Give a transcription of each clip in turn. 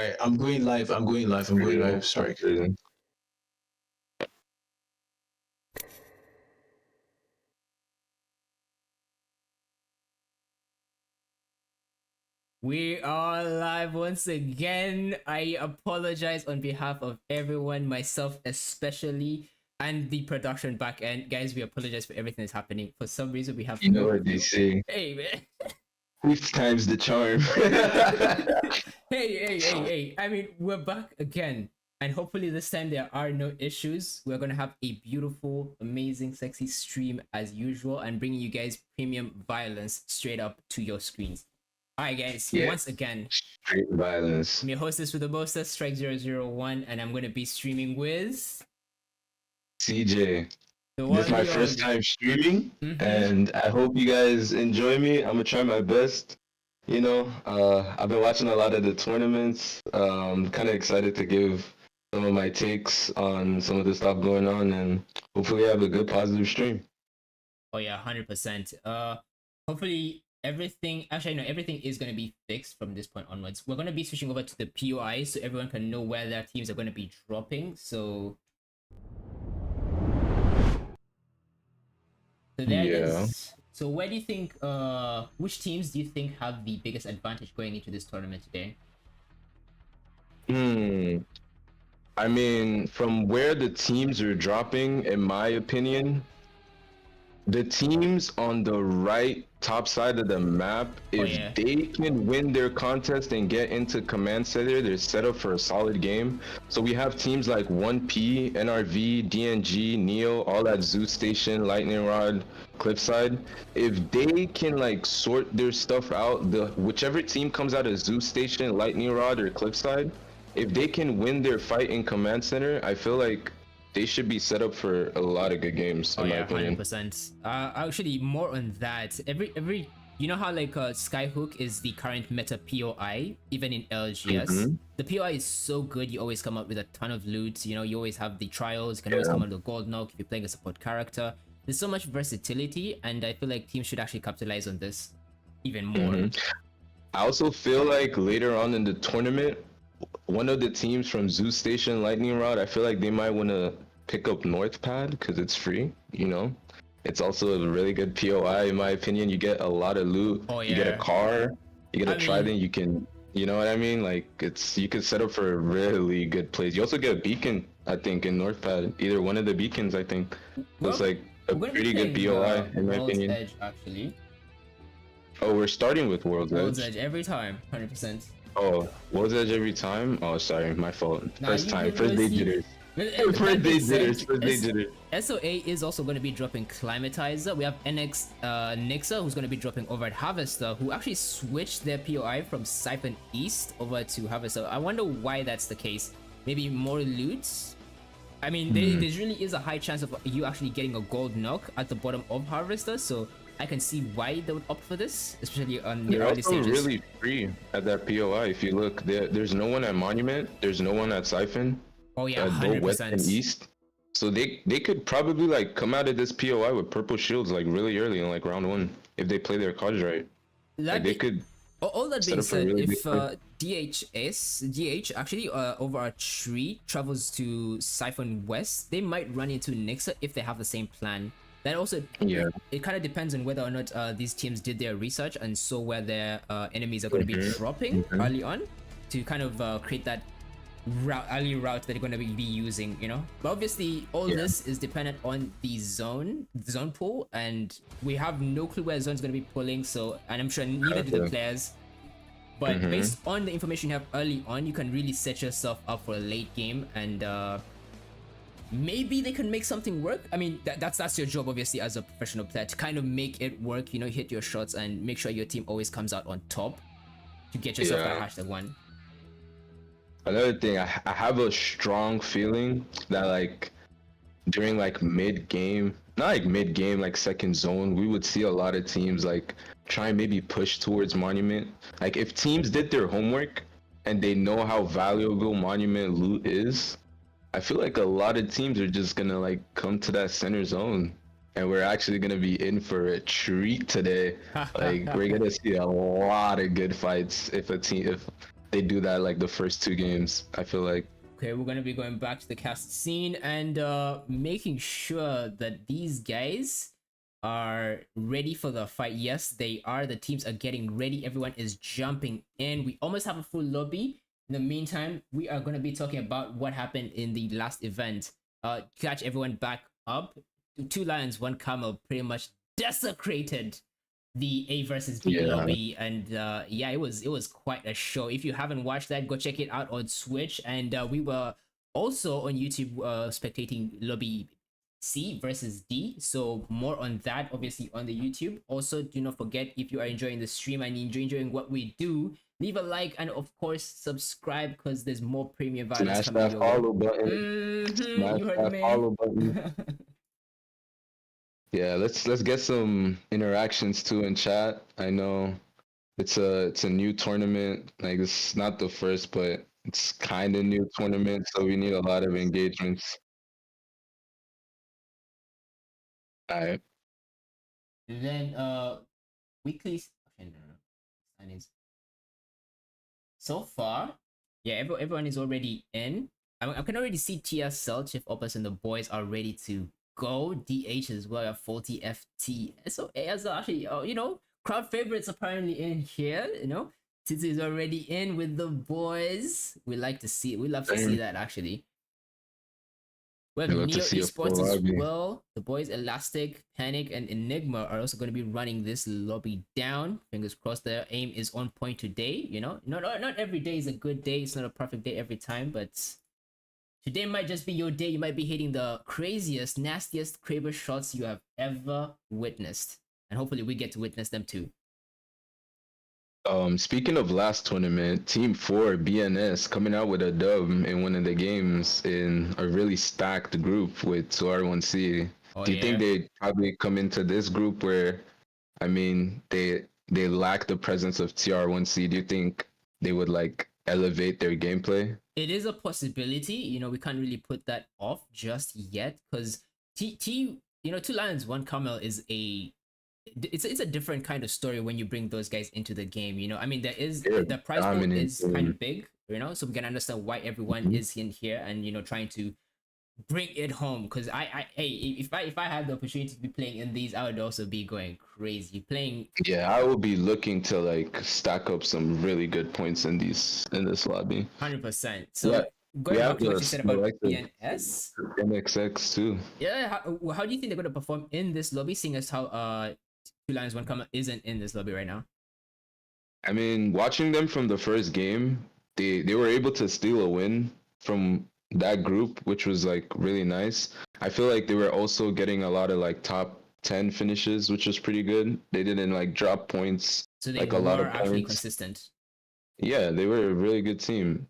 right, I'm going live. I'm going live. I'm going live. Sorry. We are live once again. I apologize on behalf of everyone, myself especially, and the production back end. Guys, we apologize for everything that's happening. For some reason, we have You know what they say? Hey, man. Fifth time's the charm. Hey. I mean, we're back again. And hopefully this time there are no issues. We're going to have a beautiful, amazing, sexy stream as usual and bringing you guys premium violence straight up to your screens. Alright guys, once again, straight violence. I'm your hostess with the mostest, Strike001, and I'm going to be streaming with... CJ. This is my first time streaming, and I hope you guys enjoy me. I'm going to try my best. You know, I've been watching a lot of the tournaments. Kind of excited to give some of my takes on some of the stuff going on, and hopefully have a good positive stream. Oh yeah, 100%. Hopefully everything is going to be fixed from this point onwards. We're going to be switching over to the POI so everyone can know where their teams are going to be dropping. So there it is. So where do you think which teams do you think have the biggest advantage going into this tournament today? I mean, from where the teams are dropping, in my opinion, the teams on the right top side of the map, if they can win their contest and get into Command Center, they're set up for a solid game. So we have teams like 1P, NRV, DNG, Neo, all at Zoo Station, Lightning Rod, Cliffside. If they can like sort their stuff out, whichever team comes out of Zoo Station, Lightning Rod, or Cliffside, if they can win their fight in Command Center, I feel like they should be set up for a lot of good games. In my opinion. 100%. Actually, more on that. Every you know how like Skyhook is the current meta POI, even in LGS. The POI is so good. You always come up with a ton of loot. You know, you always have the trials. You can always come out with a gold knock if you're playing a support character. There's so much versatility, and I feel like teams should actually capitalize on this even more. I also feel like later on in the tournament, one of the teams from Zoo Station, Lightning Rod, I feel like they might want to pick up Northpad because it's free, you know? It's also a really good POI, in my opinion. You get a lot of loot. You get a car, you get a trident, you can, you know what I mean? Like, you can set up for a really good place. You also get a beacon, I think, in Northpad. Either one of the beacons, I think. Looks like a pretty good POI, in my opinion. Edge, actually. Oh, we're starting with World's Edge. World's Edge every time, 100%. Oh, World's Edge every time? Oh, sorry, my fault. First day jitters. First day jitters. SOA is also going to be dropping Climatizer. We have NX Nixa, who's going to be dropping over at Harvester, who actually switched their POI from Siphon East over to Harvester. I wonder why that's the case. Maybe more loots? I mean, there really is a high chance of you actually getting a gold knock at the bottom of Harvester, so I can see why they would opt for this, especially on the early stages. They're also really free at that POI. If you look, there's no one at Monument, there's no one at Siphon. Oh yeah, 100%. West and East. So they could probably like come out of this POI with purple shields like really early in like round 1 if they play their cards right. Like, they could. All that being said, if DH actually over a tree travels to Siphon West, they might run into Nixa if they have the same plan. That also, it kind of depends on whether or not these teams did their research and saw where their enemies are going to be dropping early on to kind of create that early route that they're going to be using, you know. But obviously, all this is dependent on the zone pool, and we have no clue where zone's going to be pulling. So, and I'm sure neither do the players. But based on the information you have early on, you can really set yourself up for a late game and. Maybe they can make something work. I mean, that's your job, obviously, as a professional player, to kind of make it work, you know, hit your shots and make sure your team always comes out on top to get yourself that #1. Another thing, I have a strong feeling that like during like mid-game, not like mid-game, like second zone, we would see a lot of teams like try and maybe push towards Monument. Like if teams did their homework and they know how valuable Monument loot is, I feel like a lot of teams are just gonna like come to that center zone, and we're actually gonna be in for a treat today. Like we're gonna see a lot of good fights if they do that like the first 2 games, I feel like. Okay, we're gonna be going back to the cast scene and making sure that these guys are ready for the fight. Yes, they are. The teams are getting ready. Everyone is jumping in. We almost have a full lobby. In the meantime, we are gonna be talking about what happened in the last event. Catch everyone back up. 2 lions, 1 camel pretty much desecrated the A versus B lobby, and yeah, it was quite a show. If you haven't watched that, go check it out on Switch. And we were also on YouTube spectating lobby C versus D, so more on that obviously on the YouTube. Also, do not forget, if you are enjoying the stream and enjoying what we do, leave a like and of course subscribe, because there's more premium videos Smash coming that your follow way. button. Smash You heard that me. follow button. Yeah, let's get some interactions too in chat. I know it's a new tournament. Like, it's not the first, but it's kind of new tournament, so we need a lot of engagements. All right. And then weekly. Okay, no. Signings. So far, yeah, everyone is already in. I can already see TSL, Chief Opus, and the boys are ready to go. DH as well at 40 FT. So as actually, crowd favorites apparently in here. Titi is already in with the boys. We love to see that actually. We have Neo Esports as well. The boys Elastic, Panic, and Enigma are also going to be running this lobby down. Fingers crossed their aim is on point today. Not every day is a good day. It's not a perfect day every time, but today might just be your day. You might be hitting the craziest, nastiest Kraber shots you have ever witnessed. And hopefully we get to witness them too. Speaking of last tournament, Team 4 BNS coming out with a dub in one of the games in a really stacked group with TR1C. Do you think they probably come into this group where, I mean, they lack the presence of TR1C? Do you think they would like elevate their gameplay? It is a possibility. We can't really put that off just yet, because 2 lions, 1 camel is it's a different kind of story when you bring those guys into the game. I mean, the prize pool is kind of big, so we can understand why everyone is in here and trying to bring it home. Because if I had the opportunity to be playing in these, I would also be going crazy playing. Yeah, I will be looking to like stack up some really good points in this lobby. 100%. So going back to what you said about BNS, NXX too. Yeah, how do you think they're going to perform in this lobby, seeing as how 2 lions, 1 camel isn't in this lobby right now? I mean, watching them from the first game, they were able to steal a win from that group, which was like really nice. I feel like they were also getting a lot of like top 10 finishes, which was pretty good. They didn't like drop points. So they like were a lot of actually points. consistent. Yeah, they were a really good team.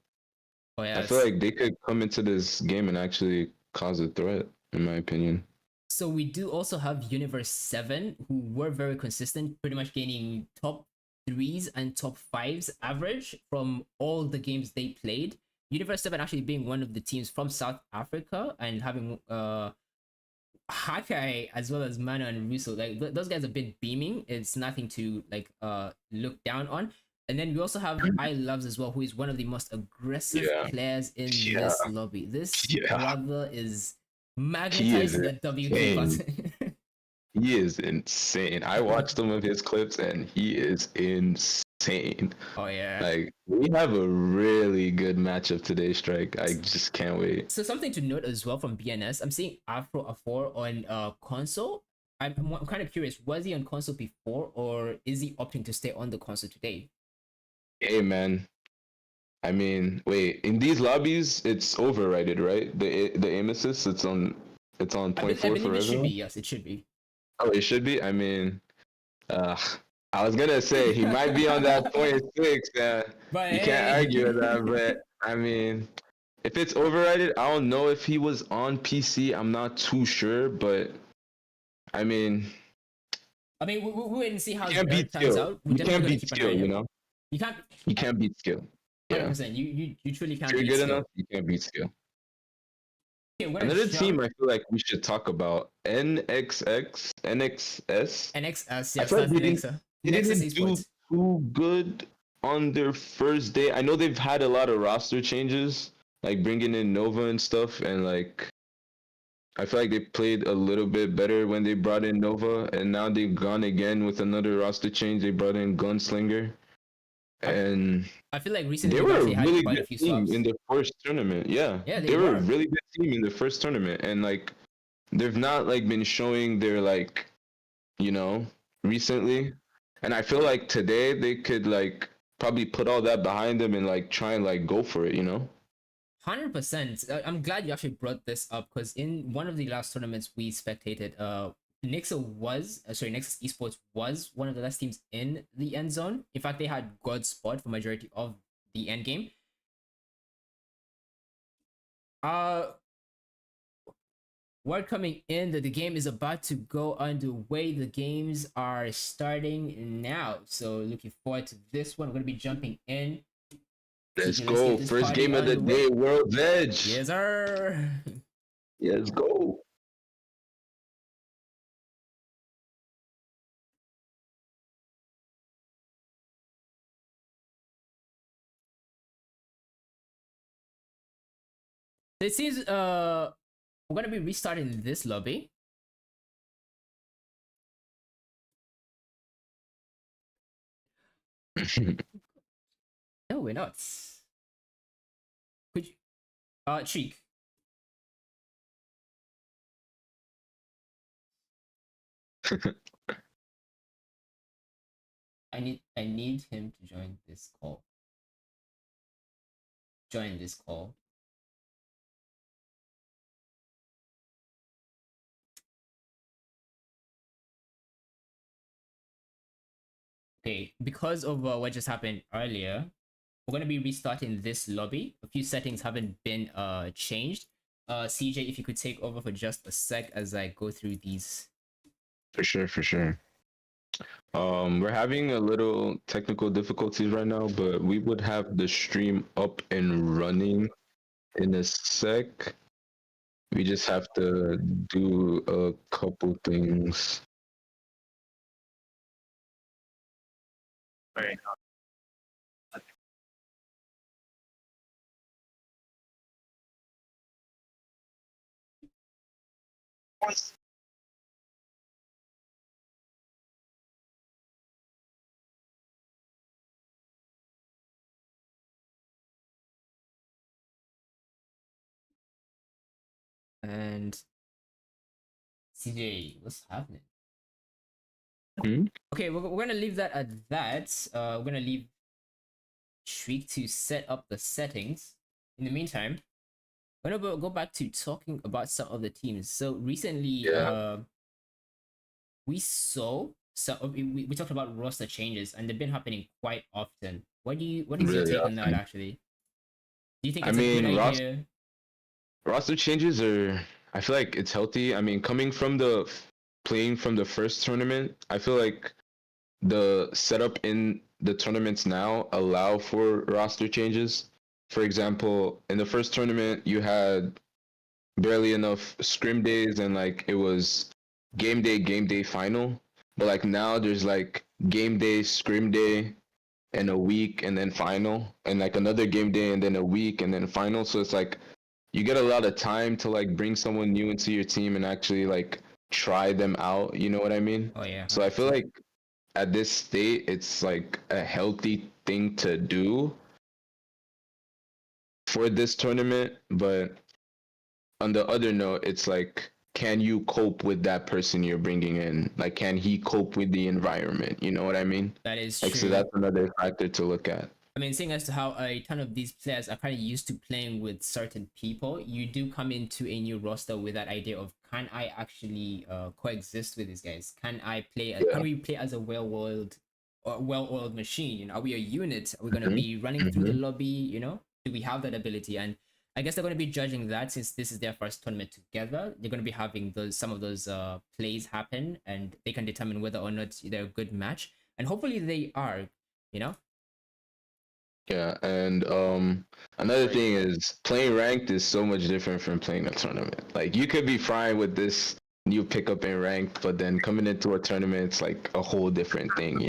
Oh yeah. I feel like they could come into this game and actually cause a threat, in my opinion. So we do also have Universe 7, who were very consistent, pretty much gaining top 3s and top 5s average from all the games they played. Universe 7 actually being one of the teams from South Africa, and having Hakai as well as Mano and Russo. Like those guys have been beaming. It's nothing to like look down on. And then we also have I Loves as well, who is one of the most aggressive players in this lobby. This brother is magnetizing the WP button. He is insane. I watched some of his clips and he is insane. Oh yeah. Like, we have a really good matchup today, Strike. I just can't wait. So something to note as well from BNS, I'm seeing Afro A4 on console. I'm kind of curious, was he on console before, or is he opting to stay on the console today? Hey man, I mean, wait, in these lobbies it's overrided, right? The aim assist, it's on 0.4 for everyone? It should be, yes, it should be. Oh, it should be? I mean, I was gonna say he might be on that 0.6, but you can't argue with that, but I mean, if it's overrided, I don't know if he was on PC, I'm not too sure, but I mean, we'll wait and see how it turns out. You can't beat skill, you know? You can't beat skill. Yeah. 100%. You truly can't. If you're beat good skill. enough, you can't beat skill. Okay, another team I feel like we should talk about, NXS. NXS, yes, I feel like they didn't do too good on their first day. I know they've had a lot of roster changes, like bringing in Nova and stuff, and like I feel like they played a little bit better when they brought in Nova, and now they've gone again with another roster change. They brought in Gunslinger, and I feel like recently they they've were a actually had really quite a good few team swaps. in the first tournament. Yeah, Yeah, they they were a were. really good team in the first tournament, and like they've not like been showing their like recently. And I feel like today they could like probably put all that behind them and like try and like go for it. 100%. I'm glad you actually brought this up because in one of the last tournaments we spectated, Nix's Esports was one of the last teams in the end zone. In fact, they had God spot for majority of the end game. Word coming in that the game is about to go underway. The games are starting now, so looking forward to this one. We're gonna be jumping in. Let's CJ, let's go. get this First party game of the underway. day, World's Edge. Yes, sir. Yeah, let's go. It seems we're gonna be restarting this lobby. No, we're not. Could you Cheek. I need him to join this call. Join this call. Okay, because of what just happened earlier, we're gonna be restarting this lobby. A few settings haven't been changed. CJ, if you could take over for just a sec as I go through these. For sure, for sure. We're having a little technical difficulties right now, but we would have the stream up and running in a sec. We just have to do a couple things. Right. And CJ, what's happening? Hmm? Okay, we're gonna leave that at that. We're gonna leave Shriek to set up the settings. In the meantime, we're gonna go back to talking about some of the teams. So recently, Yeah. we saw we talked about roster changes, and they've been happening quite often. What is your Really take on that? often. Actually, do you think I it's a good mean, idea? roster changes are. I feel like it's healthy. I mean, coming from playing from the first tournament, I feel like the setup in the tournaments now allow for roster changes. For example, in the first tournament, you had barely enough scrim days, and like it was game day final. But like now, there's like game day, scrim day, and a week, and then final, and like another game day, and then a week, and then final. So it's like you get a lot of time to like bring someone new into your team and actually like try them out. You know what I mean? Oh yeah, So I feel 100%. like at this state, it's like a healthy thing to do for this tournament. But on the other note, it's like, can you cope with that person you're bringing in? Like, can he cope with the environment? You know what I mean? That is Like, so true. that's another factor to look at. I mean, seeing as to how a ton of these players are kind of used to playing with certain people, you do come into a new roster with that idea of, can I actually coexist with these guys? Can I play? Can Yeah. we play as a well-oiled machine? Are we a unit? Are we gonna Mm-hmm. be running through the lobby? Do we have that ability? And I guess they're gonna be judging that since this is their first tournament together. They're gonna be having some of those plays happen, and they can determine whether or not they're a good match. And hopefully they are. You know. Yeah, and another thing is playing ranked is so much different from playing a tournament. Like you could be fine with this new pickup in ranked, but then coming into a tournament, it's like a whole different thing.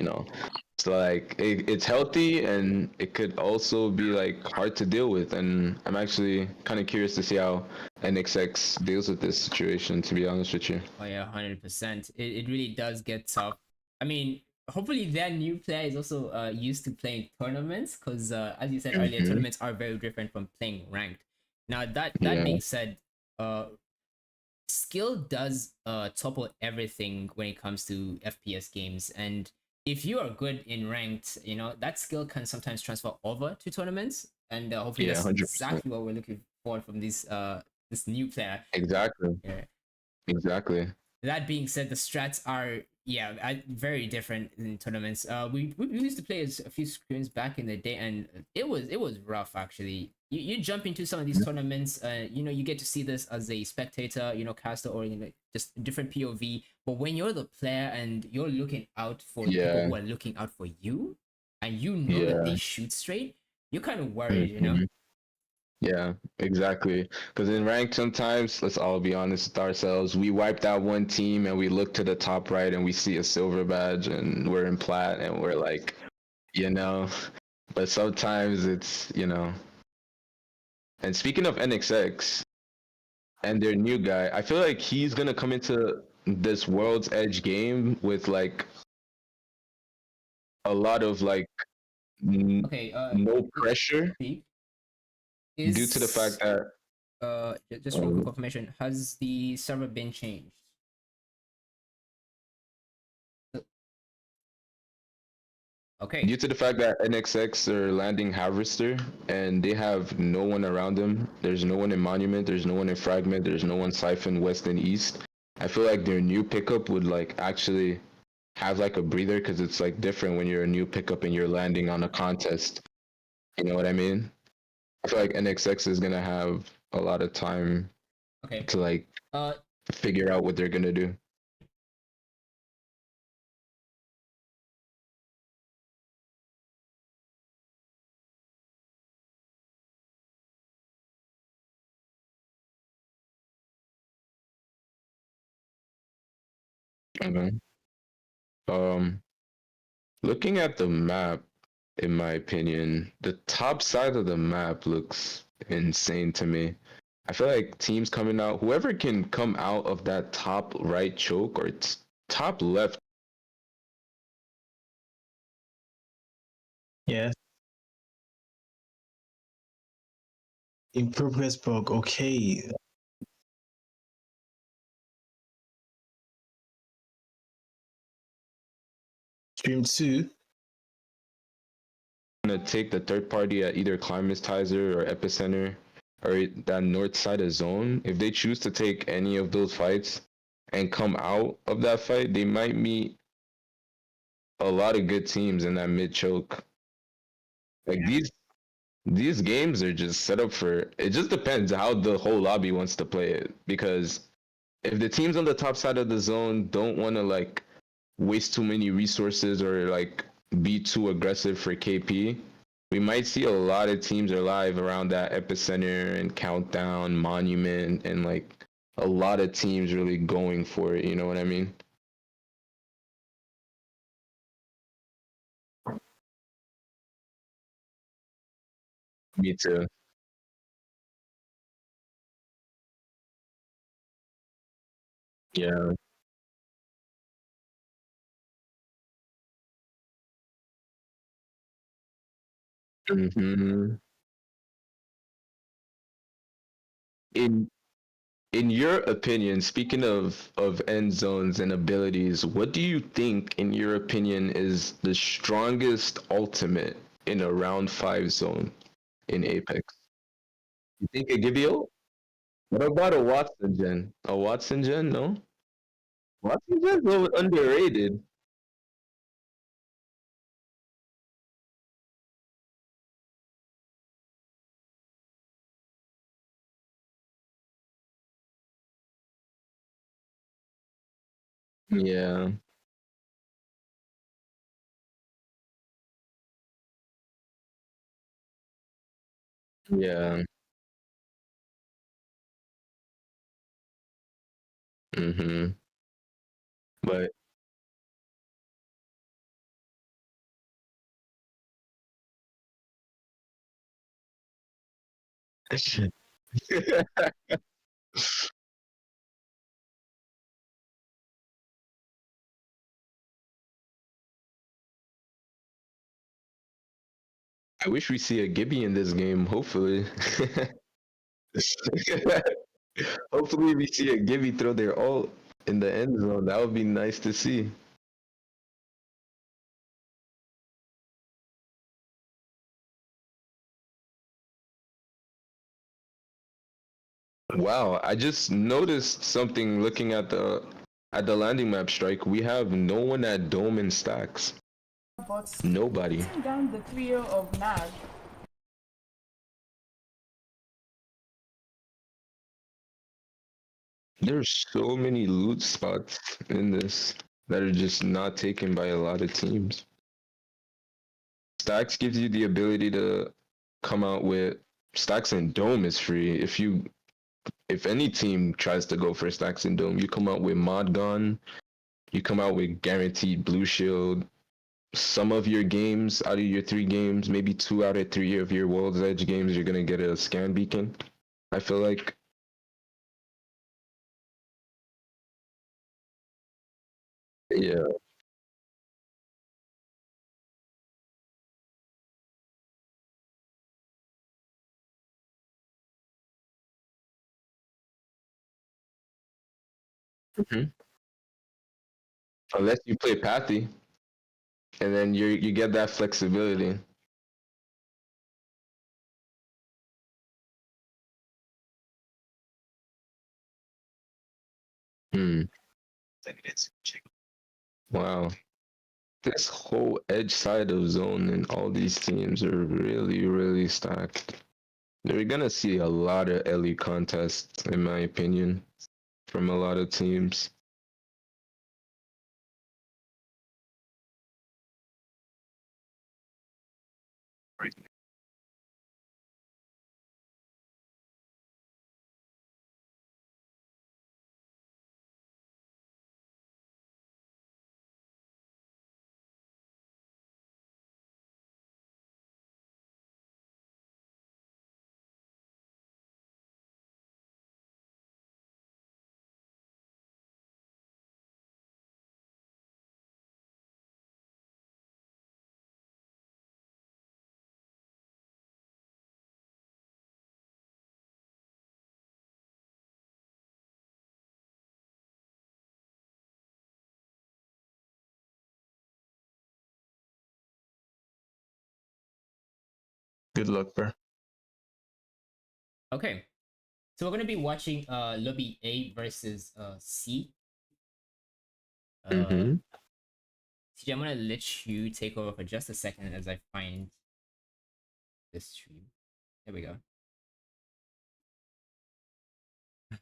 So like it's healthy and it could also be like hard to deal with. And I'm actually kind of curious to see how NXX deals with this situation. To be honest with you. Oh yeah, 100%. It really does get tough. I mean, hopefully their new player is also used to playing tournaments, because as you said earlier, Hmm. tournaments are very different from playing ranked. Now that Yeah. being said, uh skill does topple everything when it comes to FPS games. And if you are good in ranked, you know, that skill can sometimes transfer over to tournaments. And hopefully Yeah. that's 100%. exactly what we're looking for from this new player. Exactly. Yeah. Exactly. That being said, the strats are, yeah, very different in tournaments. We used to play a few screens back in the day, and it was rough actually. You jump into some of these tournaments, you know, you get to see this as a spectator, you know, caster, or you know, just different POV. But when you're the player and you're looking out for the people Yeah. who are looking out for you, and you know that Yeah. they shoot straight, you're kind of worried, you know. Hmm. Yeah, exactly. Because in rank, sometimes, let's all be honest with ourselves, we wipe that one team and we look to the top right and we see a silver badge and we're in plat and we're like, you know, but sometimes it's, you know. And speaking of NXX and their new guy, I feel like he's gonna come into this World's Edge game with like a lot of like Okay, no pressure Steve, due to the fact is that just one quick um, confirmation. Has the server been changed? Okay. due to the fact that NXX are landing Harvester and they have no one around them. There's no one in Monument. There's no one in Fragment. There's no one Siphon West and East. I feel like their new pickup would like actually have like a breather because it's like different when you're a new pickup and you're landing on a contest. You know what I mean? I feel like NXX is gonna have a lot of time Okay. to like Uh, figure out what they're gonna do. Okay. Um, Looking at the map, in my opinion, the top side of the map looks insane to me. I feel like teams coming out, whoever can come out of that top right choke or top left. Yes. In progress bug, okay. Stream 2. Gonna take the third party at either Climatizer or Epicenter or that north side of zone. If they choose to take any of those fights and come out of that fight, they might meet a lot of good teams in that mid choke. Like these games are just set up for it. Just depends how the whole lobby wants to play it, because if the teams on the top side of the zone don't want to like waste too many resources or like be too aggressive for KP, we might see a lot of teams are live around that epicenter and countdown monument and like a lot of teams really going for it, you know what I mean? Me too. Yeah. Hmm. in In your opinion, speaking of end zones and abilities, what do you think, in your opinion, is the strongest ultimate in a round five zone in Apex? You think a Gibio? What about a Watson gen? A Watson gen? No, Watson gen's a little underrated. Yeah, yeah. Hmm. But I wish we see a Gibby in this game. Hopefully. Hopefully we see a Gibby throw their ult in the end zone. That would be nice to see. Wow, I just noticed something looking at the landing map strike. We have no one at dome and stacks. But Nobody. down the trio of Nag. There's so many loot spots in this that are just not taken by a lot of teams. Stacks gives you the ability to come out with stacks and dome is free. If any team tries to go for stacks and dome, you come out with mod gun, you come out with guaranteed blue shield. Some of your games, out of your 3 games, maybe 2 out of 3 of your World's Edge games, you're gonna get a scan beacon. I feel like. Yeah. Mm-hmm. Unless you play Pathy, and then you get that flexibility. Hmm. Wow. This whole edge side of zone and all these teams are really, really stacked. We're gonna see a lot of LE contests, in my opinion, from a lot of teams. Good luck, bro. Okay. So we're gonna be watching lobby A versus C. Mm-hmm. CJ, I'm gonna let you take over for just a second as I find this stream. There we go.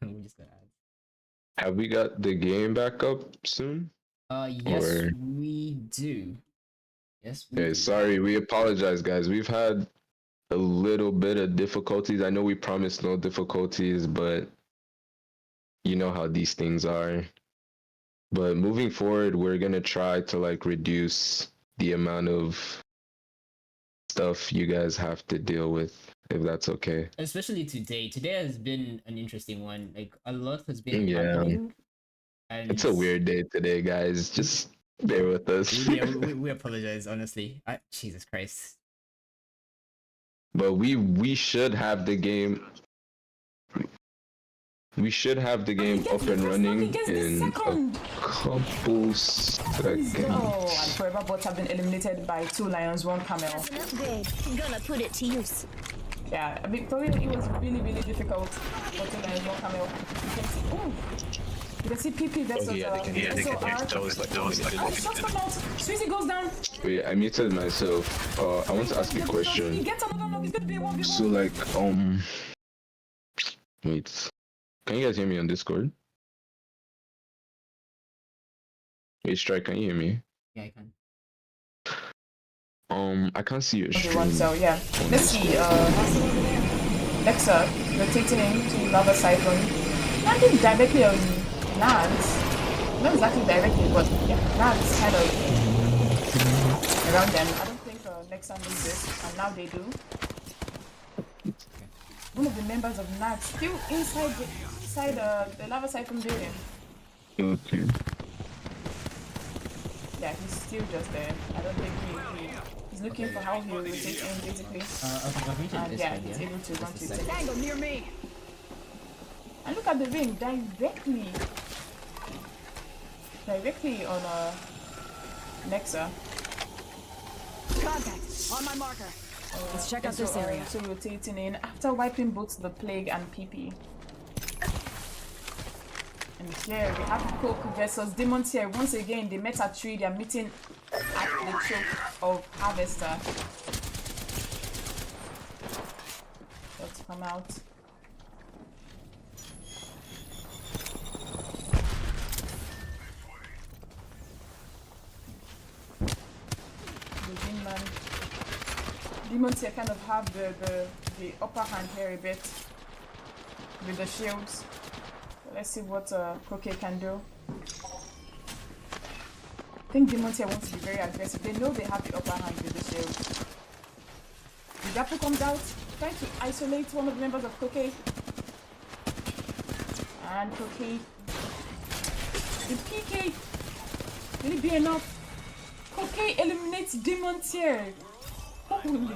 We just got ads. Have we got the game back up soon? Yes, Or... we do. Yes, we Okay, do. sorry, we apologize, guys. We've had a little bit of difficulties. I know we promised no difficulties, but you know how these things are. But moving forward, we're gonna try to like reduce the amount of stuff you guys have to deal with, if that's okay. Especially today. Today has been an interesting one. Like a lot has been Yeah. happening. And It's a weird day today, guys. Just bear with us. yeah, we apologize, honestly. Jesus Christ. But we should have the game. We should have the game up and running in a couple seconds. Oh, and Forever Bots have been eliminated by 2 lions, 1 camel. As an upgrade, I'm gonna put it to use. Yeah, I mean, for real, it was really, really difficult for 2 lions, 1 camel. You can see PP versus Sweetie goes down. Wait, I muted myself. I want to ask a question. He gets another knock. He's gonna be 1v1. So like, wait. Can you guys hear me on Discord? Wait, Strike, can you hear me? Yeah, I can. I can't see your Okay, stream. so yeah. Let's see, Nexa rotating to Lava Siphon. Landing directly on Nance. Not exactly directly, but yeah, Nance kind of around them. I don't think Nexa needs this, and now they do. one of the members of NAG still inside the lava siphon building. Okay. Yeah, he's still just there. I don't think he's looking for how he'll rotate in basically. And yeah, he's able to run to it. Tango near me. And look at the ring directly on Nexa. Contact on my marker. Let's check out this area. So rotating in after wiping both the plague and PP. And here we have Coke versus Demons here. Once again, they met at 3. They are meeting at the choke of Harvester. Let's come out. Demons here kind of have the upper hand here a bit with the shields. So let's see what Croquet can do. I think Demons here wants to be very aggressive. They know they have the upper hand with the shields. The Gapu comes out, trying to isolate one of the members of Croquet. And Croquet. The PK! Will it be enough? Croquet eliminates Demons here. Holy. We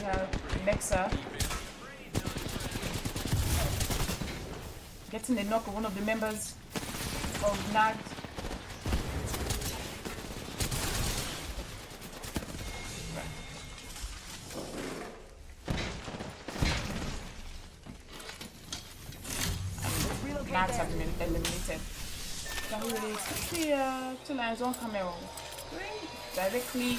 have Nexa getting the knock of one of the members of NAG. NAGs have been eliminated. So the 2 lions, 1 camel. Directly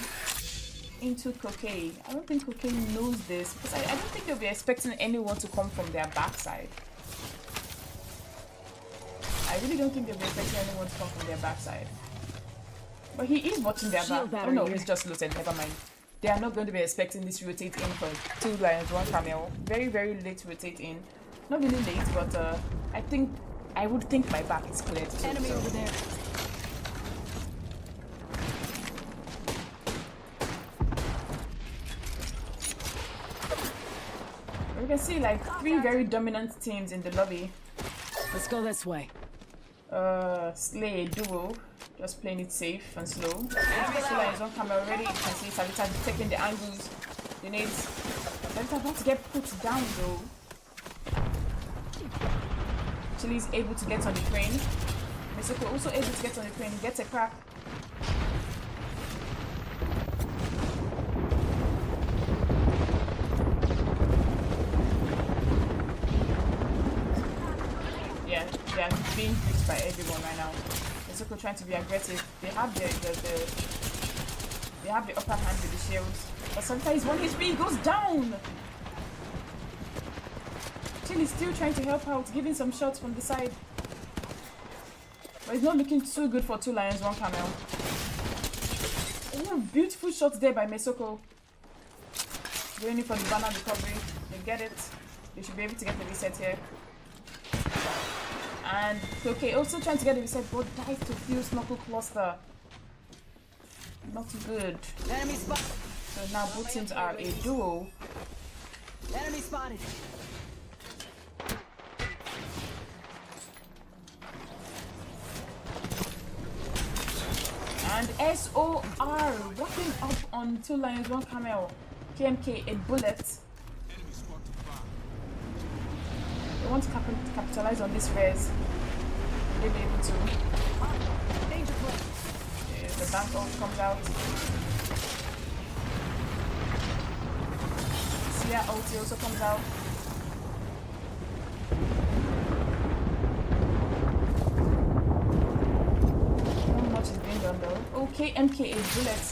into Cocaine. I don't think Cocaine knows this because I don't think they'll be expecting anyone to come from their backside. I really don't think they'll be expecting anyone to come from their backside. But he is watching their back. Oh no, he's just looted. Never mind. They are not going to be expecting this to rotate in for 2 lions, 1 camel. Very, very late to rotate in. Not really late, but I would think my back is cleared too. Enemy over there. You can see like 3 very dominant teams in the lobby. Let's go this way. Slay duo, just playing it safe and slow. Sula is on camera already. You can see Savita taking the angles. The nades. Savita about to get put down though. Chili is able to get on the crane. Misoko also able to get on the crane. He gets a crack. They are being reached by everyone right now. Misoko trying to be aggressive. They have the upper hand with the shields. But sometimes 1 HP, he goes down. Chili's still trying to help out, giving some shots from the side. But it's not looking too good for 2 lions, 1 camel. Oh, beautiful shots there by Mesoko. Going in for the banner recovery. They get it. They should be able to get the reset here. And okay, also trying to get the reset, but dies to fuse knuckle cluster. Not good. Enemy spot. So now both teams are a duo. Enemy spotted. And SOR wrapping up on 2 lions, 1 camel. KMK a bullet. They want to capitalize on this res. They'll be able to. The bank ult comes out. Sia ulti also comes out. Not much is being done though. Okay, MK is bullets.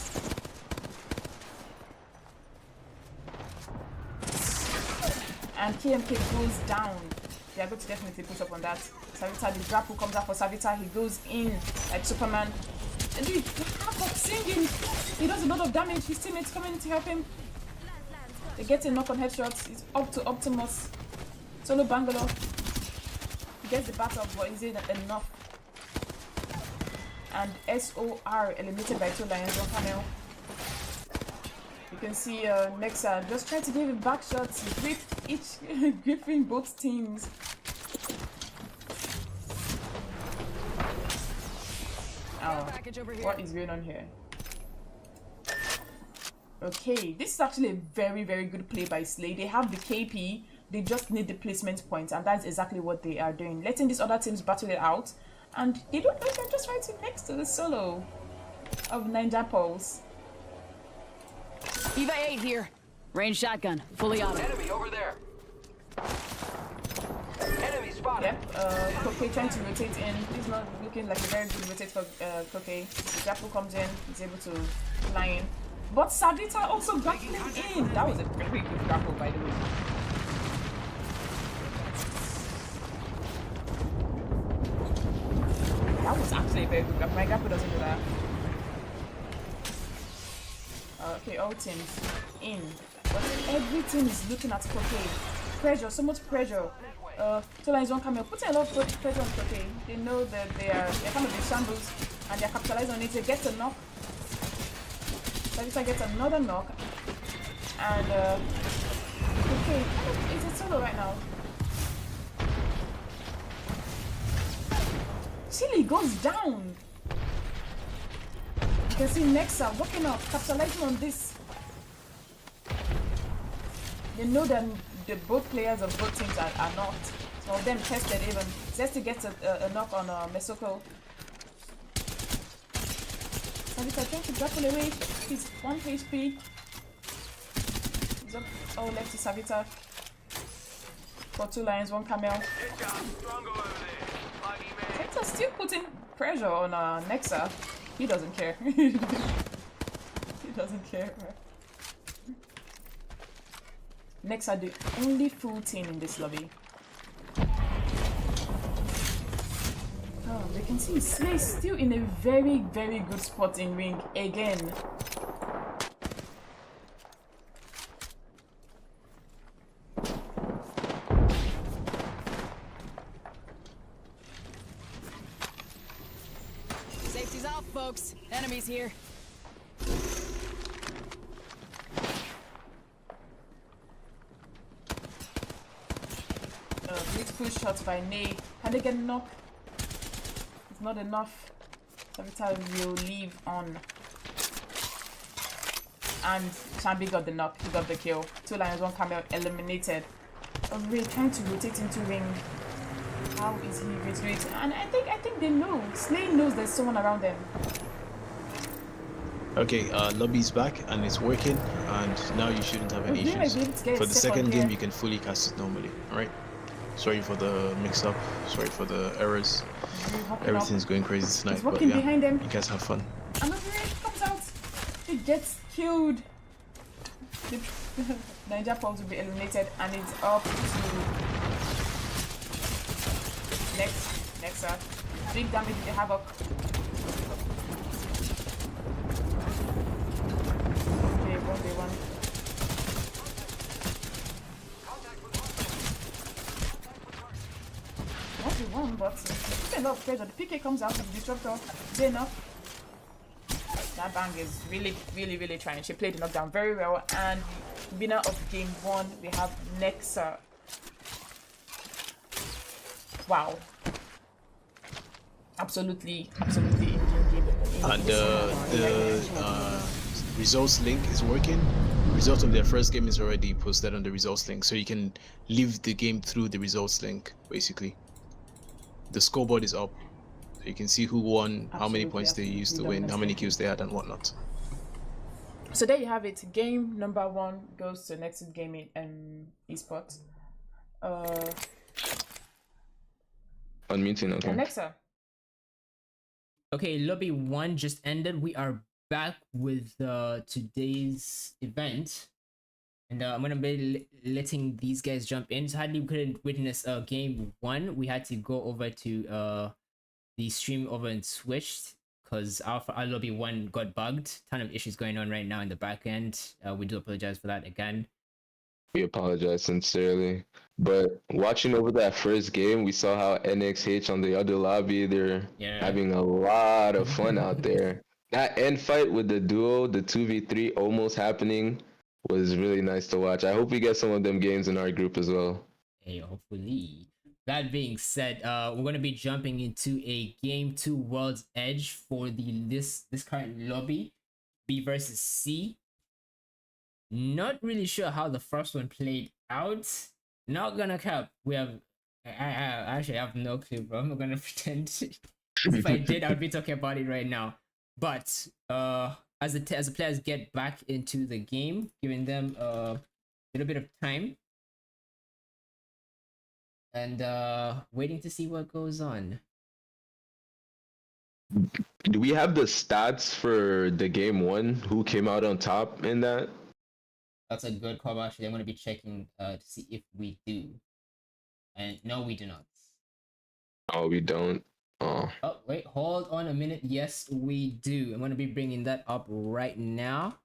And KMK goes down. They are going to definitely push up on that. Savita, the grapple comes out for Savita. He goes in like Superman. Dude, half of singing. He does a lot of damage. His teammates coming to help him. They get a knock on headshots. It's up to Optimus. Solo Bangalore. He gets the battle, but is it enough? And SOR eliminated by 2 lions, 1 camel. You can see Nexa just trying to give it back shots, grip each, gripping both teams. Oh, what is going on here? Okay, this is actually a very, very good play by Slay. They have the KP, they just need the placement point, and that's exactly what they are doing. Letting these other teams battle it out, and they don't know, they're just right next to the solo of Ninja Pulse. Eva 8 here. Range shotgun, fully auto. Enemy over there. Enemy spotted. Yep, Koke trying to rotate in. He's not looking like a very good rotate for Koke. The grapple comes in, he's able to fly in. But Savita also grappling in. That was a very good grapple, by the way. That was actually a very good grapple. My grapple doesn't do that. Okay, all teams in. But every team is looking at Koke. Pressure, so much pressure. Tola is one camera, putting a lot of pressure on Koke. They know that they're kind of in shambles and they're capitalizing on it. They get a knock. Savita gets another knock. And okay, it's a solo right now. Chili goes down. You can see Nexa walking up, capitalizing on this. They know that both players of both teams are not. Some of them tested even. Zesty gets a knock on Mesoko. Savita trying to grapple away. He's 1 HP. He's up. Oh, left to Savita. For 2 lines, 1 camel. Savita still putting pressure on Nexa. He doesn't care. He doesn't care. Nexa the only full team in this lobby. Oh, we can see Slay still in a very, very good spot in ring again. Safety's off, folks. Enemies here. Beautiful shots by Nate. Can they get a knock? It's not enough. Savita will leave on. And Chambi got the knock. He got the kill. 2 lines, 1 camel eliminated. We're trying to rotate into ring. How is he going to do it? And I think they know. Slay knows there's someone around them. Okay, lobby's back and it's working, and now you shouldn't have any issues. For the second game, you can fully cast it normally. All right. Sorry for the mix-up. Sorry for the errors. Everything's going crazy tonight, but yeah, behind them. you guys have fun. Another range comes out. He gets killed. The Ninja Pulse will be eliminated, and it's up to Nexa. Big damage with the Havoc. Okay, 1v1. But it's a lot of pressure. The PK comes out with the disruptor. Is it enough? That bang is really, really, really trying. She played the knockdown very well. And winner of game 1, we have Nexa. Wow. Absolutely engine game. And the results link is working. Result of their first game is already posted on the results link, so you can leave the game through the results link, basically. The scoreboard is up, so you can see who won, how many points they used to win, how many kills they had, and whatnot. So there you have it. Game number 1 goes to next game in Esports. Unmuting, okay. Nexa. Okay, lobby 1 just ended. We are back with today's event. And I'm gonna be letting these guys jump in. Sadly, we couldn't witness game 1. We had to go over to the stream over and switched because our lobby 1 got bugged. Ton of issues going on right now in the back end. We do apologize for that again. We apologize sincerely. But watching over that first game, we saw how NXH on the other lobby, they're having a lot of fun out there. that end fight with the duo, the 2v3 almost happening, was really nice to watch. I hope we get some of them games in our group as well. Hey, hopefully. That being said, we're gonna be jumping into a game 2 World's Edge for this current lobby, B versus C. Not really sure how the first one played out. Not gonna cap. I actually have no clue, bro. I'm not gonna pretend. If I did, I'd be talking about it right now. But as the players get back into the game, giving them a little bit of time, and waiting to see what goes on. Do we have the stats for the game 1? Who came out on top in that? That's a good call. Actually, I'm gonna be checking to see if we do. And no, we do not. Oh, we don't. Oh, wait, hold on a minute. Yes, we do. I'm gonna be bringing that up right now.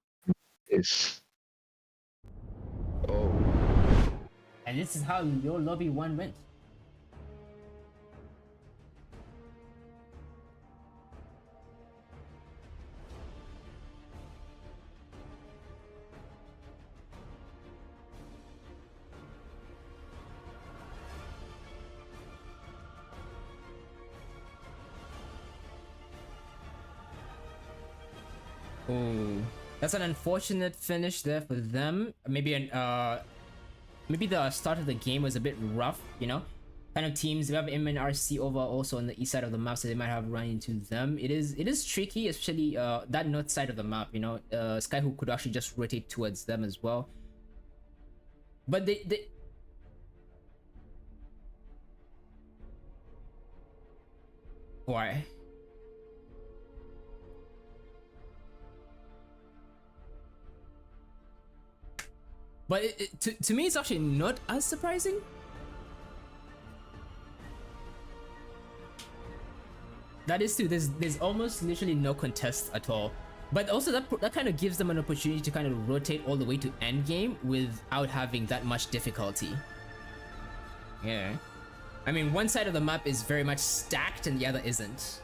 it's. Oh. And this is how your lobby 1 went. Oh, that's an unfortunate finish there for them. Maybe the start of the game was a bit rough, you know. Kind of teams, we have MNRC over also on the east side of the map, so they might have run into them. It is tricky, especially that north side of the map, you know. Skyhook could actually just rotate towards them as well. But they why? But to me, it's actually not as surprising. That is true. There's almost literally no contest at all. But also that kind of gives them an opportunity to kind of rotate all the way to end game without having that much difficulty. Yeah. I mean, one side of the map is very much stacked and the other isn't.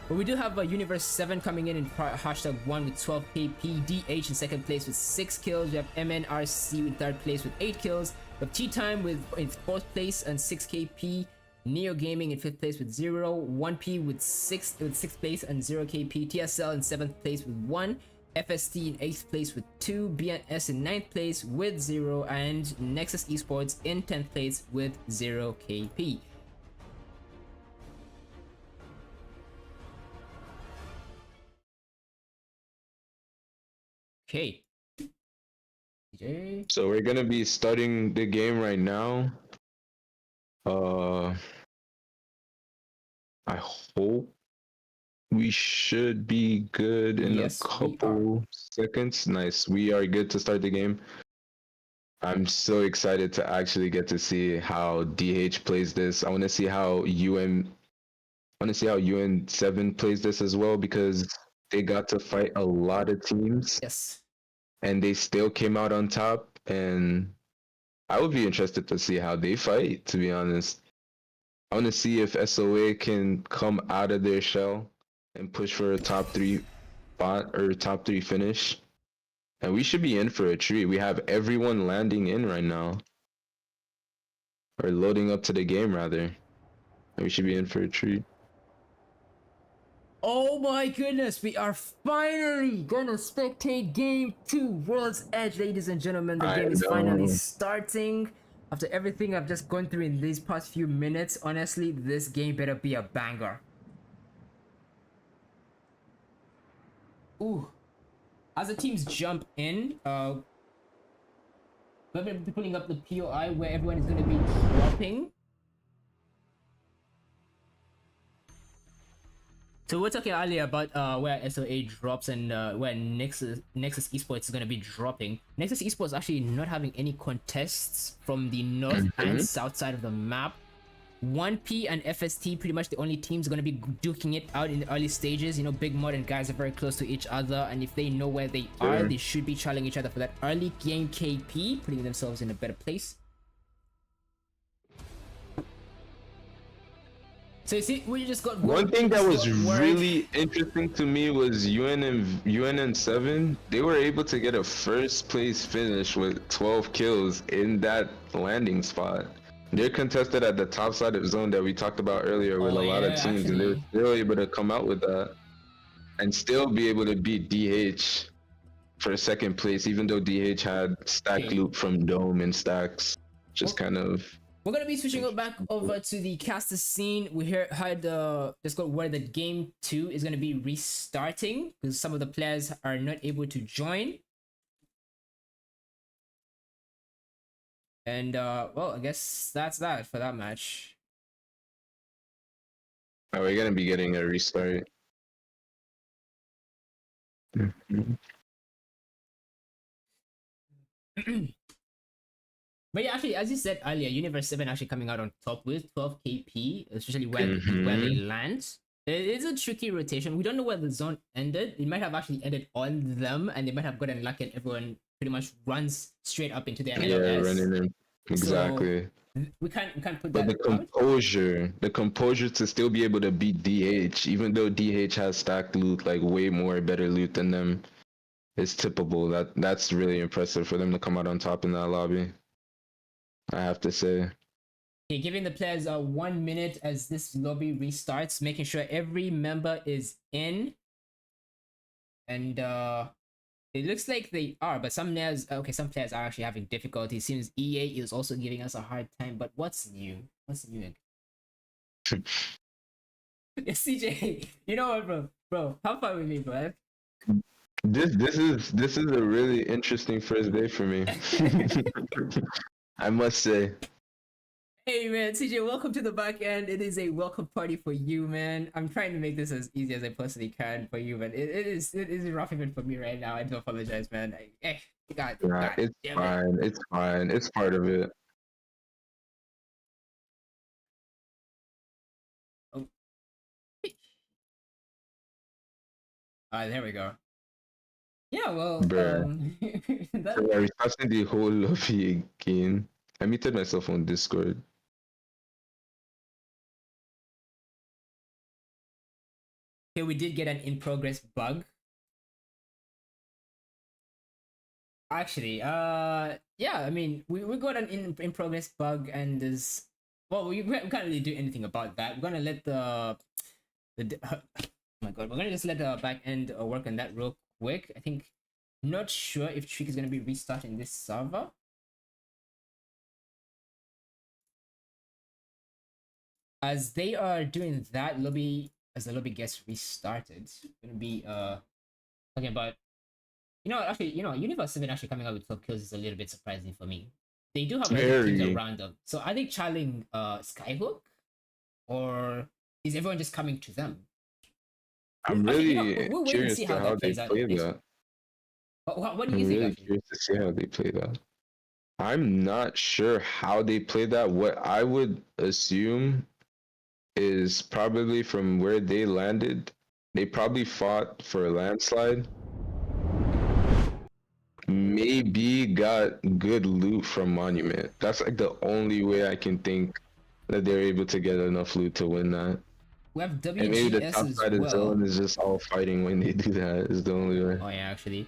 But we do have Universe 7 coming in hashtag 1 with 12 KP, DH in second place with 6 kills. We have MNRC in third place with 8 kills. We have T-Time in fourth place and 6 KP. Neo Gaming in fifth place with 0. 1P with sixth place and 0 KP. TSL in seventh place with 1. FST in 8th place with 2. BNS in 9th place with 0. And Nexus Esports in 10th place with 0 KP. Okay. DJ. So we're gonna be starting the game right now. I hope we should be good in a couple seconds. Nice. We are good to start the game. I'm so excited to actually get to see how DH plays this. I want to see how UN7 plays this as well, because they got to fight a lot of teams. Yes. And they still came out on top, and I would be interested to see how they fight, to be honest. I want to see if SOA can come out of their shell and push for a top 3 spot or top 3 finish. And we should be in for a treat. We have everyone landing in right now. Or loading up to the game, rather. And we should be in for a treat. Oh my goodness, we are finally gonna spectate game 2 World's Edge, ladies and gentlemen. The game is finally starting. After everything I've just gone through in these past few minutes, honestly, this game better be a banger. Ooh. As the teams jump in, we're gonna be pulling up the POI where everyone is gonna be dropping. So we're talking earlier about where SOA drops and where Nexus Esports is going to be dropping. Nexus Esports actually not having any contests from the north and south side of the map. 1P and FST pretty much the only teams going to be duking it out in the early stages. You know, Big Mod and guys are very close to each other, and if they know where they are, they should be challenging each other for that early game KP, putting themselves in a better place. So you see, we just got one thing that was word. really interesting to me was UNN7. They were able to get a first place finish with 12 kills in that landing spot. They're contested at the top side of zone that we talked about earlier with a lot of teams, and they were still able to come out with that and still be able to beat DH for second place, even though DH had stack loop from Dome and stacks. Just kind of. We're gonna be switching back over to the caster scene. We heard just got word that game 2 is gonna be restarting because some of the players are not able to join. And well, I guess that's that for that match. Are we gonna be getting a restart? But yeah, actually, as you said earlier, Universe 7 actually coming out on top with 12 KP, especially where they land. It is a tricky rotation. We don't know where the zone ended. It might have actually ended on them, and they might have gotten lucky, and everyone pretty much runs straight up into their LS. Yeah, running in. Exactly. So we can't put but that. The composure to still be able to beat DH, even though DH has stacked loot, like way more better loot than them, is tippable. That's really impressive for them to come out on top in that lobby, I have to say. Okay, giving the players 1 minute as this lobby restarts, making sure every member is in. And it looks like they are, but some players are actually having difficulty. Seems EA is also giving us a hard time. But what's new? What's new? CJ, you know what, bro? Have fun with me, bro. This is a really interesting first day for me. I must say. Hey man, CJ, welcome to the back end. It is a welcome party for you, man. I'm trying to make this as easy as I possibly can for you, but it is rough even for me right now. I do apologize, man. God, it's fine. It's fine. It's part of it. Oh. There we go. Yeah, well, So are we starting the whole lobby again? I muted myself on Discord. Okay, we did get an in-progress bug. Actually, yeah, I mean, we got an in-progress bug, and there's, well, we can't really do anything about that. We're gonna let oh my god, we're gonna just let the back end work on that real quick. I think, not sure if Trick is gonna be restarting this server. As they are doing that, as the lobby gets restarted, we're gonna be talking about, Universe 7 actually coming out with 12 kills is a little bit surprising for me. They do have other teams around them. So are they challenging Skyhook, or is everyone just coming to them? I'm really curious to how they play that. What do you think? I'm really curious to see how they play that. I'm not sure how they play that. What I would assume is probably from where they landed, they probably fought for a landslide. Maybe got good loot from Monument. That's like the only way I can think that they're able to get enough loot to win that. We have WGS, and maybe the top side of well. zone is just all fighting when they do that, is the only way. Oh yeah, actually.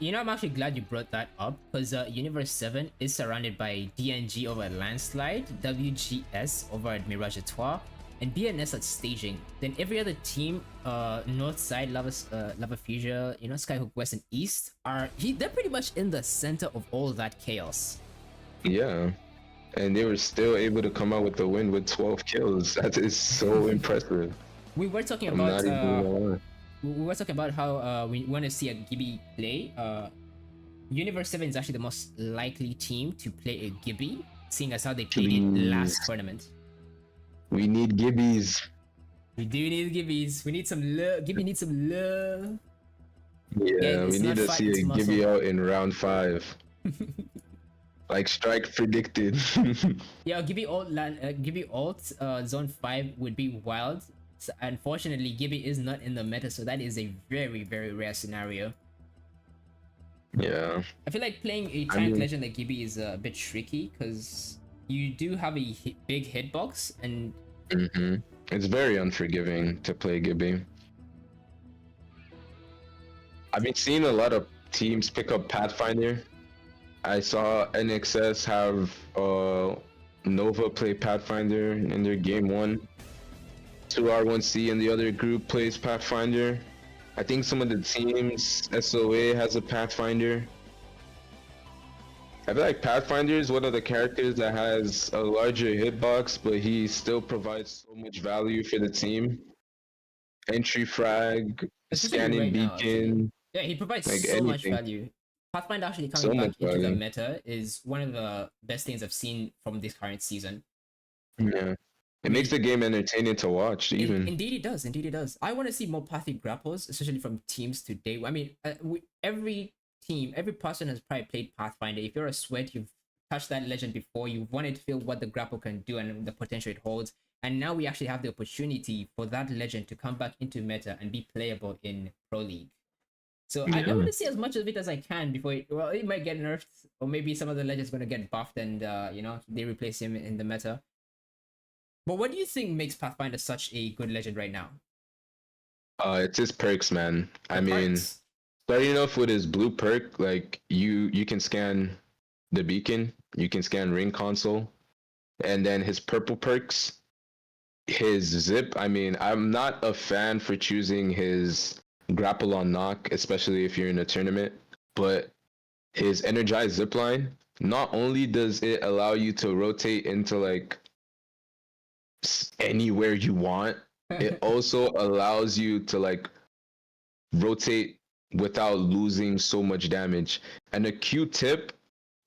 I'm actually glad you brought that up, because Universe 7 is surrounded by DNG over at Landslide, WGS over at Mirage Etoile, and BNS at Staging. Then every other team, North Side, Lava Fusion, Skyhook West and East, they're pretty much in the center of all that chaos. Yeah, and they were still able to come out with the win with 12 kills. That is so impressive. We were talking about how we want to see a Gibby play. Universe 7 is actually the most likely team to play a Gibby, seeing as how they played it last tournament. We need Gibbies. We do need Gibbies. We need some love. Gibby needs some love. Yeah, we need to see a Gibby out in round 5. Like Strike predicted. Yeah, Gibby alt zone 5 would be wild. So unfortunately, Gibby is not in the meta, so that is a very, very rare scenario. Yeah. I feel like playing a Triumph Legend like Gibby is a bit tricky, because you do have a big hitbox, and It's very unforgiving to play Gibby. I've been seeing a lot of teams pick up Pathfinder. I saw NXS have Nova play Pathfinder in their game 1. 2R1C and the other group plays Pathfinder. I think some of the teams, SOA has a Pathfinder. I feel like Pathfinder is one of the characters that has a larger hitbox, but he still provides so much value for the team. Entry frag, Especially scanning right now, actually. beacon. Yeah, he provides Like so much anything. value. Pathfinder actually So coming much back into the value. meta is one of the best things I've seen from this current season. Yeah. It makes the game entertaining to watch, even. Indeed, it does. Indeed, it does. I want to see more pathy grapples, especially from teams today. I mean, every team, every person has probably played Pathfinder. If you're a sweat, you've touched that legend before. You've wanted to feel what the grapple can do and the potential it holds. And now we actually have the opportunity for that legend to come back into meta and be playable in Pro League. So I want to see as much of it as I can before it might get nerfed, or maybe some of the legends going to get buffed and they replace him in the meta. But what do you think makes Pathfinder such a good legend right now? It's his perks, man. I mean, starting off with his blue perk, like you can scan the beacon, you can scan ring console, and then his purple perks, his zip. I mean, I'm not a fan for choosing his grapple on knock, especially if you're in a tournament, but his energized zipline, not only does it allow you to rotate into like anywhere you want, it also allows you to like rotate without losing so much damage. And a Q tip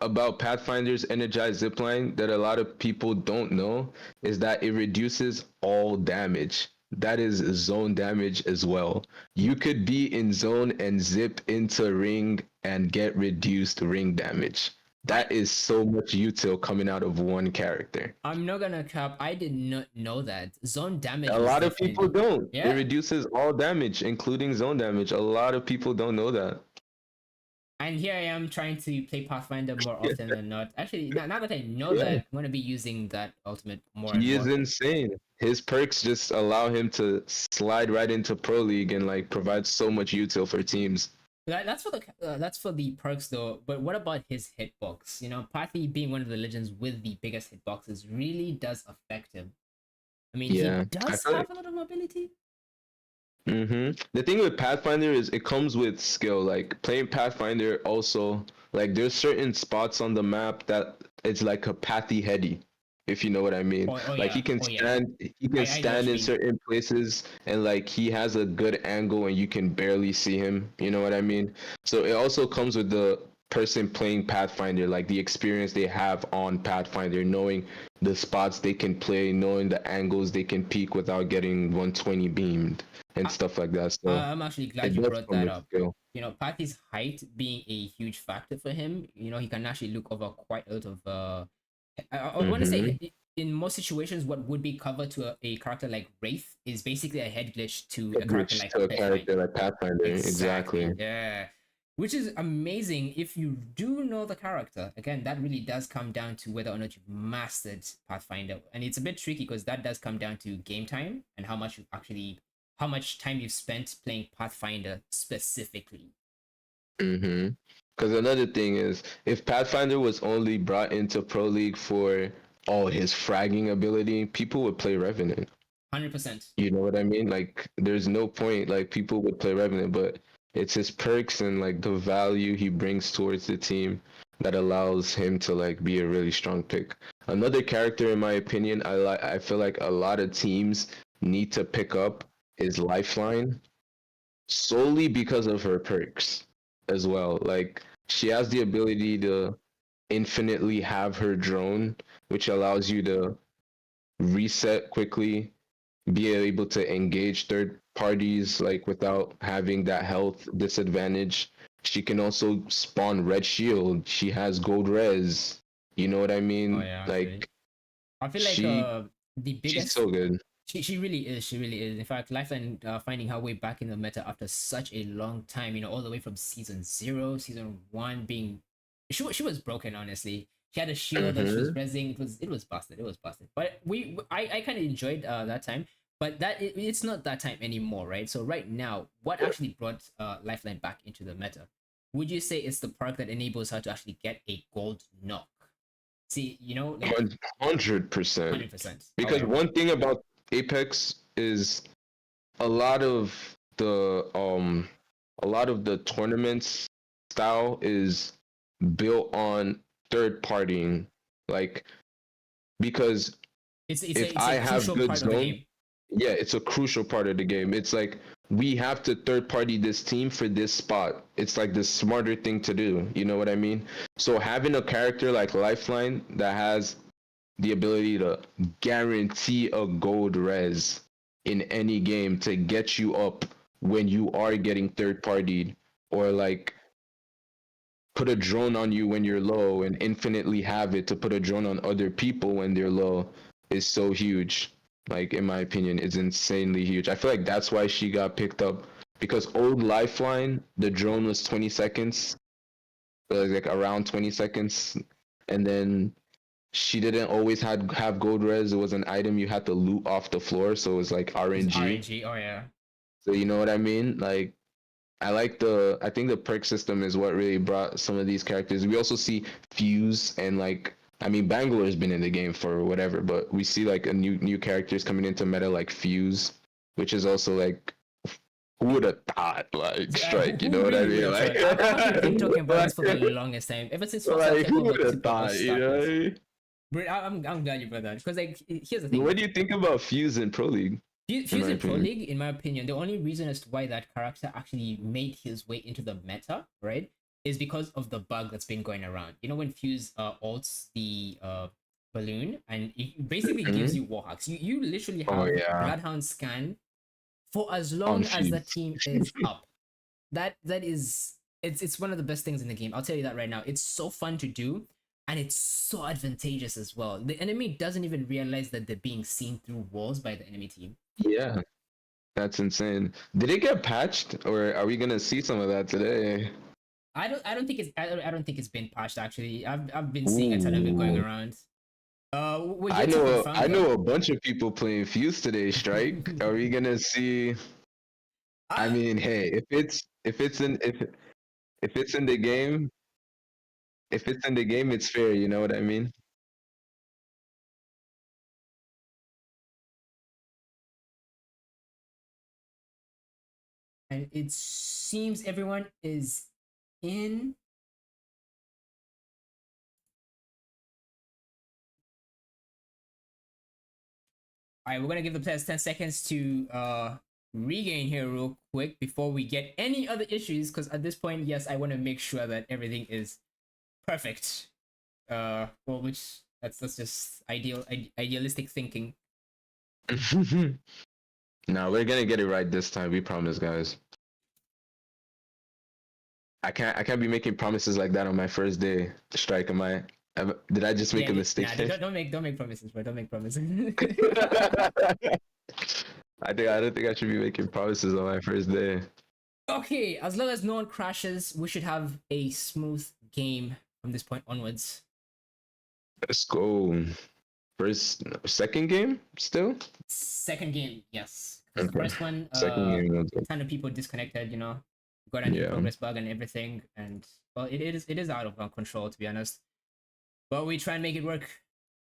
about Pathfinder's energized zipline that a lot of people don't know is that it reduces all damage. That is zone damage as well. You could be in zone and zip into ring and get reduced ring damage. That is so much util coming out of one character. I'm not gonna cap. I did not know that zone damage. A lot of people don't. Yeah. It reduces all damage, including zone damage. A lot of people don't know that. And here I am trying to play Pathfinder more often than not. Actually, now that I know that, I'm gonna be using that ultimate more. He is insane. His perks just allow him to slide right into Pro League and like provide so much util for teams. That's for the perks though. But what about his hitbox? You know, Pathy being one of the legends with the biggest hitboxes really does affect him. I mean, he does have a lot of mobility. The thing with Pathfinder is it comes with skill. Like playing Pathfinder also, like there's certain spots on the map that it's like a pathy heady, if you know what I mean. Like he can stand in certain places and like he has a good angle and you can barely see him, you know what I mean? So it also comes with the person playing Pathfinder, like the experience they have on Pathfinder, knowing the spots they can play, knowing the angles they can peek without getting 120 beamed and stuff like that. So I'm actually glad you brought that up. You know, Pathy's height being a huge factor for him. You know, he can actually look over quite a lot of. I want to say in most situations, what would be cover to a character like Wraith is basically a head glitch to a character like Pathfinder. Exactly. Yeah. Which is amazing if you do know the character. Again, that really does come down to whether or not you've mastered Pathfinder. And it's a bit tricky because that does come down to game time and how much time you've spent playing Pathfinder specifically. Because another thing is, if Pathfinder was only brought into Pro League for his fragging ability, people would play Revenant. 100%. You know what I mean? Like, there's no point. Like, people would play Revenant, but it's his perks and like the value he brings towards the team that allows him to like be a really strong pick. Another character, in my opinion, I feel like a lot of teams need to pick up is Lifeline, solely because of her perks as well. Like she has the ability to infinitely have her drone, which allows you to reset quickly, be able to engage third parties like without having that health disadvantage. She can also spawn red shield. She has gold res. You know what I mean? Like I feel like the biggest. She's so good. She really is. She really is. In fact, Lifeline finding her way back in the meta after such a long time. You know, all the way from season 0, season 1 being, she was broken. Honestly, she had a shield that she was rezzing. It was busted. But I kind of enjoyed that time. But it's not that time anymore, right? So right now, what actually brought Lifeline back into the meta? Would you say it's the perk that enables her to actually get a gold knock? See, you know, like 100%. 100%. Because However, one thing about Apex is a lot of the tournaments style is built on third partying, like because it's if a I have crucial good part of the zone, game. yeah, it's a crucial part of the game. It's like we have to third party this team for this spot. It's like the smarter thing to do. You know what I mean? So having a character like Lifeline that has the ability to guarantee a gold res in any game to get you up when you are getting third partied, or like put a drone on you when you're low and infinitely have it to put a drone on other people when they're low is so huge. Like, in my opinion, it's insanely huge. I feel like that's why she got picked up, because old Lifeline, the drone was 20 seconds, like around 20 seconds, and then she didn't always have gold res. It was an item you had to loot off the floor, so it was like RNG. RNG, oh yeah. So you know what I mean? Like, I think the perk system is what really brought some of these characters. We also see Fuse and like, I mean, Bangalore's been in the game for whatever, but we see like a new characters coming into meta like Fuse, which is also like, who would have thought, like, Strike, you know what I mean? Like, I've actually been talking about this for the longest time, ever since like, who would have Super thought, you know? Bro, I'm glad you brought that, because like here's the thing. What do you think about Fuse in Pro League? Fuse in Pro League, in my opinion, the only reason as to why that character actually made his way into the meta, right, is because of the bug that's been going around. You know, when Fuse ults the balloon and it basically gives you warhacks. You literally have Bloodhound scan for as long as the team is up. That is it's one of the best things in the game. I'll tell you that right now. It's so fun to do. And it's so advantageous as well. The enemy doesn't even realize that they're being seen through walls by the enemy team. Yeah, that's insane. Did it get patched, or are we gonna see some of that today? I don't think it's been patched actually. I've been seeing a ton of it going around. I know a bunch of people playing Fuse today. Strike. Are we gonna see? I mean, hey, if it's in the game. If it's in the game, it's fair. You know what I mean? And it seems everyone is in. All right, we're gonna give the players 10 seconds to regain here real quick before we get any other issues. Because at this point, yes, I want to make sure that everything is perfect. Well, which that's just idealistic thinking. No, we're gonna get it right this time. We promise, guys. I can't be making promises like that on my first day. Strike, did I just make a mistake? Nah, don't make promises, bro. Don't make promises. I don't think I should be making promises on my first day. Okay, as long as no one crashes, we should have a smooth game from this point onwards. Let's go. Second game still? Second game, yes. Okay. The first one, Second game, a ton of people disconnected, you know, got a progress bug and everything, and well, it is out of our control, to be honest. But we try and make it work,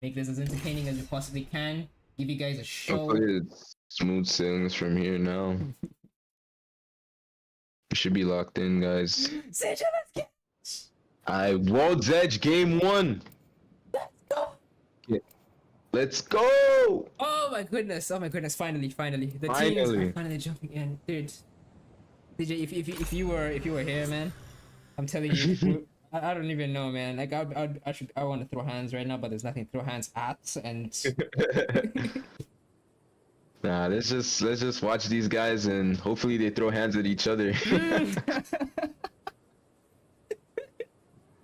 make this as entertaining as we possibly can, give you guys a show. Hopefully it's smooth sailings from here now. We should be locked in, guys. Seja, let's get. World's Edge game 1. Let's go. Yeah. Let's go. Oh my goodness! Finally, the team is finally jumping in, dude. DJ, if you were here, man, I'm telling you, I don't even know, man. Like I want to throw hands right now, but there's nothing to throw hands at, and. Nah, let's just watch these guys and hopefully they throw hands at each other.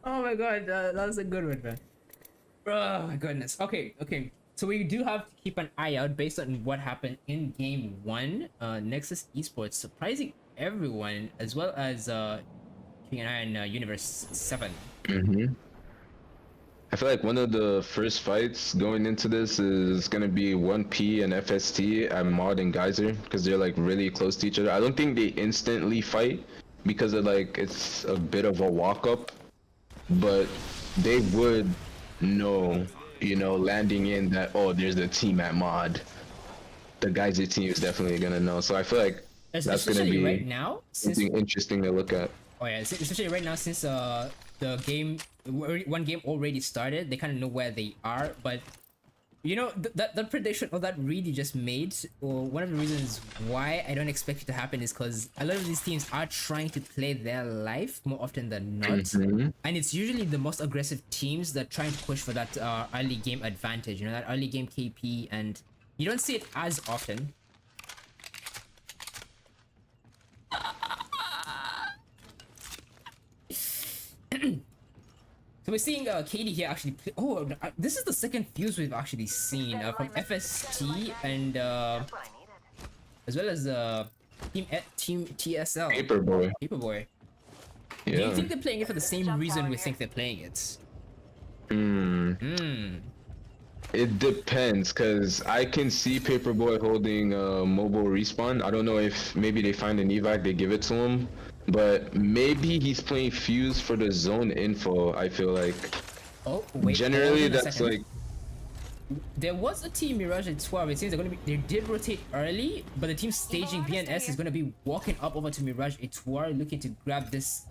Oh my god, that was a good one, man. Oh my goodness. Okay. So we do have to keep an eye out based on what happened in game 1. Nexus Esports surprising everyone, as well as keeping an eye on Universe 7. I feel like one of the first fights going into this is gonna be 1P and FST at Mod and Geyser because they're like really close to each other. I don't think they instantly fight because of like it's a bit of a walk up, but they would know, you know, landing in that, oh, there's a team at Mod. The Geyser team is definitely gonna know. So I feel like that's gonna be right now, something interesting to look at. Oh yeah, especially right now since the game, one game already started, they kind of know where they are. But you know, that prediction or that read you just made, or one of the reasons why I don't expect it to happen is because a lot of these teams are trying to play their life more often than not, and it's usually the most aggressive teams that trying to push for that early game advantage. You know, that early game KP, and you don't see it as often. So we're seeing Katie here actually play. Oh, this is the second fuse we've actually seen from FST and as well as team TSL. Paperboy. Paperboy. Yeah. Do you think they're playing it for the same reason we think they're playing it? It depends, cause I can see Paperboy holding mobile respawn. I don't know if maybe they find an evac, they give it to him, but maybe he's playing Fuse for the zone info. I feel like. Oh wait. Generally, that's like. There was a team Mirage at 12. It seems they did rotate early, but the team staging BNS is gonna be walking up over to Mirage Etoile, looking to grab this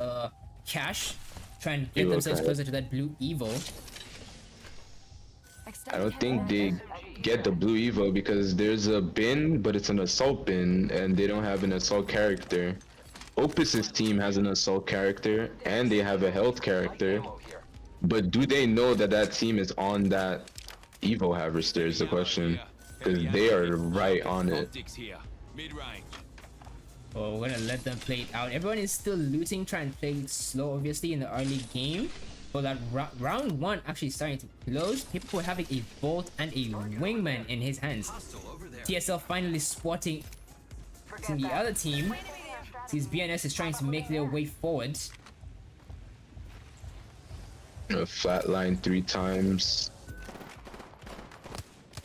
cash, try and get themselves closer to that blue Evo. I don't think they get the blue Evo because there's a bin, but it's an assault bin, and they don't have an assault character. Opus's team has an assault character, and they have a health character, but do they know that that team is on that Evo harvester is the question, because they are right on it. Oh, we're gonna let them play it out. Everyone is still looting, trying to play it slow, obviously, in the early game. But that round one actually starting to close. People were having a bolt and a wingman in his hands. TSL finally spotting the other team. Since BNS is trying to make their way forward. Flatline 3 times.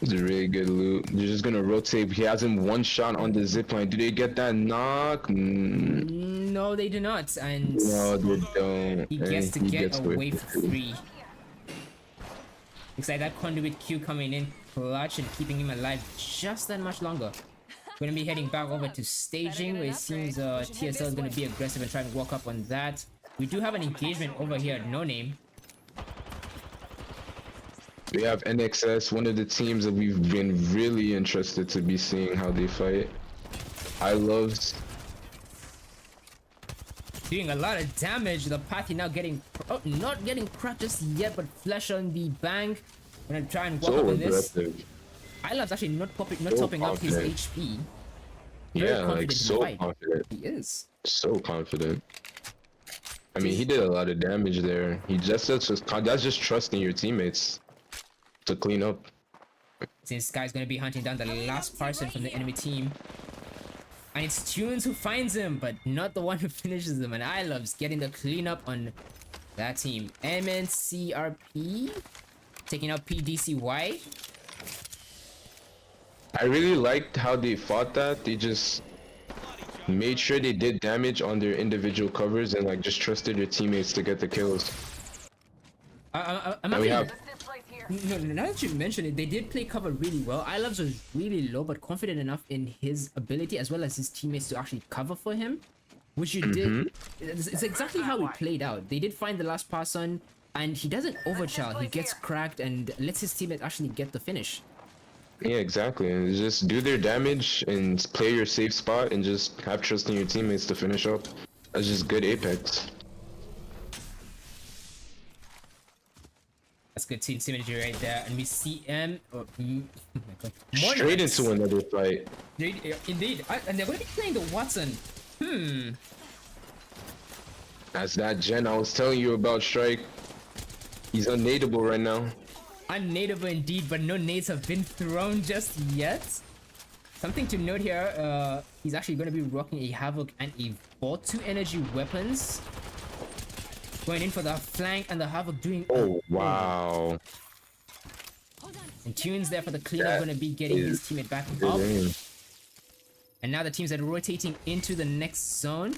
It's a really good loot. They're just gonna rotate. He has him one shot on the zipline. Do they get that knock? No, they do not. And no, they don't. He gets to get away for free. Looks like that conduit Q coming in clutch and keeping him alive just that much longer. We're gonna be heading back over to staging, where it seems TSL is gonna be aggressive and try and walk up on that. We do have an engagement over here at No Name. We have NXS, one of the teams that we've been really interested to be seeing how they fight. I love doing a lot of damage. The party now getting not getting cracked just yet, but flesh on the bank. I'm gonna try and walk up on this. I love's actually not topping up his HP. Yeah, like so confident. He is so confident. I mean, he did a lot of damage there. That's just trusting your teammates to clean up. Since Sky's gonna be hunting down the last person from the enemy team. And it's Tunes who finds him, but not the one who finishes him. And I love's getting the cleanup on that team. MNCRP taking out PDCY. I really liked how they fought that. They just made sure they did damage on their individual covers and like just trusted their teammates to get the kills. Now that you mention it, they did play cover really well. iLoves was really low, but confident enough in his ability as well as his teammates to actually cover for him, which you did. It's exactly how it played out. They did find the last person, and he doesn't overchill. He gets cracked and lets his teammates actually get the finish. Yeah, exactly. And just do their damage and play your safe spot and just have trust in your teammates to finish up. That's just good Apex. That's good team synergy right there, and we see straight into another fight. Indeed, and they're going to be playing the Watson. That's that Gen I was telling you about, Strike. He's unnadeable right now. Unnadeable indeed, but no nades have been thrown just yet. Something to note here, he's actually going to be rocking a Havoc and a Vault, 2 energy weapons. Going in for the flank and the Havoc doing. Oh wow. And Tunes there for the cleanup, going to be getting his teammate back up. And now the teams that are rotating into the next zone.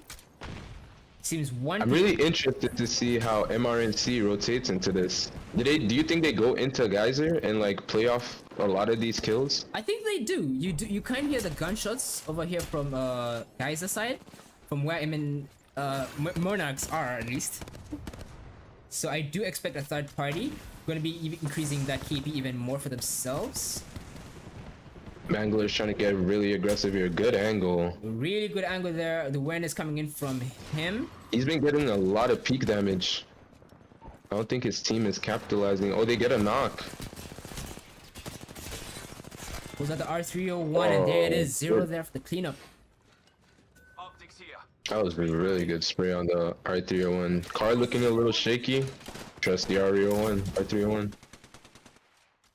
Seems one. I'm really interested to see how MRNC rotates into this. Do you think they go into Geyser and like play off a lot of these kills? I think they do. You kind of hear the gunshots over here from Geyser side, from where Monarchs are at least. So I do expect a third party going to be increasing that KP even more for themselves. Mangler's trying to get really aggressive here. Good angle. Really good angle there. The awareness coming in from him. He's been getting a lot of peak damage. I don't think his team is capitalizing. Oh, they get a knock. Was that the R301? And there it is. 0 there for the cleanup. That was a really good spray on the R301. Car looking a little shaky. Trust the R301. R301.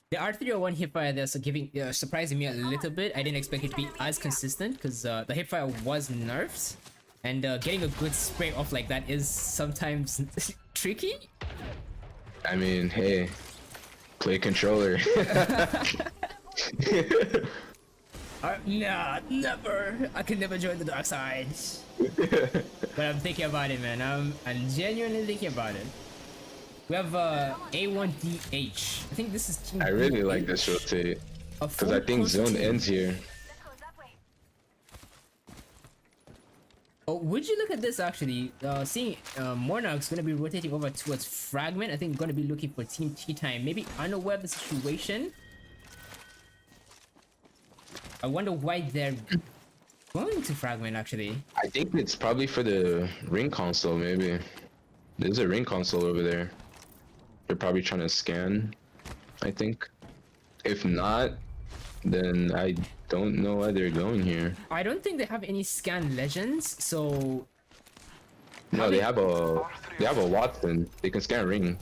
The R301 hipfire there, so surprising me a little bit. I didn't expect it to be as consistent because the hipfire was nerfed, and getting a good spray off like that is sometimes tricky. I mean, hey, play controller. Nah, never. I can never join the dark side. But I'm thinking about it, man. I'm genuinely thinking about it. We have A1DH. I think this is team I really DH. like this rotate because I think zone ends here. Oh, would you look at this actually? Seeing Monarch's gonna be rotating over towards Fragment. I think gonna be looking for team tea time. Maybe unaware of the situation. I wonder why they're going to Fragment actually. I think it's probably for the ring console. Maybe there's a ring console over there. They're probably trying to scan, I think. If not, then I don't know why they're going here. I don't think they have any scan legends, so No, they have a Watson. They can scan ring.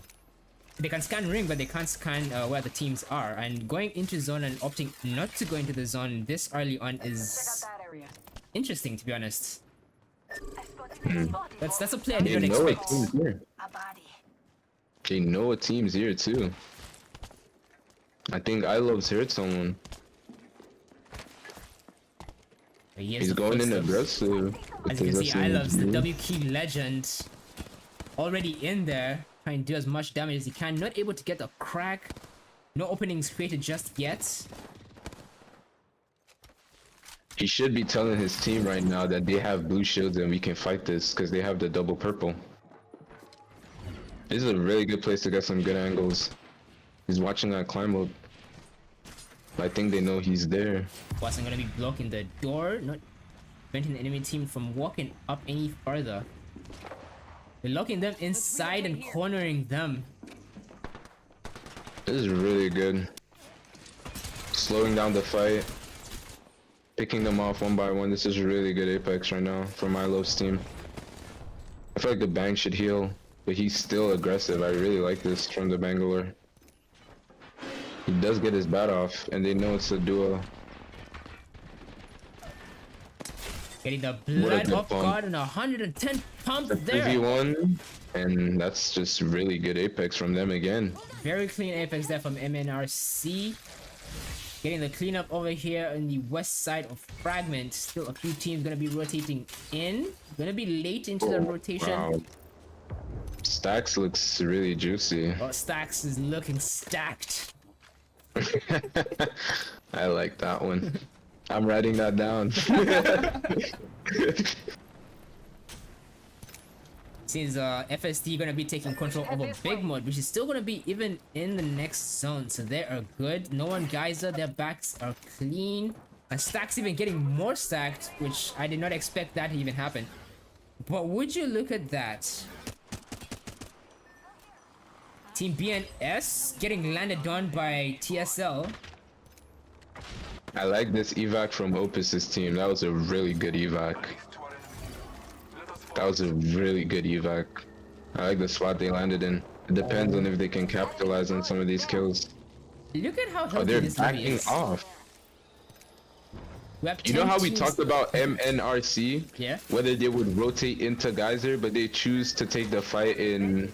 they can scan ring, but they can't scan where the teams are. And going into zone and opting not to go into the zone this early on is interesting, to be honest. That's a play I didn't expect. They know a team's here too. I think I love's hurt someone. He's going in aggressive. As you can see, I love's the W key legend already in there, trying to do as much damage as he can. Not able to get the crack. No openings created just yet. He should be telling his team right now that they have blue shields and we can fight this because they have the double purple. This is a really good place to get some good angles. He's watching that climb up. I think they know he's there. Watson gonna be blocking the door, not preventing the enemy team from walking up any further. They're locking them inside and cornering them. This is really good. Slowing down the fight. Picking them off one by one. This is really good Apex right now for Milo's team. I feel like the Bang should heal, but he's still aggressive. I really like this from the Bangalore. He does get his bat off, and they know it's a duo. Getting the blood off guard and 110 pump there. 3v1, and that's just really good Apex from them again. Very clean Apex there from MNRC. Getting the cleanup over here on the west side of Fragment. Still a few teams gonna be rotating in. Gonna be late into the rotation. Wow. Stacks looks really juicy. Oh, Stacks is looking stacked. I like that one. I'm writing that down. Since FSD gonna be taking control over Big Mode, which is still gonna be even in the next zone, so they are good. No one Geyser, their backs are clean. And Stacks even getting more stacked, which I did not expect that to even happen. But would you look at that? Team BNS getting landed on by TSL. I like this evac from Opus's team. That was a really good evac. That was a really good evac. I like the spot they landed in. It depends on if they can capitalize on some of these kills. Look at how Oh, healthy they're this lobby backing is. off. We have You know 10 how we teams. talked about MNRC? Yeah. Whether they would rotate into Geyser, but they choose to take the fight in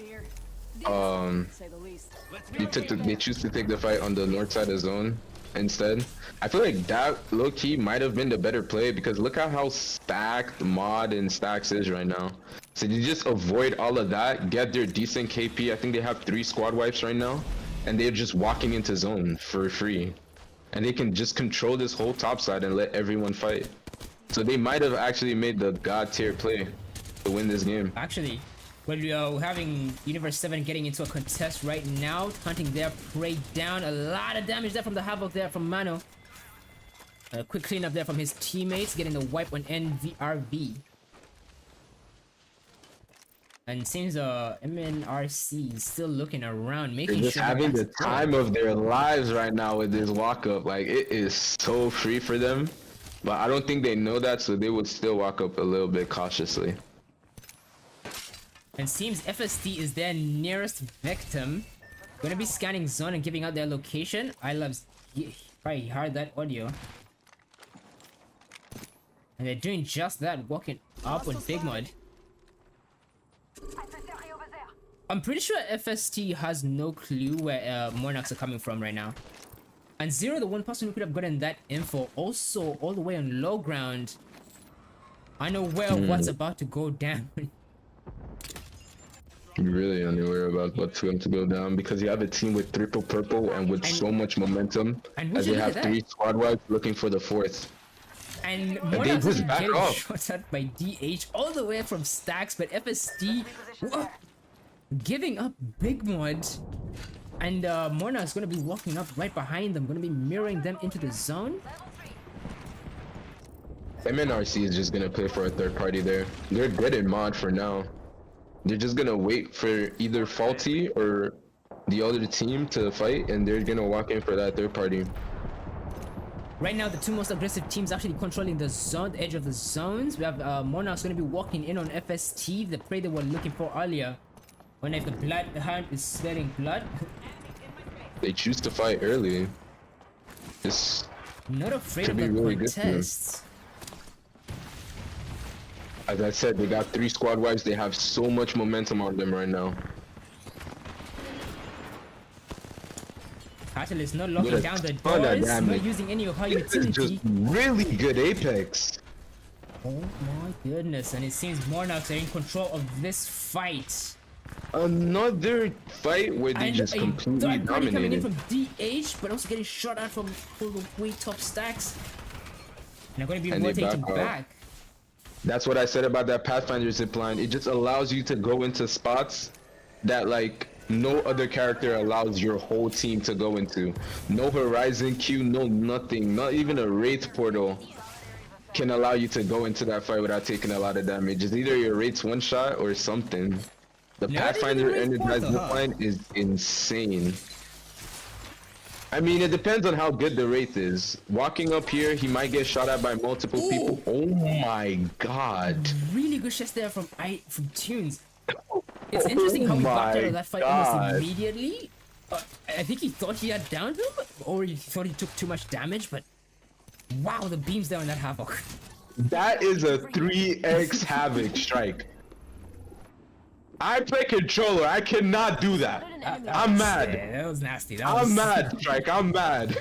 Say the least. they choose to take the fight on the north side of zone instead. I feel like that low key might have been the better play because look at how stacked Mod and Stacks is right now. So you just avoid all of that, get their decent KP. I think they have 3 squad wipes right now, and they're just walking into zone for free. And they can just control this whole top side and let everyone fight. So they might have actually made the god tier play to win this game. Actually, we're having Universe 7 getting into a contest right now, hunting their prey down. A lot of damage there from the Havoc there from Mano. A quick cleanup there from his teammates, getting the wipe on NVRV. And seems MNRC is still looking around, making They're just sure having the that's time of their lives right now with this walk up. Like it is so free for them, but I don't think they know that, so they would still walk up a little bit cautiously. And seems FST is their nearest victim. Gonna be scanning zone and giving out their location. I love probably heard that audio. And they're doing just that, walking up with Big Mud. I'm pretty sure FST has no clue where Monarchs are coming from right now. And Zero, the one person who could have gotten that info, also all the way on low ground, unaware of what's about to go down. You're really unaware about what's going to go down because you have a team with triple purple and with so much momentum, and as they look have at 3 that. squad wipes looking for the 4th. And they Monarchs just is back getting off. shot at by DH all the way from Stacks, but FST giving up Big Mod. And Monarch's gonna be walking up right behind them, gonna be mirroring them into the zone. MNRC is just gonna play for a third party there. They're good in mod for now. They're just gonna wait for either Faulty or the other team to fight, and they're gonna walk in for that third party. Right now, the two most aggressive teams actually controlling the zone, the edge of the zones. We have Monarch's gonna be walking in on FST, the prey they were looking for earlier. When if the blood hunt is sweating blood. They choose to fight early. This Not afraid could of be the really good for them. contests. As I said, they got 3 squad wipes. They have so much momentum on them right now. Catalyst not locking With a down the ton of doors, not damage. using any of her This is just utility. really good Apex. Oh my goodness, and it seems Monarchs are in control of this fight. Another fight where they just a completely third party coming in dominated. from DH, but also getting shot at from all the way top Stacks. And they're going to be And they rotating back out. back. That's what I said about that Pathfinder zipline. It just allows you to go into spots that like no other character allows your whole team to go into. No Horizon Q, no nothing, not even a Wraith portal can allow you to go into that fight without taking a lot of damage. It's either your Wraith's one shot or something. The Not Pathfinder even a Wraith energized portal, huh? zipline is insane. I mean, it depends on how good the Wraith is. Walking up here, he might get shot at by multiple people. Oh my god. Really good shots there from Tunes. It's interesting how he backed out of that fight almost immediately. I think he thought he had downed him, or he thought he took too much damage, but wow, the beams there on that Havoc. That is a 3x Havoc strike. I play controller, I cannot do that. I'm mad. Yeah, that was nasty. I'm mad, Strike, I'm mad.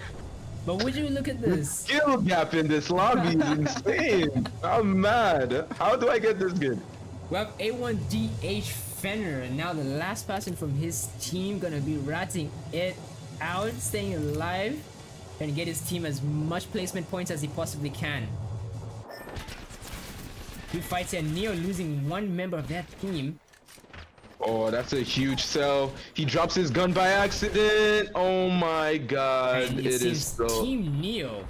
But would you look at this? Skill gap in this lobby is insane. I'm mad. How do I get this good? We have A1DH Fenner, and now the last person from his team gonna be ratting it out, staying alive, and get his team as much placement points as he possibly can. Two fights here, Neo losing one member of that team. Oh, that's a huge sell. He drops his gun by accident. Oh my god, And it it is seems so... Team Neo.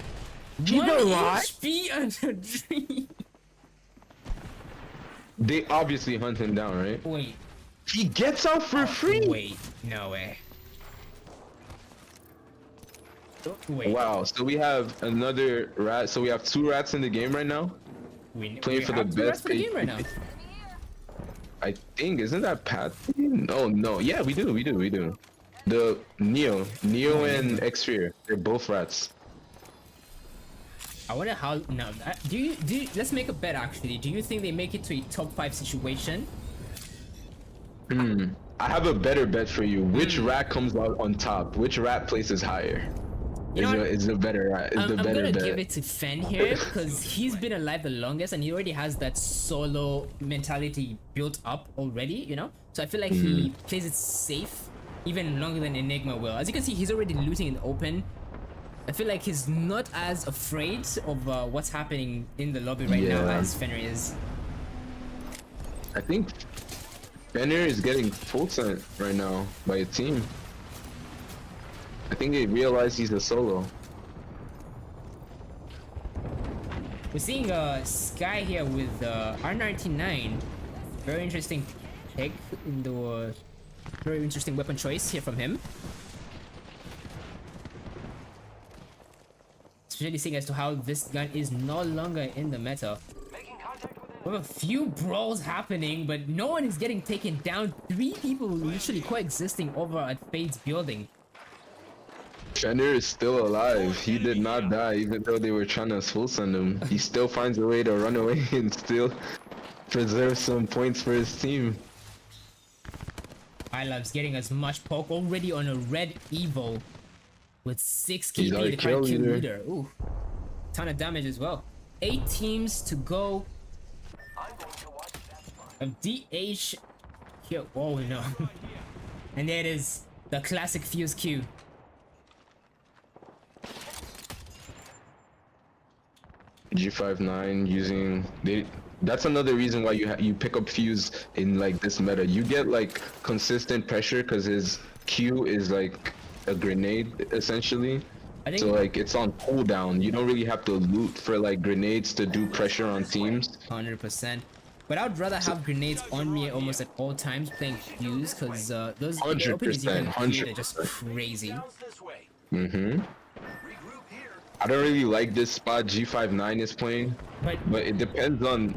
Keep 1 it alive. HP under 3. They obviously hunt him down, right? Wait, He gets out for free. wait, no way. Wait, Wow, so we have another rat. So we have 2 rats in the game right now. Playing for the have two rats best for the game right now. I think, isn't that Pat? No, yeah, we do. The Neo and Xphere, they're both rats. I wonder how now. Do you? Let's make a bet. Actually, do you think they make it to a top 5 situation? I have a better bet for you. Which rat comes out on top? Which rat places higher? Is the better rat? I'm gonna give it to Fen here because he's been alive the longest and he already has that solo mentality built up already. You know, so I feel like he plays it safe even longer than Enigma will. As you can see, he's already looting in the open. I feel like he's not as afraid of what's happening in the lobby right now as Fenrir is. I think Fenrir is getting full sent right now by a team. I think they realize he's a solo. We're seeing Sky here with R99. Very interesting pick in the very interesting weapon choice here from him. Especially seeing as to how this gun is no longer in the meta. We have a few brawls happening, but no one is getting taken down. 3 people literally coexisting over at Fade's building. Fenrir is still alive. He did not die, even though they were trying to full send him. He still finds a way to run away and still preserve some points for his team. iLab's getting as much poke already on a red Evo with 6 He's our KP kill leader. Ooh, ton of damage as well. 8 teams to go. DH here. Oh no. And there it is, the classic Fuse Q. G59 using that's another reason why you pick up Fuse in like this meta. You get like consistent pressure because his Q is like a grenade essentially. So like it's on cooldown. You don't really have to loot for like grenades to do pressure on teams. 100%. But I would rather have grenades on me almost at all times playing Fuse because those openings you can create are just crazy. I don't really like this spot G59 is playing, but it depends on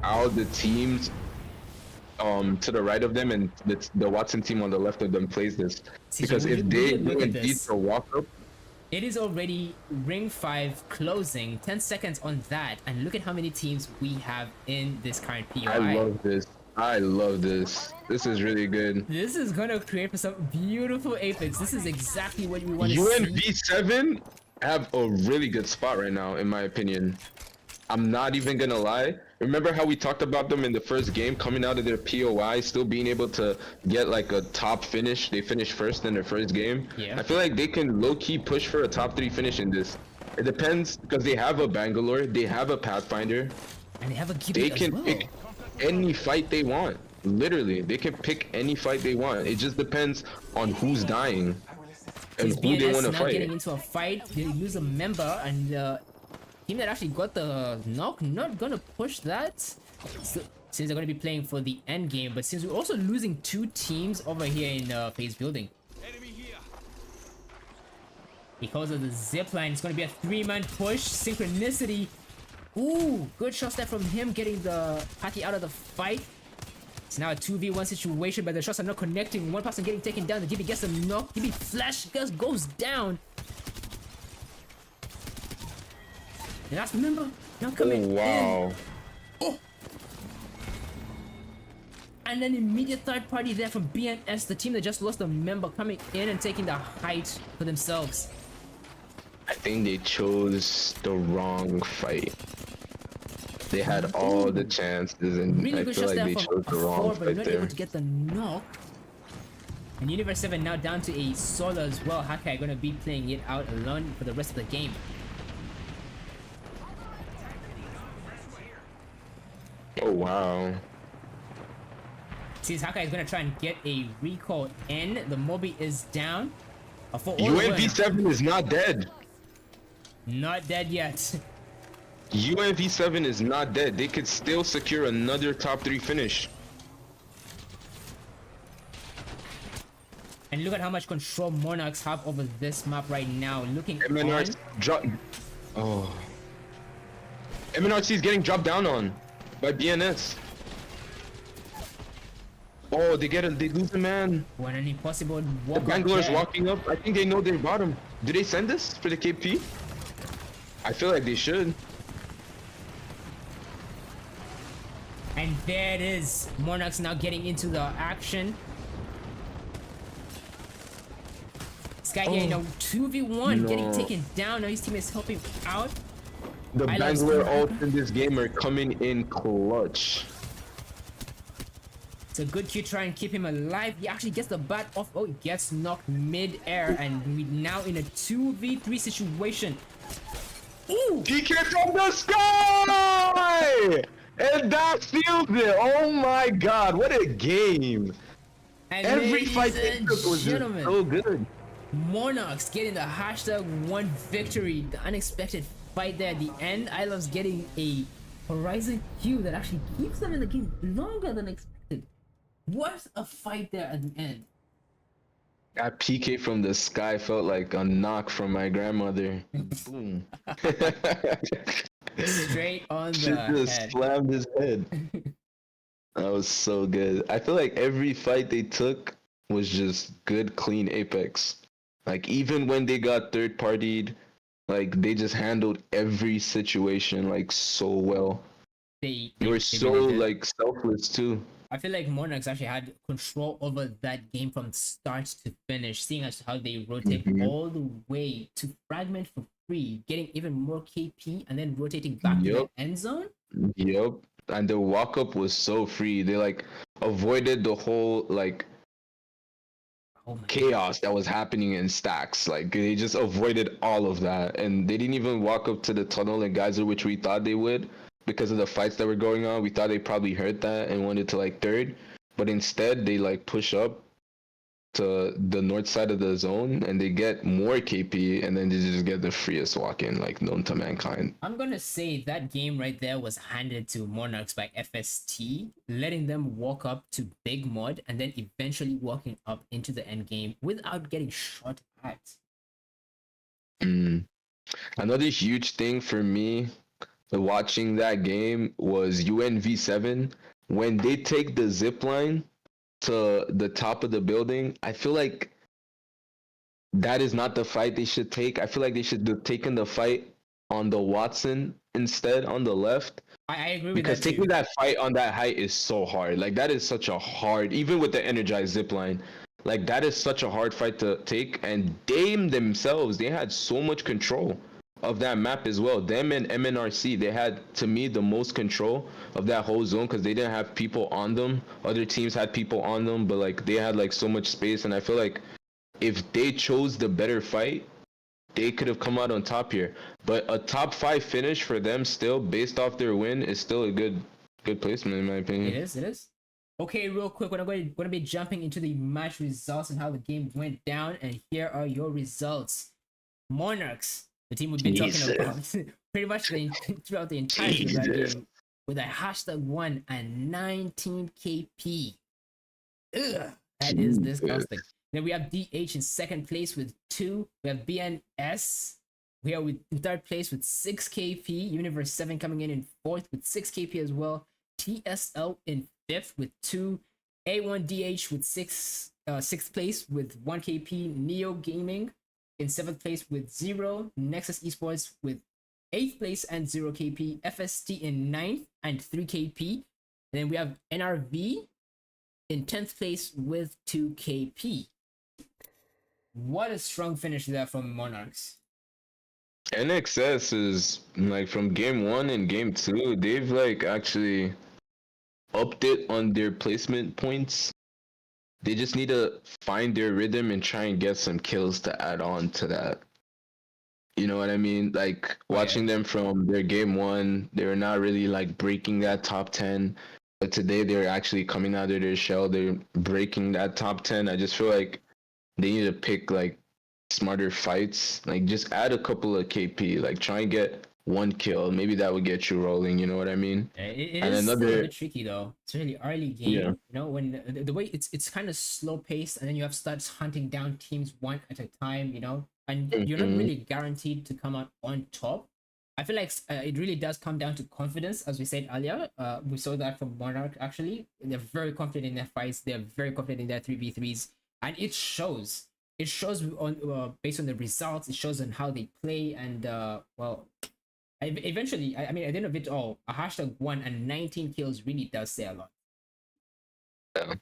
how the teams to the right of them and the Watson team on the left of them plays this. Because if they do indeed to walk up, it is already ring 5 closing, 10 seconds on that, and look at how many teams we have in this current POI. I love this. I love this. This is really good. This is gonna create for some beautiful Apex. This is exactly what we want to see. UNV7 have a really good spot right now, in my opinion. I'm not even gonna lie. Remember how we talked about them in the first game, coming out of their POI, still being able to get like a top finish? They finished first in their first game. Yeah. I feel like they can low-key push for a top 3 finish in this. It depends, because they have a Bangalore, they have a Pathfinder. And they have a Gibby They can as well. pick any fight they want. Literally, they can pick any fight they want. It just depends on who's dying and who they want to fight. Getting into a fight, they lose a member, and team that actually got the knock not gonna push that. So, since they're gonna be playing for the end game, but since we're also losing 2 teams over here in Phase building. Because of the zip line, it's gonna be a 3-man push. Synchronicity. Ooh, good shots there from him, getting the party out of the fight. It's now a 2v1 situation, but the shots are not connecting. One person getting taken down. The DB gets a knock. DB flash goes down. The last member now coming in. Oh. And then immediate third party there from BNS, the team that just lost a member, coming in and taking the height for themselves. I think they chose the wrong fight. They had all the chances, and really I good feel shots like there they from chose the wrong but fight not there. able to get the knock. And Universe 7 now down to a solo as well. Hakai gonna be playing it out alone for the rest of the game. Oh wow. Since Hakai is gonna try and get a recall in, the Mobi is down. UNV7 is not dead. Not dead yet. UNV7 is not dead. They could still secure another top 3 finish. And look at how much control Monarchs have over this map right now. Looking MNRC drop. Oh. MNRC is getting dropped down on by BNS. Oh, they lose a man. when an impossible walk The Bangalore's there. walking up. I think they know their bottom. Do they send this for the KP? I feel like they should. And there it is. Monarchs now getting into the action. This guy getting a 2v1, getting taken down. Now his team is helping out. The Bangalore ults in this game are coming in clutch. It's a good Q, try and keep him alive. He actually gets the bat off. Oh, he gets knocked mid-air, and we now in a 2v3 situation. Ooh! PK from the sky! And that seals it. Oh my god, what a game. And Every fight they took was just so good. Monarchs getting the #1 victory. The unexpected fight there at the end. iLove's getting a Horizon Q that actually keeps them in the game longer than expected. What a fight there at the end. That PK from the sky felt like a knock from my grandmother. Boom. Straight on She the just head. slammed his head. That was so good. I feel like every fight they took was just good, clean Apex. Like even when they got third partied, like they just handled every situation like so well. They were so really did. like selfless too. I feel like Monarchs actually had control over that game from start to finish, seeing as how they rotate all the way to fragment for free, getting even more KP, and then rotating back to the end zone. Yep. And the walk up was so free. They like avoided the whole like chaos that was happening in stacks. Like they just avoided all of that, and they didn't even walk up to the tunnel and geyser, which we thought they would. Because of the fights that were going on, we thought they probably heard that and wanted to like third, but instead they like push up to the north side of the zone and they get more KP, and then they just get the freest walk in like known to mankind. I'm gonna say that game right there was handed to Monarchs by FST, letting them walk up to Big Mod and then eventually walking up into the end game without getting shot at. Another huge thing for me watching that game was UNV7. When they take the zip line to the top of the building, I feel like that is not the fight they should take. I feel like they should have taken the fight on the Watson instead on the left. I agree with because that taking too. that fight on that height is so hard. Like that is such a hard, even with the energized zip line, like that is such a hard fight to take. And Dame themselves, they had so much control of that map as well. Them and MNRC, they had, to me, the most control of that whole zone because they didn't have people on them. Other teams had people on them, but like they had like so much space. And I feel like if they chose the better fight, they could have come out on top here. But a top 5 finish for them still, based off their win, is still a good placement in my opinion. It is. Okay, real quick, we're going to be jumping into the match results and how the game went down. And here are your results. Monarchs, the team we've been talking about pretty much throughout the entirety of that game, with a #1 and 19 KP. Ugh, that is disgusting. Then we have DH in second place with 2. We have BNS. We are in third place with 6 KP. Universe 7 coming in fourth with 6 KP as well. TSL in 5th with 2. A1DH with 6th place with 1 KP. Neo Gaming in 7th place with 0. Nexus Esports with 8th place and 0 KP. FST in 9th and 3 KP. And then we have NRV in 10th place with 2 KP. What a strong finish there from Monarchs. NXS is like from game 1 and game 2, they've like actually upped it on their placement points. They just need to find their rhythm and try and get some kills to add on to that. You know what I mean? Like watching them from their game 1, they were not really like breaking that top 10. But today they're actually coming out of their shell. They're breaking that top 10. I just feel like they need to pick like smarter fights. Like just add a couple of KP. Like try and get 1 kill. Maybe that would get you rolling. You know what I mean? It is a bit tricky though. It's really early game. Yeah. You know, when the way it's kind of slow paced, and then you have to start hunting down teams one at a time. You know, and you're not really guaranteed to come out on top. I feel like it really does come down to confidence, as we said earlier. We saw that from Monarch actually. They're very confident in their fights. They're very confident in their 3v3s, and it shows. It shows on based on the results. It shows on how they play, and well, Eventually, I mean, at the end of it all, a hashtag 1 and 19 kills really does say a lot. Yeah.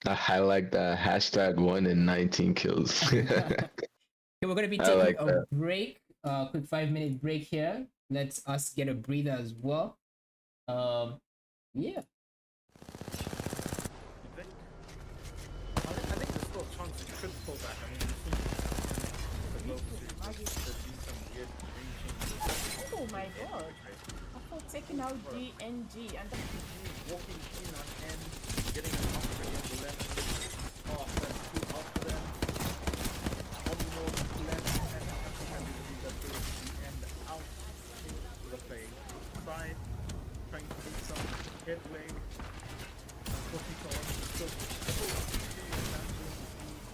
I like that hashtag 1 and 19 kills. Okay, we're gonna be taking a break, quick 5-minute break here. Let us get a breather as well. Yeah. I think there's still a chance it could pull back. I mean, Oh my god. I thought taking out DNG and that's walking in on end, getting an offer against the left. Oh, that's two after them. One more left, and having to leave that to the end out to the play. Side, trying to do some headway. Pushing towards the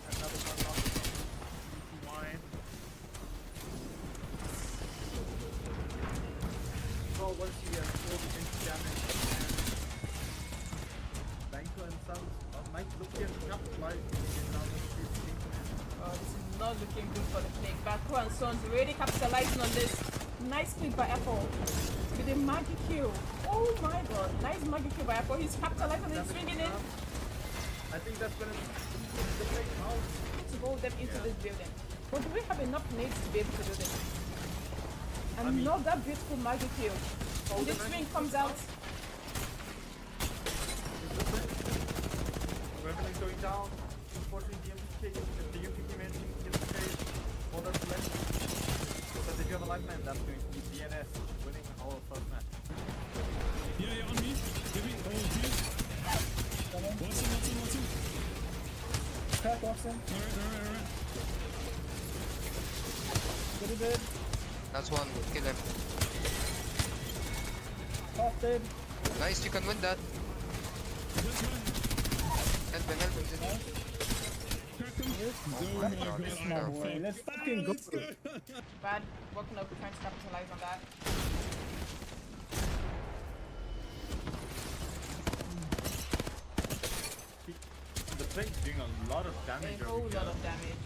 another one off wide. So once you have all the inch damage and Banco and Sons might look here to capitalize now this is not looking good for the Plague. Baku and Sons really capitalizing on this. Nice click by Apple with a magic kill. Oh my god, nice magic kill by Apple. He's capitalizing and swinging in. I think that's gonna be the Plague out. To hold them into this building. But do we have enough nades to be able to do this? And not that beautiful magic kill. And this swing comes out. Everything's going down. Unfortunately, the UPK managing to get the trade. All that's left. But if you have a life man, that's going to be DNS winning our first match. Yeah, on me. Give me. Oh, please. Watson. Crack, Watson. Alright. Get it, dead. That's one. Kill him. Half dead. Nice, you can win that. Help him, Zidane. Oh my god, it's My boy, perfect. let's fucking go. Bad working up trying to capitalize on that. The Plague's doing a lot of damage. A whole lot of damage.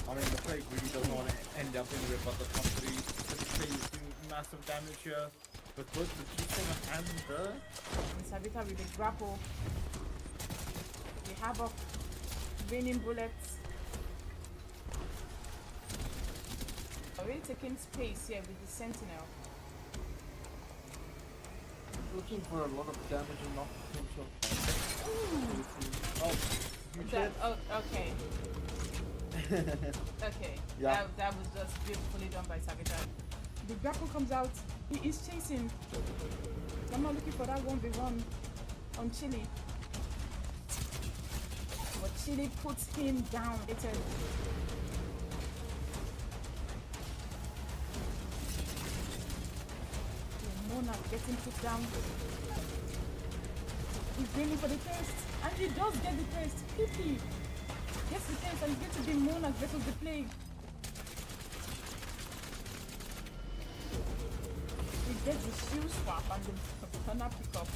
I mean, the Plague really doesn't want to end up anywhere but the top 3. So the Plague is doing massive damage here. With both the G7 and the... And Sabita with the grapple. The Havoc. Raining bullets. Already taking space here with the Sentinel. Looking for a lot of damage and not potential. Ooh. Oh, you That, oh, okay. Okay. Yeah. That was just beautifully done by Sabita. The grapple comes out. He is chasing. I'm not looking for that 1v1 on Chili. But Chili puts him down. It's a Monarch getting put down. He's aiming for the test. And he does get the test. Quickly. Gets the test and gets to be Monarch versus the Plague. He gets the shield swap and the corner pickup.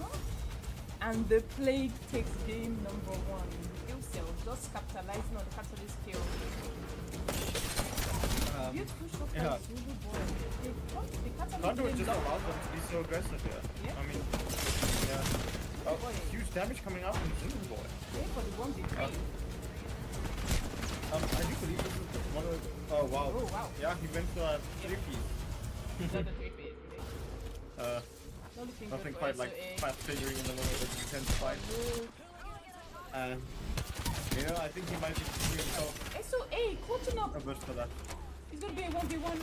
Huh? And the Plague takes game number 1. Kill cell just capitalizing on the catalyst kill. Beautiful shot by yeah. Zulu boy. The catalyst Conduit game just locked. allows them to be so aggressive here. Yeah. I mean, yeah. Oh, huge damage coming out from Zulu Boy. Wait for the 1v3. I do believe this is one of the... Oh, wow. Oh, wow. Yeah, he went to a 3-piece. Not the 3-phase. Not looking Nothing good quite for like SOA. fast figuring in the moment that you tend to fight. And, you know, I think he might be giving himself SOA, caught up. a burst for that. He's gonna be a 1v1.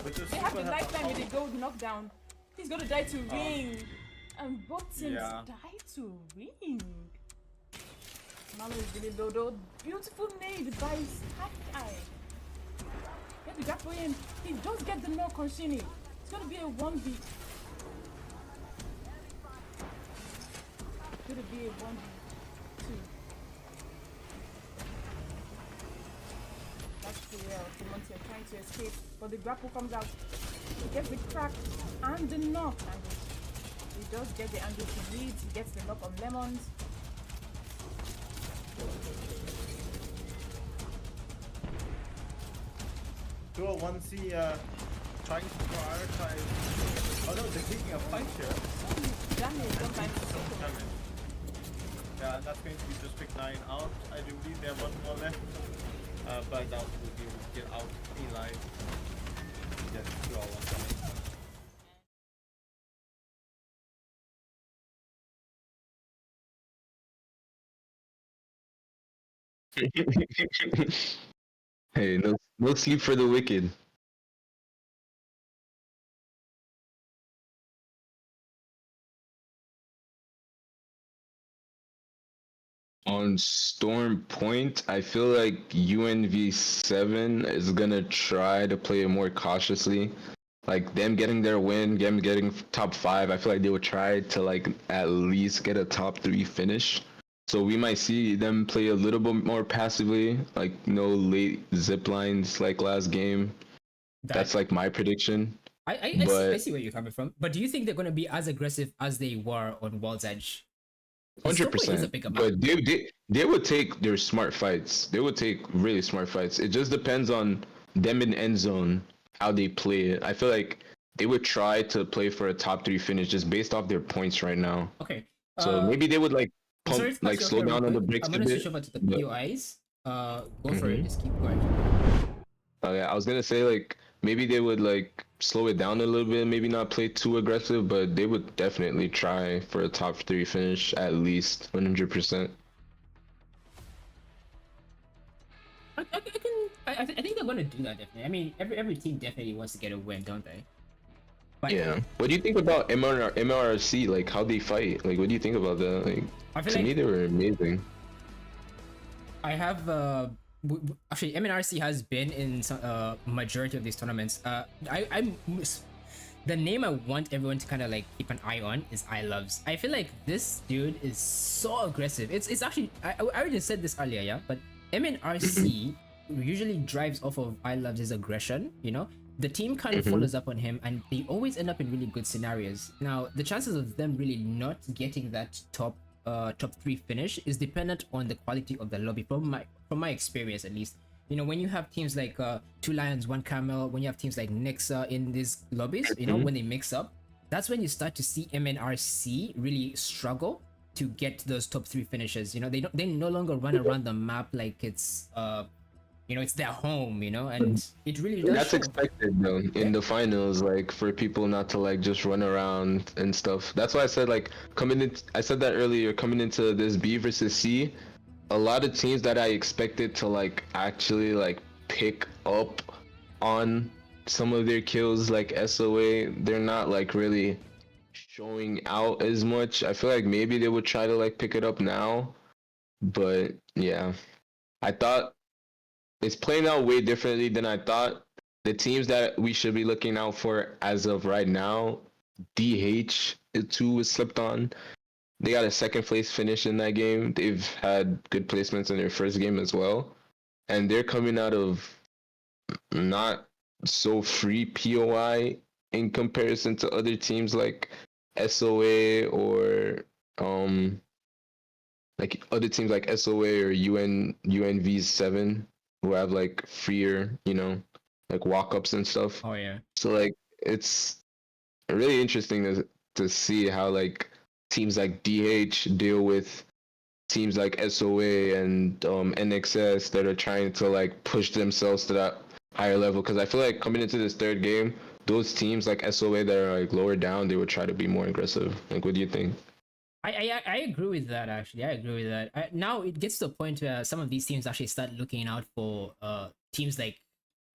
But just They have the lifetime with the gold knockdown. He's gonna die to ring. And both teams yeah. die to ring. Malo is really low though. Beautiful nade by Sky. Get the gap for him. He does get the knock on Shini. It's gonna be a 1v. It's gonna be a 1v2. That's the Timonte trying to escape, but the grapple comes out. He gets the crack and the knock. And he does get the angle he needs. He gets the knock on Lemons. 201C trying to prioritize. Oh no, they're taking a fight here. Damage, don't mind the circle. Damage. Yeah, that's going to be just pick 9 out. I do believe they have one more left. But I doubt we'll be able to get out alive. Yes, 201 coming. Hey, no sleep for the wicked. On Storm Point, I feel like UNV7 is gonna try to play it more cautiously. Like them getting their win, them getting top 5, I feel like they would try to like at least get a top 3 finish. So we might see them play a little bit more passively, like no late zip lines like last game. That's like my prediction. I see where you're coming from. But do you think they're going to be as aggressive as they were on World's Edge? 100%. But they would take their smart fights. They would take really smart fights. It just depends on them in end zone, how they play it. I feel like they would try to play for a top 3 finish just based off their points right now. Okay. So maybe they would like pump, like slow down on the brakes I'm a going to bit. switch over to the POIs. Go for it. Just keep going. Oh yeah, I was gonna say like maybe they would like slow it down a little bit, maybe not play too aggressive, but they would definitely try for a top 3 finish at least 100%. I think they're going to do that definitely. I mean, every team definitely wants to get a win, don't they? But Yeah. What do you think about MRC? Like how they fight? Like what do you think about that? Like to me they were amazing. I have actually MNRC has been in some majority of these tournaments. The name I want everyone to kind of like keep an eye on is iLoves. I feel like this dude is so aggressive. It's actually I already said this earlier, yeah, but MNRC usually drives off of iLoves' aggression, you know. The team kind of follows up on him and they always end up in really good scenarios. Now the chances of them really not getting that top 3 finish is dependent on the quality of the lobby from my experience at least. You know, when you have teams like 2 Lions 1 Camel, when you have teams like Nixa in these lobbies, you know, when they mix up, that's when you start to see MNRC really struggle to get those top 3 finishes. You know, they no longer run around the map like it's you know, it's their home, you know, and it really does That's show. expected though in the finals, like for people not to like just run around and stuff. That's why I said like I said that earlier, coming into this B versus C, a lot of teams that I expected to like actually like pick up on some of their kills like SOA, they're not like really showing out as much. I feel like maybe they would try to like pick it up now, but yeah, I thought it's playing out way differently than I thought. The teams that we should be looking out for as of right now, DH2 was slipped on. They got a 2nd place finish in that game. They've had good placements in their first game as well. And they're coming out of not so free POI in comparison to other teams like SOA or like other teams like SOA or UNV7 who have like freer, you know, like walk-ups and stuff. Oh yeah. So like it's really interesting to see how like teams like DH deal with teams like SOA and NXS that are trying to like push themselves to that higher level. Because I feel like coming into this 3rd game, those teams like SOA that are like lower down, they would try to be more aggressive. Like, what do you think? I agree with that actually. I agree with that. Now it gets to a point where some of these teams actually start looking out for teams like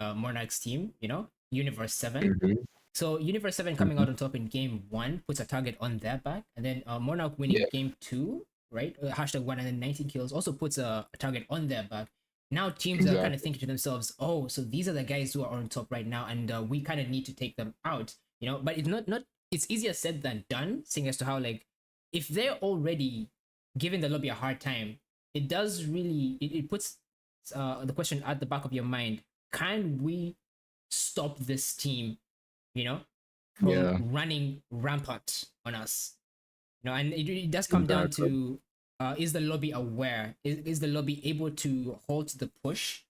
Monarch's team, you know, Universe 7. So Universe 7 coming out on top in game 1 puts a target on their back, and then Monarch winning game 2, right? Hashtag 190 kills also puts a target on their back. Now teams are kind of thinking to themselves, oh, so these are the guys who are on top right now, and we kind of need to take them out, you know. But it's not it's easier said than done, seeing as to how like if they're already giving the lobby a hard time, it does really it puts the question at the back of your mind: can we stop this team, you know, from running rampant on us? You know, and it does come down to is the lobby aware? Is the lobby able to halt the push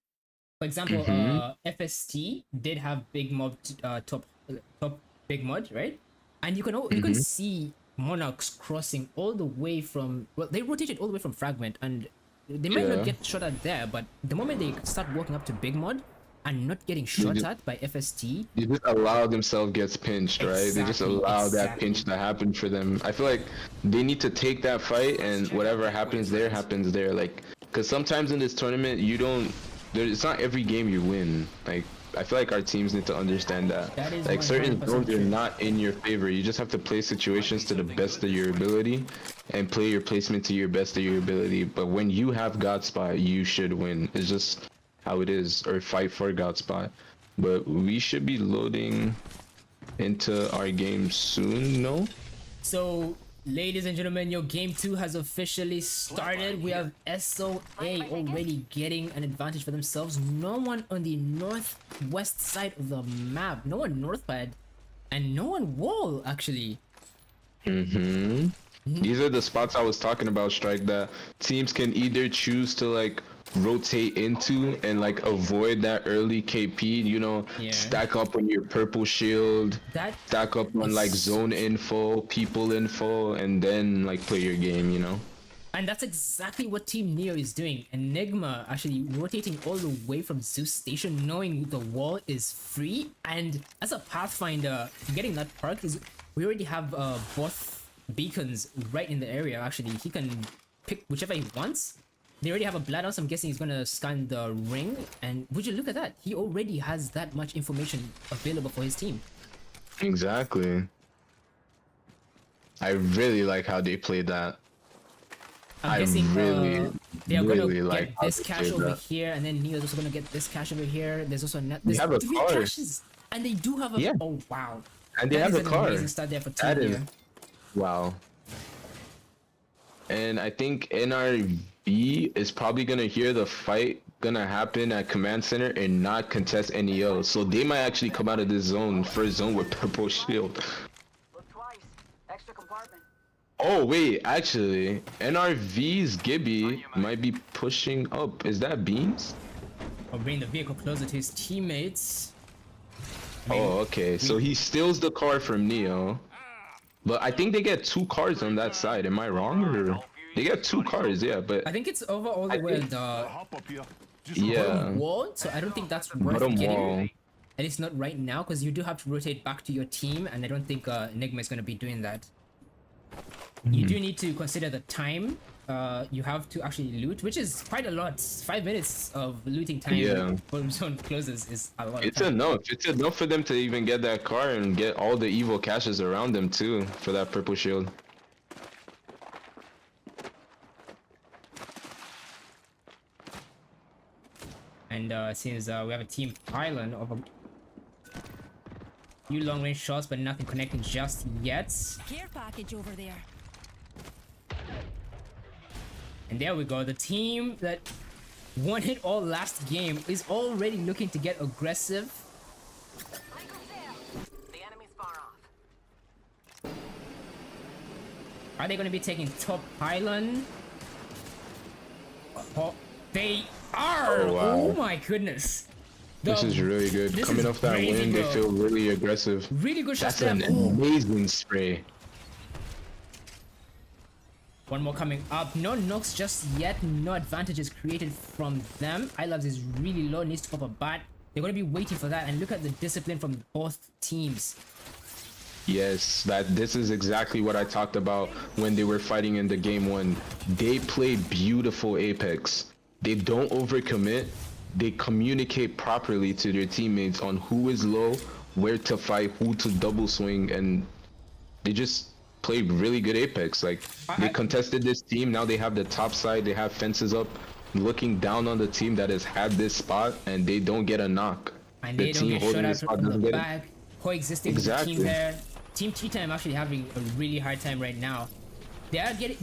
For example, FST did have big mod top big mod, right? And you can see Monarchs crossing all the way from, well, they rotated all the way from Fragment, and they might not get shot at there, but the moment they start walking up to big mod and not getting shot at by FST, they just allow themselves gets pinched, right? They just allow that pinch to happen for them. I feel like they need to take that fight, and whatever happens there happens there. Like, because sometimes in this tournament it's not every game you win. Like, I feel like our teams need to understand that. Like, certain zones are not in your favor. You just have to play situations to the best of your ability and play your placement to your best of your ability. But when you have God Spot, you should win. It's just how it is, or fight for God Spot. But we should be loading into our game soon, no? So, ladies and gentlemen, your game 2 has officially started. We have SOA already getting an advantage for themselves. No one on the northwest side of the map. No one northpad. And no one wall, actually. These are the spots I was talking about, Strike, that teams can either choose to, like, rotate into and, like, avoid that early KP, you know, stack up on your purple shield, stack up on, like, zone info, people info, and then, like, play your game, you know? And that's exactly what Team Neo is doing. Enigma actually rotating all the way from Zeus Station, knowing the wall is free. And as a Pathfinder, getting that perk is, we already have both beacons right in the area. Actually, he can pick whichever he wants. They already have a Bloodhouse. I'm guessing he's gonna scan the ring. And would you look at that? He already has that much information available for his team. Exactly. I really like how they played that. I'm guessing they are gonna like get this cache over here, and then Neo's also gonna get this cache over here. There's also there's have a 3 car. caches, and they do have a oh wow, and they have a car. Amazing start there for That Team is Neo. wow. And I think NRV is probably gonna hear the fight gonna happen at Command Center and not contest NEO. So they might actually come out of this zone, first zone, with purple shield. Look twice. Extra compartment. Oh wait, actually, NRV's Gibby might be pushing up. Is that Beams? Or bring the vehicle closer to his teammates. Oh, okay. So he steals the car from Neo. But I think they get 2 cars on that side. Am I wrong? Or they get 2 cars, yeah. But I think it's over all the way at the yeah, wall, so I don't think that's worth bottom getting. wall. And it's not right now because you do have to rotate back to your team, and I don't think Enigma is going to be doing that. You do need to consider the time you have to actually loot, which is quite a lot. 5 minutes of looting time before zone closes is a lot. It's enough. It's enough for them to even get that car and get all the evil caches around them too for that purple shield. And since we have a team pylon of a few long range shots, but nothing connecting just yet. Care package over there. And there we go. The team that won it all last game is already looking to get aggressive. The enemy's far off. Are they going to be taking top pylon? Oh, they are! Oh, wow. Oh my goodness. This is really good. Coming off that win, they feel really aggressive. Really good shot. That's an amazing spray. One more coming up. No knocks just yet. No advantages created from them. iLabs is really low. Needs to pop a bat. They're going to be waiting for that. And look at the discipline from both teams. Yes, this is exactly what I talked about when they were fighting in the game 1. They play beautiful Apex. They don't overcommit. They communicate properly to their teammates on who is low, where to fight, who to double swing, and they just play really good Apex. Like, they contested this team. Now they have the top side. They have fences up, looking down on the team that has had this spot, and they don't get a knock. And they don't get shot out from the back. Coexisting with the team there. Team T-Time actually having a really hard time right now. They are getting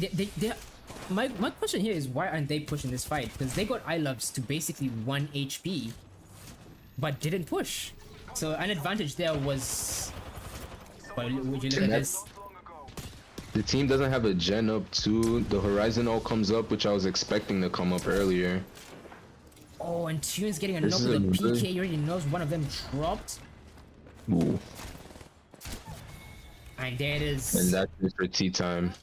my question here is, why aren't they pushing this fight? Because they got iLabs to basically 1 HP but didn't push. So an advantage there was, well, would you look at this? The team doesn't have a gen up too. The Horizon all comes up, which I was expecting to come up earlier. Oh, and Tune's getting a This knock is with a a good- PK. He already knows one of them dropped. Ooh. And there it is. And that's it for tea time.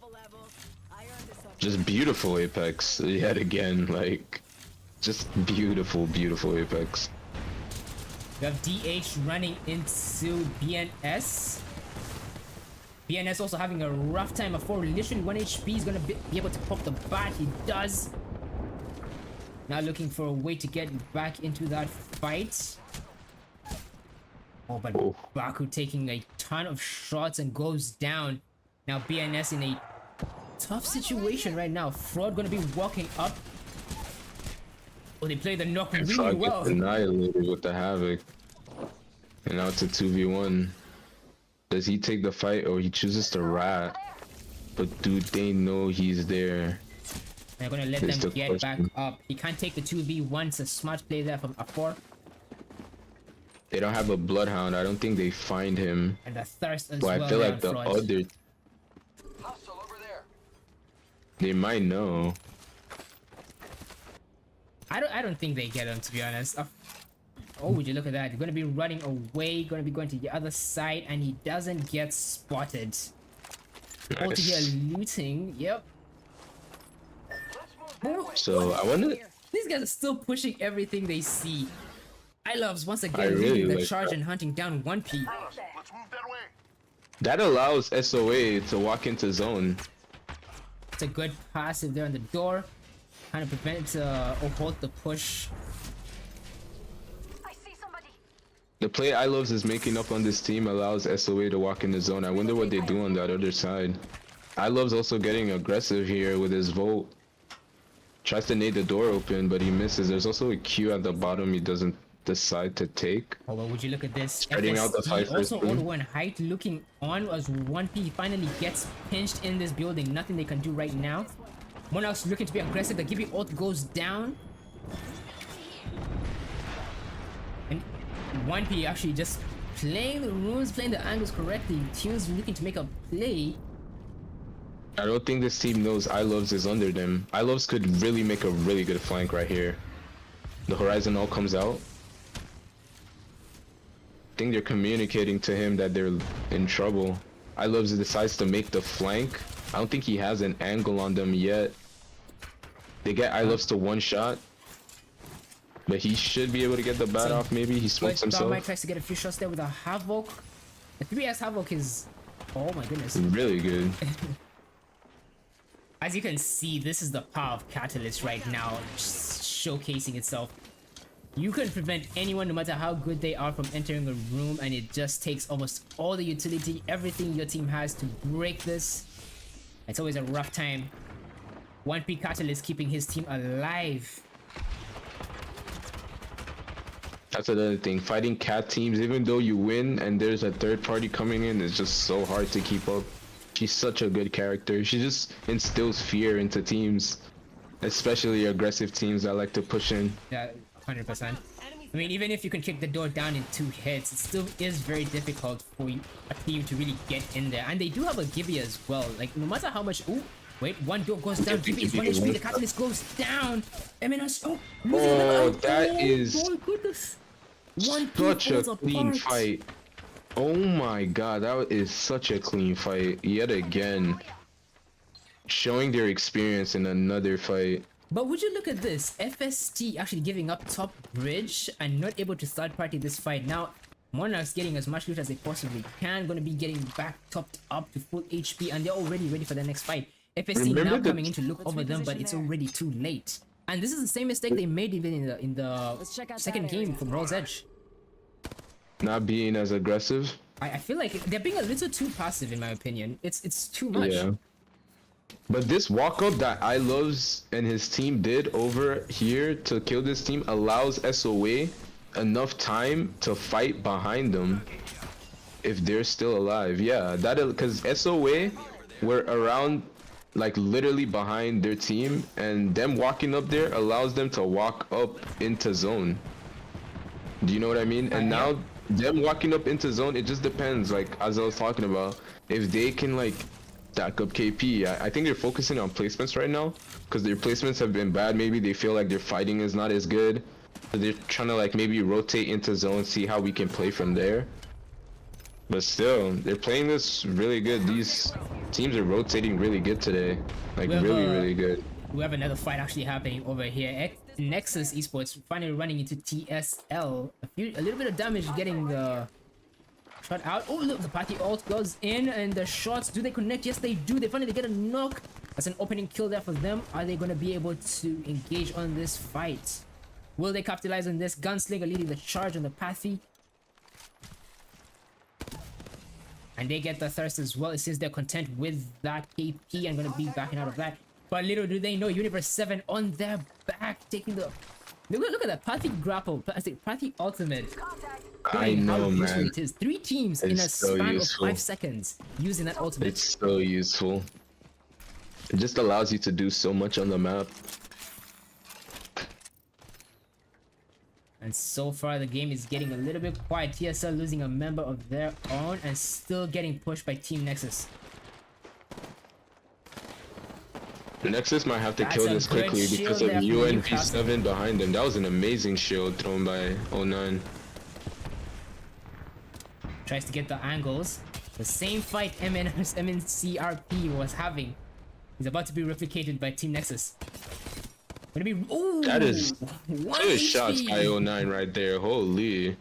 Just beautiful Apex yet again. Like, just beautiful, beautiful Apex. We have DH running into BNS. BNS also having a rough time. A 4 literally 1 HP. He's gonna be able to pop the bat. He does. Now looking for a way to get back into that fight. Oh, but Baku taking a ton of shots and goes down. Now BNS in a tough situation right now. Fraud gonna be walking up. Oh, they play the knock really Frog well. gets annihilated with the Havoc. And now it's a 2v1. Does he take the fight or he chooses to rat? But do they know he's there? They're gonna let Is them the get back question. up. He can't take the 2v1. It's a smart play there from A4. They don't have a Bloodhound. I don't think they find him. And the thirst as But well. I feel there like on the Fraud. other, Hostile over there. they might know. I don't think they get him, to be honest. Oh, would you look at that? They're gonna be running away, gonna be going to the other side, and he doesn't get spotted. All to here Nice. looting. Yep. So I wonder. These guys are still pushing everything they see. I loves once again I really leading the like charge that. and hunting down 1P. That allows SOA to walk into zone. It's a good passive there on the door. Kind of prevent or halt the push. I see somebody. The play I loves is making up on this team allows SOA to walk in the zone. I wonder what they do on that other side. I loves also getting aggressive here with his Volt. Tries to nade the door open, but he misses. There's also a Q at the bottom he doesn't decide to take. Oh, well, would you look at this? Spreading out the FSD fight also first, all the way on height, looking on as 1P finally gets pinched in this building. Nothing they can do right now. Monarch's looking to be aggressive. The Gibby ult goes down. And 1P actually just playing the runes, playing the angles correctly. Tunes looking to make a play. I don't think this team knows I loves is under them. I loves could really make a really good flank right here. The horizon all comes out. I think they're communicating to him that they're in trouble. I loves decides to make the flank. I don't think he has an angle on them yet. They get I loves to one shot. But he should be able to get the bat off maybe. He smokes But Dharma himself. tries to get a few shots there with a Havoc. The 3S Havoc is... Oh my goodness. Really good. As you can see, this is the power of Catalyst right now, just showcasing itself. You can prevent anyone, no matter how good they are, from entering a room, and it just takes almost all the utility, everything your team has to break this. It's always a rough time. 1P Catalyst keeping his team alive. That's another thing. Fighting cat teams, even though you win and there's a third party coming in, it's just so hard to keep up. She's such a good character. She just instills fear into teams, especially aggressive teams that like to push in. Yeah, 100%. I mean, even if you can kick the door down in 2 hits, it still is very difficult for a team to really get in there. And they do have a Gibby as well. Like, no matter how much... Ooh, wait, one door goes down. Gibby is 1 HP. The Catalyst goes down. MNS... Oh, Oh, that is oh, goodness. such a clean fight. Oh my god, that is such a clean fight. Yet again, showing their experience in another fight. But would you look at this? FST actually giving up top bridge and not able to third party this fight. Now, Monarchs getting as much loot as they possibly can. Going to be getting back topped up to full HP, and they're already ready for the next fight. FST Remember now the- coming in to look over them, but it's already too late. And this is the same mistake they made even in the second game from Roll's Edge. Not being as aggressive. I feel like they're being a little too passive in my opinion. It's too much. Yeah. But this walk up that I loves and his team did over here to kill this team allows SOA enough time to fight behind them if they're still alive. Yeah, that because SOA were around like literally behind their team, and them walking up there allows them to walk up into zone. Do you know what I mean? And now them walking up into zone, it just depends, like as I was talking about, if they can like stack up KP. I think they're focusing on placements right now because their placements have been bad. Maybe they feel like their fighting is not as good. They're trying to like maybe rotate into zone, see how we can play from there. But still, they're playing this really good. These teams are rotating really good today. Like really good. We have another fight actually happening over here. Nexus Esports finally running into TSL. A little bit of damage getting the shot out. Oh look, the party ult goes in and the shots, do they connect? Yes they do. They finally get a knock. That's an opening kill there for them. Are they going to be able to engage on this fight? Will they capitalize on this? Gunslinger leading the charge on the Pathy. And they get the thirst as well. It seems they're content with that KP and going to be backing out of that. But little do they know, Universe 7 on their back, taking the... Look at that, Pathy grapple, Pathy ultimate. I know, man. It is 3 teams in a span of 5 seconds using that ultimate. It's so useful. It just allows you to do so much on the map. And so far the game is getting a little bit quiet. TSL losing a member of their own and still getting pushed by Team Nexus. Nexus might have to kill this quickly because of UNV7 behind them. That was an amazing shield thrown by 09. Tries to get the angles. The same fight MNCRP was having is about to be replicated by Team Nexus. Gonna be, ooh, that is good shots by 09 right there. Holy.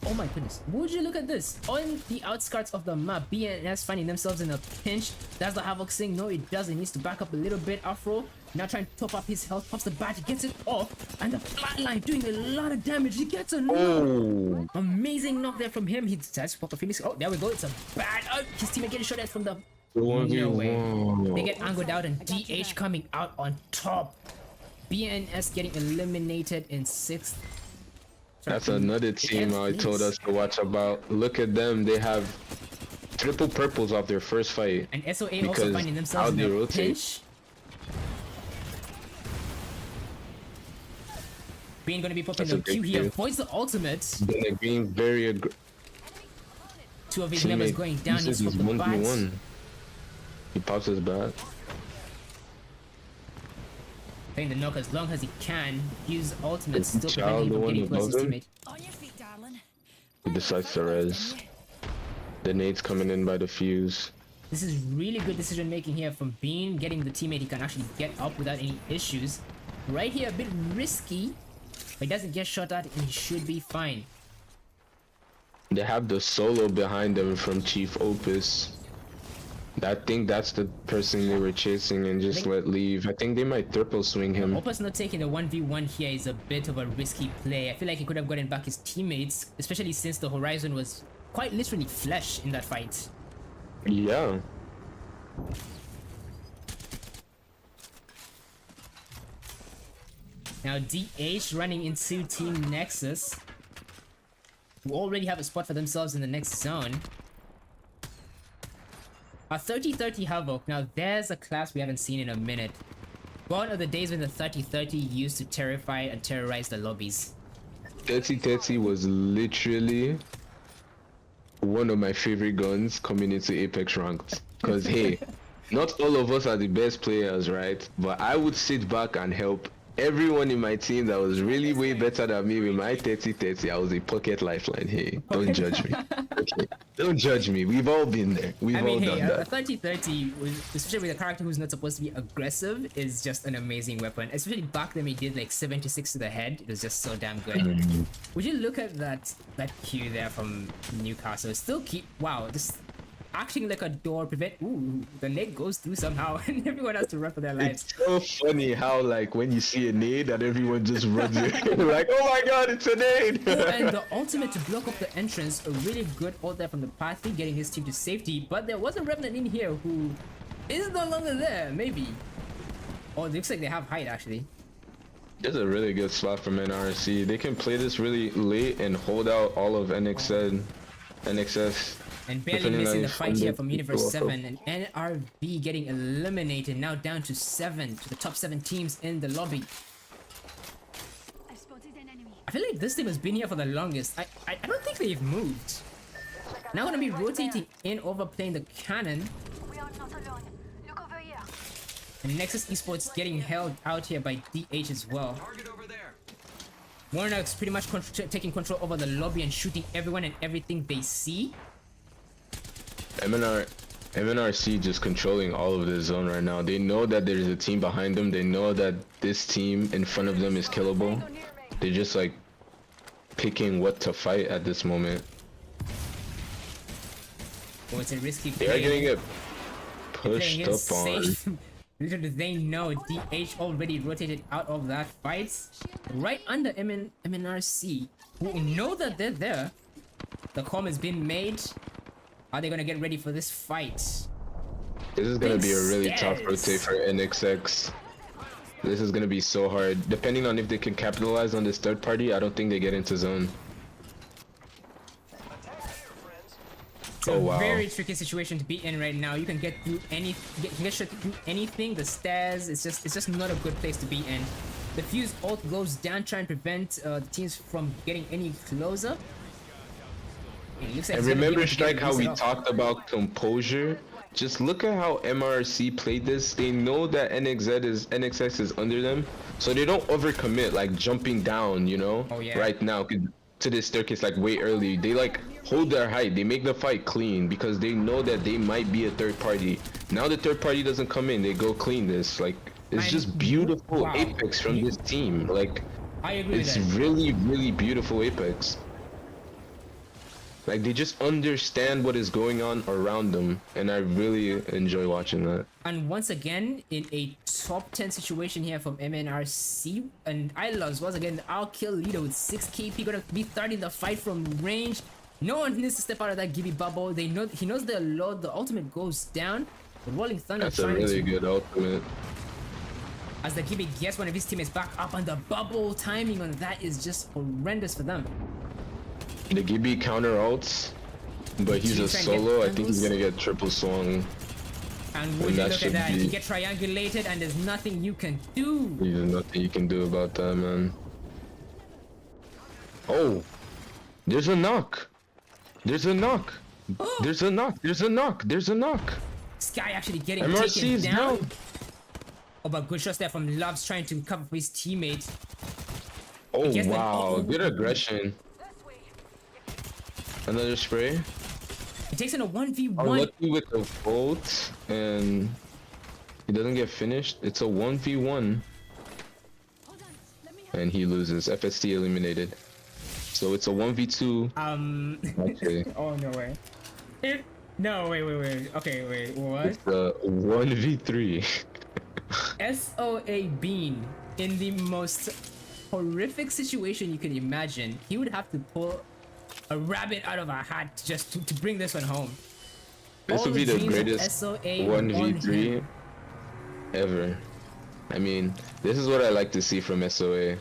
Oh my goodness. Would you look at this? On the outskirts of the map, BNS finding themselves in a pinch. That's the Havoc saying, no it doesn't. He needs to back up a little bit. Afro now trying to top up his health. Pops the badge, gets it off. And the flatline doing a lot of damage. He gets a knock. Oh. Amazing knock there from him. He decides to pop a Phoenix. Oh, there we go. It's a bad... Oh, his teammate getting shot at from the... No way. They get angled out and DH coming out on top. BNS getting eliminated in 6th. That's another team I told us to watch about. Look at them. They have triple purples off their first fight. And SOA also finding themselves in a pinch. Being gonna be popping the Q here. Avoids the ultimate. They're being very aggressive. 2 of his members going down. He's 1v1. He pops his bat. Playing the knock as long as he can. Use ultimate, still preventing him from getting close to his teammate. On your feet, darling. He decides to res. The nade's coming in by the fuse. This is really good decision making here from Bean, getting the teammate he can actually get up without any issues. Right here, a bit risky, but he doesn't get shot at and he should be fine. They have the solo behind them from Chief Opus. I think that's the person they were chasing and just let leave. I think they might triple swing him. Opus not taking the 1v1 here is a bit of a risky play. I feel like he could have gotten back his teammates, especially since the horizon was quite literally flesh in that fight. Yeah. Now DH running into Team Nexus, who already have a spot for themselves in the next zone. A 30-30 Havoc. Now there's a class we haven't seen in a minute. Gone are the days when the 30-30 used to terrify and terrorize the lobbies. 30-30 was literally one of my favorite guns coming into Apex Ranked. Because hey, not all of us are the best players, right? But I would sit back and help everyone in my team that was really way better than me with my 30-30. I was a pocket lifeline. Hey, don't judge me. Okay, don't judge me. We've all been there. We've all done that. A 30-30, especially with a character who's not supposed to be aggressive, is just an amazing weapon. Especially back then, he did like 76 to the head. It was just so damn good. Would you look at that Q there from Newcastle? Still keep just acting like a door, prevent. Ooh, the nade goes through somehow, and everyone has to run for their lives. It's so funny how like when you see a nade and everyone just runs it. Like, oh my god, it's a nade! And the ultimate to block up the entrance, a really good ult there from the Pathy, getting his team to safety. But there was a Revenant in here who is no longer there, maybe. Oh, it looks like they have height actually. This is a really good spot from NRC. They can play this really late and hold out all of NXS. And barely missing the fight here from Universe 7, and NRV getting eliminated, now down to 7, to the top 7 teams in the lobby. I feel like this team has been here for the longest. I don't think they've moved. Now gonna be rotating in, overplaying the cannon. We are not alone. Look over here. Nexus Esports getting held out here by DH as well. Target over there. Warnock's pretty much taking control over the lobby and shooting everyone and everything they see. MNRC just controlling all of the zone right now. They know that there's a team behind them. They know that this team in front of them is killable. They're just like picking what to fight at this moment. Oh, it's a risky They are getting it pushed up on. Little do they know DH already rotated out of that fight. Right under MNRC, who know that they're there. The call has been made. Are they gonna get ready for this fight? This is gonna be a really tough rotate for NXX. This is gonna be so hard. Depending on if they can capitalize on this third party, I don't think they get into zone. It's a very tricky situation to be in right now. You can get through get shot through anything. The stairs, it's just not a good place to be in. The fuse ult goes down, trying to prevent the teams from getting any closer. And remember, Strike, how we talked about composure? Just look at how MRC played this. They know that NXX is under them, so they don't overcommit, like jumping down, you know, right now to this staircase like way early. They like hold their height. They make the fight clean because they know that they might be a third party. Now the third party doesn't come in. They go clean this. Like, it's just beautiful Apex from this team. Like, I agree it's with that. really, really beautiful Apex. Like, they just understand what is going on around them, and I really enjoy watching that. And once again, in a top 10 situation here from MNRC, and iLoves, once again, our kill leader with 6 KP, gonna be starting the fight from range. No one needs to step out of that Gibby bubble. They know he knows the load. The ultimate goes down. The Rolling Thunder. That's a really good ultimate. As the Gibby gets one of his teammates back up, and the bubble timing on that is just horrendous for them. The Gibby counter ults, but he's a solo. I think he's gonna get triple swung. And would you look at that? You get triangulated, and there's nothing you can do. There's nothing you can do about that, man. Oh, there's a knock. There's a knock. There's a knock. There's a knock. There's a knock. Sky actually getting MRC taken is down. Oh, but good shots there from Loves trying to cover for his teammate. Oh wow, good aggression. Another spray. He takes in a 1v1. Lucky with the volt, and he doesn't get finished. It's a 1v1, and he loses. FST eliminated. So it's a 1v2. Okay. Oh no way. No wait. Okay wait. What? It's a 1v3. SOA Bean in the most horrific situation you can imagine. He would have to pull a rabbit out of a hat just to bring this one home. This would be the greatest SOA 1v3 ever. I mean, this is what I like to see from SOA.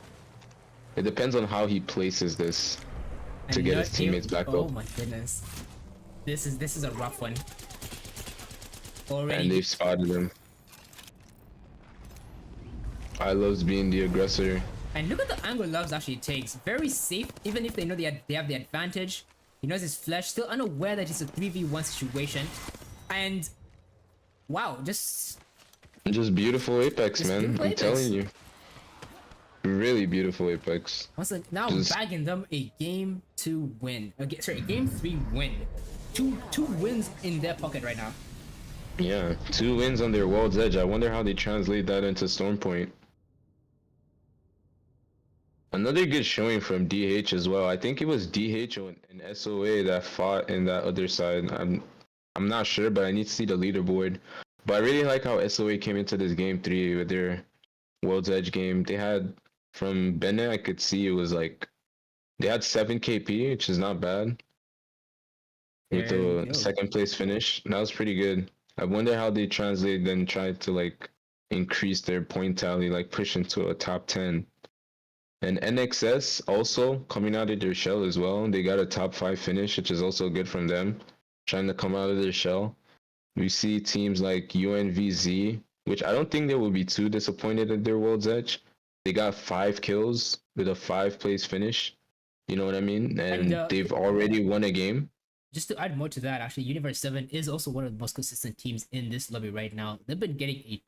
It depends on how he places this to get his teammates back up. Oh my goodness. This is a rough one. Already. And they've spotted him. I loves being the aggressor. And look at the angle Loves actually takes. Very safe, even if they know they have the advantage. He knows his flesh, still unaware that it's a 3v1 situation. And wow, just beautiful Apex, man. I'm telling you. Really beautiful Apex. Now bagging them a game 2 win. A game 3 win. Two wins in their pocket right now. Yeah, 2 wins on their World's Edge. I wonder how they translate that into Stormpoint. Another good showing from DH as well. I think it was DH and SOA that fought in that other side. I'm not sure, but I need to see the leaderboard. But I really like how SOA came into this game 3 with their World's Edge game. They had, from Bennett, I could see it was like, they had 7 KP, which is not bad. With the second place finish. That was pretty good. I wonder how they translate then try to like increase their point tally, like push into a top 10. And NXS also coming out of their shell as well. They got a top 5 finish, which is also good from them. Trying to come out of their shell. We see teams like UNVZ, which I don't think they will be too disappointed at their World's Edge. They got 5 kills with a 5th place finish. You know what I mean? And they've already won a game. just to add more to that, actually, Universe 7 is also one of the most consistent teams in this lobby right now. They've been getting a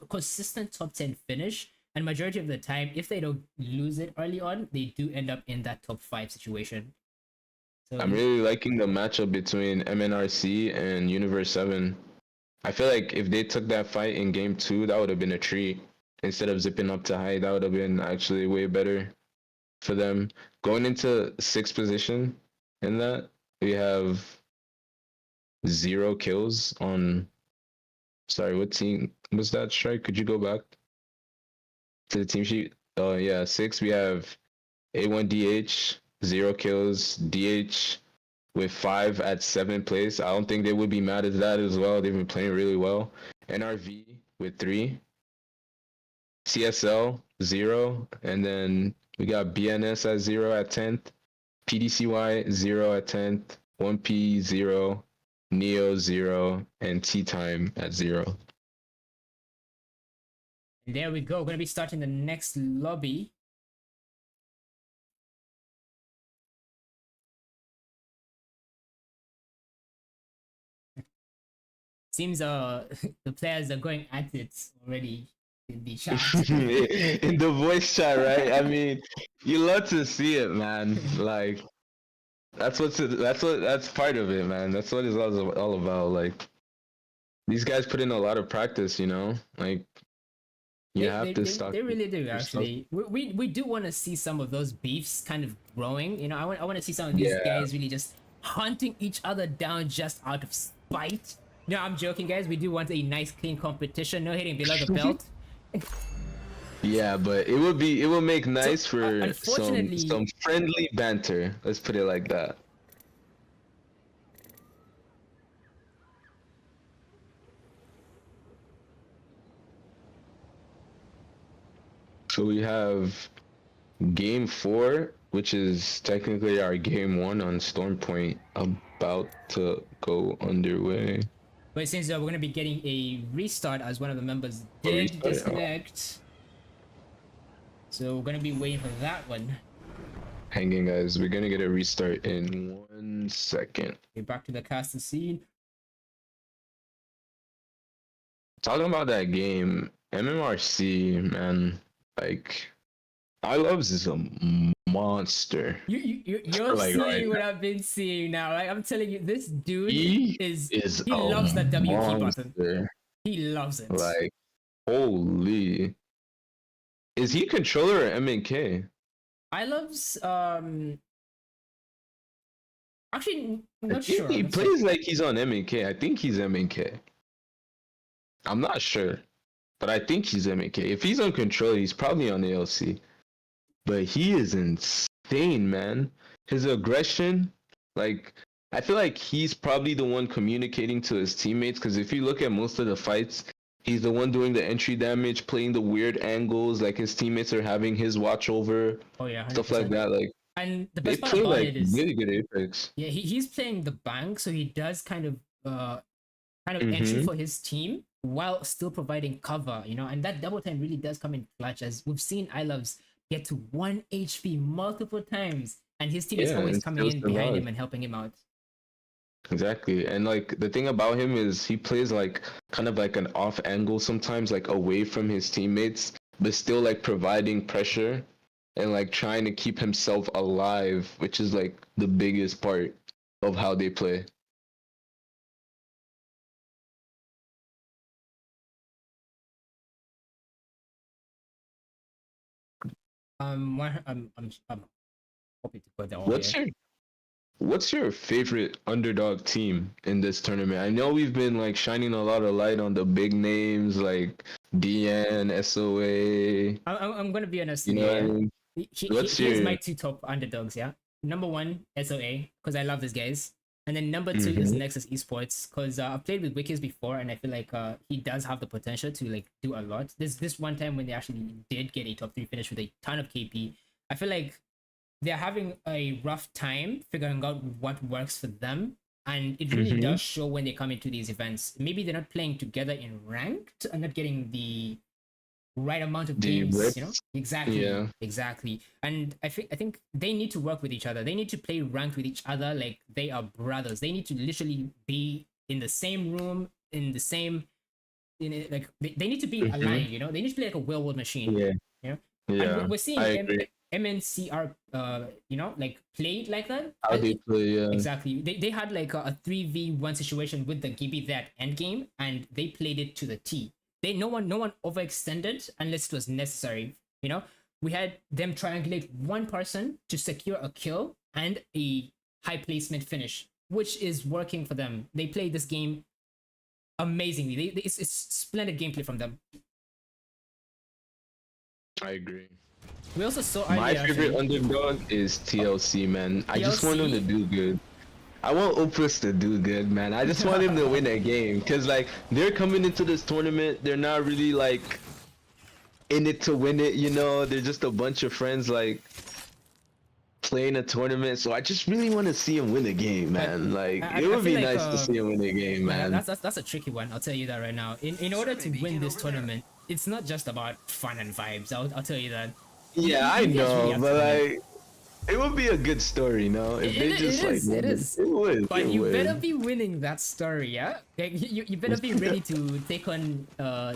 consistent top 10 finish, and majority of the time, if they don't lose it early on, they do end up in that top 5 situation. So I'm really liking the matchup between MNRC and Universe 7. I feel like if they took that fight in game 2, that would have been a treat. Instead of zipping up to high, that would have been actually way better for them. Going into 6th position in that, we have 0 kills on... Sorry, what team was that, Strike? Could you go back to the team sheet? Oh, yeah, 6, we have A1DH, 0 kills, DH with 5 at 7th place. I don't think they would be mad at that as well. They've been playing really well. NRV with 3, TSL 0, and then we got BNS at 0 at 10th, PDCY 0 at 10th, 1P 0, Neo 0, and Tea Time at 0. And there we go. We're gonna be starting the next lobby. Seems the players are going at it already in the chat. In the voice chat, right? I mean, you love to see it, man. Like that's part of it, man. That's what it's all about. Like these guys put in a lot of practice, you know. Like you have to stop. They really do, actually. We do want to see some of those beefs kind of growing. You know, I want to see some of these guys really just hunting each other down just out of spite. No, I'm joking, guys. We do want a nice, clean competition. No hitting below the belt. Yeah, but it will make nice for some friendly banter. Let's put it like that. So we have game 4, which is technically our game 1 on Stormpoint, about to go underway. But it seems that we're going to be getting a restart as one of the members did disconnect. So we're going to be waiting for that one. Hanging, guys. We're going to get a restart in 1 second. Okay, back to the casting scene. Talking about that game, MMRC, man, like, I love this a monster. You're like seeing right what now. I've been seeing now. Like, I'm telling you, this dude He loves that W key monster. button. He loves it. Like, holy. Is he controller or MNK? I loves actually not He sure. plays like he's on MNK. I think he's MNK. I'm not sure, but I think he's MNK. If he's on controller, he's probably on ALC. But he is insane, man. His aggression, like, I feel like he's probably the one communicating to his teammates, because if you look at most of the fights, he's the one doing the entry damage, playing the weird angles, like his teammates are having his watch over. Oh yeah, 100%. Stuff like that. Like, and the they best part play about like it is really good Apex. yeah, he's playing the bank, so he does kind of entry for his team while still providing cover, you know, and that double time really does come in clutch, as we've seen iLoves get to 1 HP multiple times, and his team is always coming in behind him and helping him out. Exactly. And like the thing about him is he plays like kind of like an off angle sometimes, like away from his teammates, but still like providing pressure and like trying to keep himself alive, which is like the biggest part of how they play. I'm hoping to put that on. What's your favorite underdog team in this tournament? I know we've been like shining a lot of light on the big names like DN, SOA. I'm gonna be honest. You know what I mean? Here's my 2 top underdogs. Yeah, number 1 SOA, because I love these guys, and then number 2 is Nexus Esports, because I've played with Wikis before, and I feel like he does have the potential to like do a lot. This one time when they actually did get a top 3 finish with a ton of KP, I feel like they're having a rough time figuring out what works for them, and it really does show when they come into these events. Maybe they're not playing together in ranked and not getting the right amount of The games, width. exactly. Yeah. Exactly. And I think they need to work with each other. They need to play ranked with each other like they are brothers. They need to literally be in the same room, in the same like they need to be aligned, they need to play like a well-oiled machine. Yeah. you know and Yeah. we're seeing I agree. MNCR like played like that. How they play, yeah. Exactly. They had like a 3v1 situation with the Gibby that end game, and they played it to the T. No one overextended unless it was necessary. We had them triangulate one person to secure a kill and a high placement finish, which is working for them. They played this game amazingly. It's splendid gameplay from them. I agree. We also saw My earlier, favorite actually- underdog is TLC, man. I just want him TLC? to do good. I want Opus to do good, man. I just want him to win a game. Cause like they're coming into this tournament, they're not really like in it to win it, They're just a bunch of friends like playing a tournament. So I just really want to see him win a game, man. Like I it would be feel like, nice to see him win a game, man. That's a tricky one. I'll tell you that right now. In order to win this tournament, it's not just about fun and vibes. I'll tell you that. Yeah, I You guys really know, have but to win. like it would be a good story, no? If they just like it won is. It would. But it you would. better be winning that story, yeah? Like, you better be ready to take on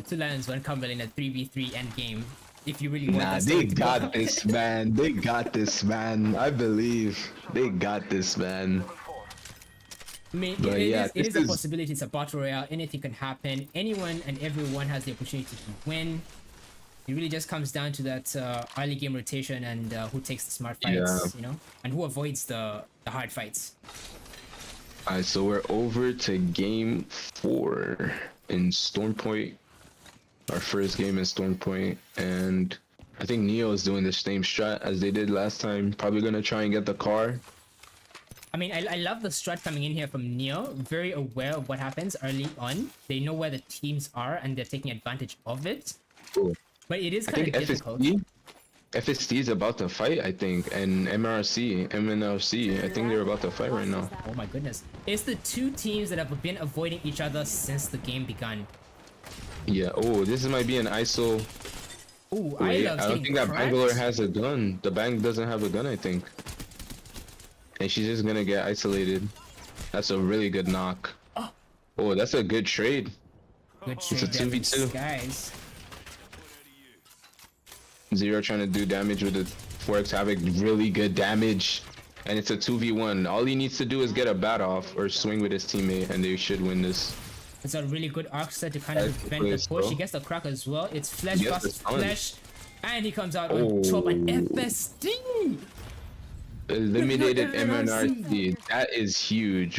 two lions one Cumberland in a 3v3 end game if you really want Nah, that they story to go. got this, man. They got this, man. I believe they got this, man. I mean, But it yeah, is this a is- possibility. It's a battle royale. Anything can happen. Anyone and everyone has the opportunity to win. It really just comes down to that early game rotation and who takes the smart fights, and who avoids the hard fights. Alright, so we're over to game 4 in Storm Point. Our first game in Storm Point, and I think Neo is doing the same strat as they did last time. Probably gonna try and get the car. I mean, I love the strat coming in here from Neo. Very aware of what happens early on. They know where the teams are and they're taking advantage of it. Cool. But it is I kind think of difficult. FST is about to fight, I think, and MNRC, I think they're about to fight right now. Oh my goodness. It's the two teams that have been avoiding each other since the game began. Yeah, oh, this might be an ISO. Ooh, Wait, I I don't think that Bangalore has a gun. The bank doesn't have a gun, I think. And she's just gonna get isolated. That's a really good knock. Oh, that's a good trade. Good It's a trade there, 2v2. guys. Zero trying to do damage with the 4x Havoc, really good damage. And it's a 2v1. All he needs to do is get a bat off or swing with his teammate and they should win this. It's a really good arc set to kind of That's defend the place, push. bro. He gets the crack as well. It's flash He gets versus the stun. flash. And he comes out on top. And FSD! Eliminated MNRC. MNRC. That is huge.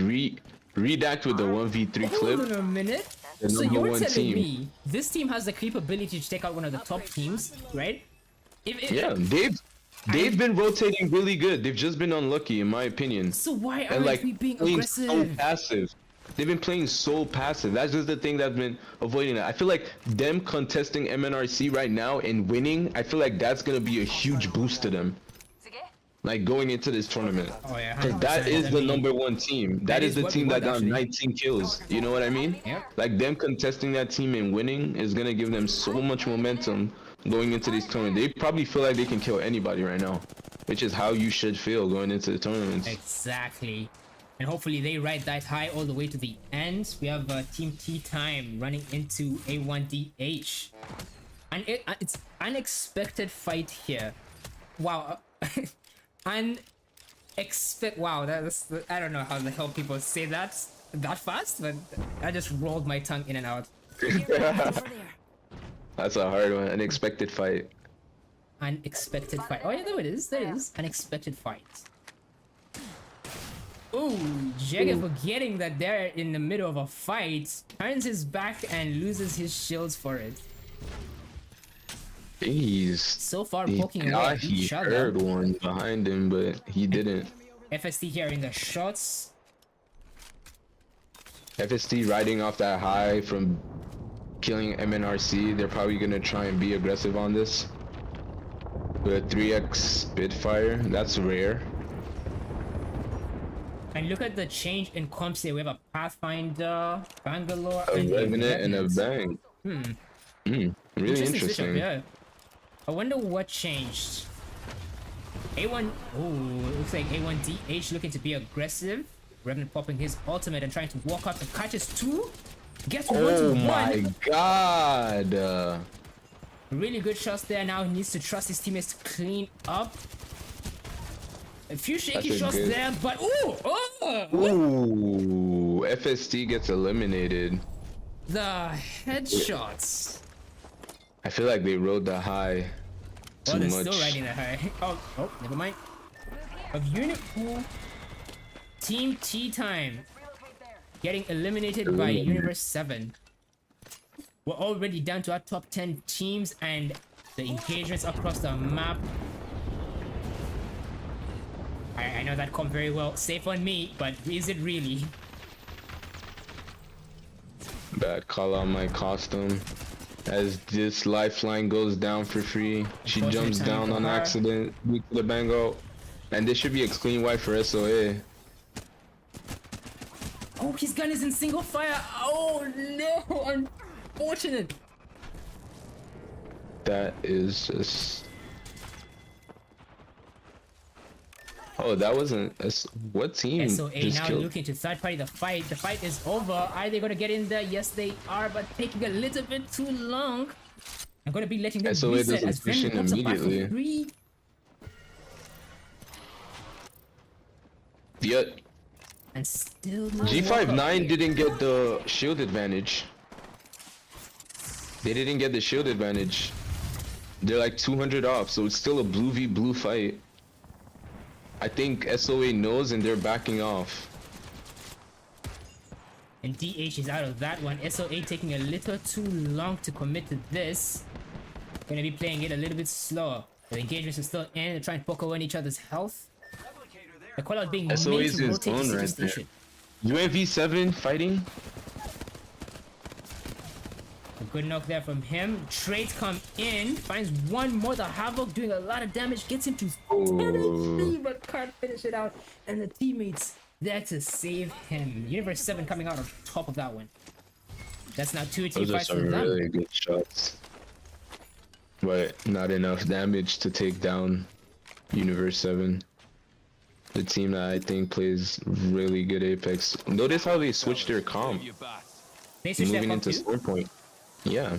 Redact with the 1v3 Hold on clip. a minute. The So number you're one telling team. me this team has the capability to take out one of the top teams, right? Yeah, they've been rotating really good. They've just been unlucky, in my opinion. So why And aren't like we being playing aggressive? so passive. They've been playing so passive. That's just the thing that's been avoiding it. I feel like them contesting MNRC right now and winning, I feel like that's gonna be a huge boost to them. Like going into this tournament. Oh yeah, Because that 100%. is I the mean, number one team. That is the what we team that want, got actually. 19 kills. You know what I mean? Yep. Like them contesting that team and winning is gonna give them so much momentum going into this tournament. They probably feel like they can kill anybody right now, which is how you should feel going into the tournaments. Exactly. And hopefully they ride that high all the way to the end. We have Team T Time running into A1DH. And it's unexpected fight here. Wow. Wow, that's, I don't know how the hell people say that fast, but I just rolled my tongue in and out. That's a hard one. Unexpected fight. Unexpected fight. Oh yeah, there it is. There it is. Unexpected fight. Ooh, Jagger forgetting that they're in the middle of a fight, turns his back and loses his shields for it. Jeez. So far, He poking away thought at he each heard other. one behind him, but he didn't. FST hearing the shots. FST riding off that high from killing MNRC. They're probably gonna try and be aggressive on this. With a 3x Spitfire, that's rare. And look at the change in comps here. We have a Pathfinder, Bangalore, A and Revenant and a Revenant. Bang. Really Interesting switch up, interesting. yeah. I wonder what changed. A1, oh, looks like A1DH looking to be aggressive. Revenant popping his ultimate and trying to walk up and catches two. Gets one Oh to my one. god. Really good shots there. Now he needs to trust his teammates to clean up. A few shaky That's a shots good- there, but Ooh, FST gets eliminated. the headshots. I feel like they rode the high too Oh, they're much. still riding the high. Oh, never mind. Of Unit 2, Team Tea Time getting eliminated by Universe 7. We're already down to our top 10 teams and the engagements across the map. I know that comp very well. Safe on me, but is it really? Bad call on my costume. As this lifeline goes down for free, she Unfortunate jumps timing down for on her. accident. Weak to the bango. And this should be a clean wipe for SOA. Oh, his gun is in single fire. Oh no, unfortunate. That is just... Oh, that wasn't... What team SOA just now killed? looking to third party the fight. The fight is over. Are they gonna get in there? Yes, they are, but taking a little bit too long. I'm gonna be letting them SOA reset doesn't as push Venom in comes up back for immediately. free. Yeah, And still no G59 walkout. didn't get the shield advantage. They didn't get the shield advantage. They're like 200 off, so it's still a blue v blue fight. I think SOA knows and they're backing off. And DH is out of that one. SOA taking a little too long to commit to this. Gonna be playing it a little bit slower. The engagements are still in. They're trying to poke away on each other's health. The call out being made SOA is to his rotate the own city right there. station. UMV7 fighting. A good knock there from him. Trades come in. Finds one more. The Havoc doing a lot of damage. Gets him to 10 HP, but can't finish it out. And the teammates there to save him. Universe 7 coming out on top of that one. That's now 2 team Those are fights for some them. really good shots. But not enough damage to take down Universe 7. The team that I think plays really good Apex. Notice how they switched their comp They switched their moving comp into too? Stormpoint. Yeah.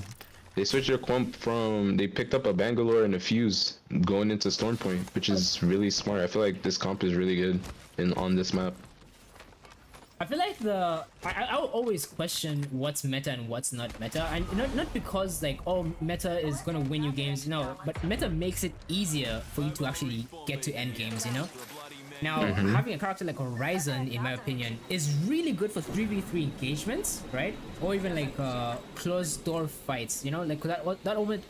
They switched their comp from... They picked up a Bangalore and a Fuse going into Stormpoint, which is really smart. I feel like this comp is really good on this map. I feel like I will always question what's meta and what's not meta, and not because like, oh, meta is gonna win you games, no, but meta makes it easier for you to actually get to end games, you know. Now, having a character like Horizon, in my opinion, is really good for 3v3 engagements, right? Or even like closed door fights, you know, like that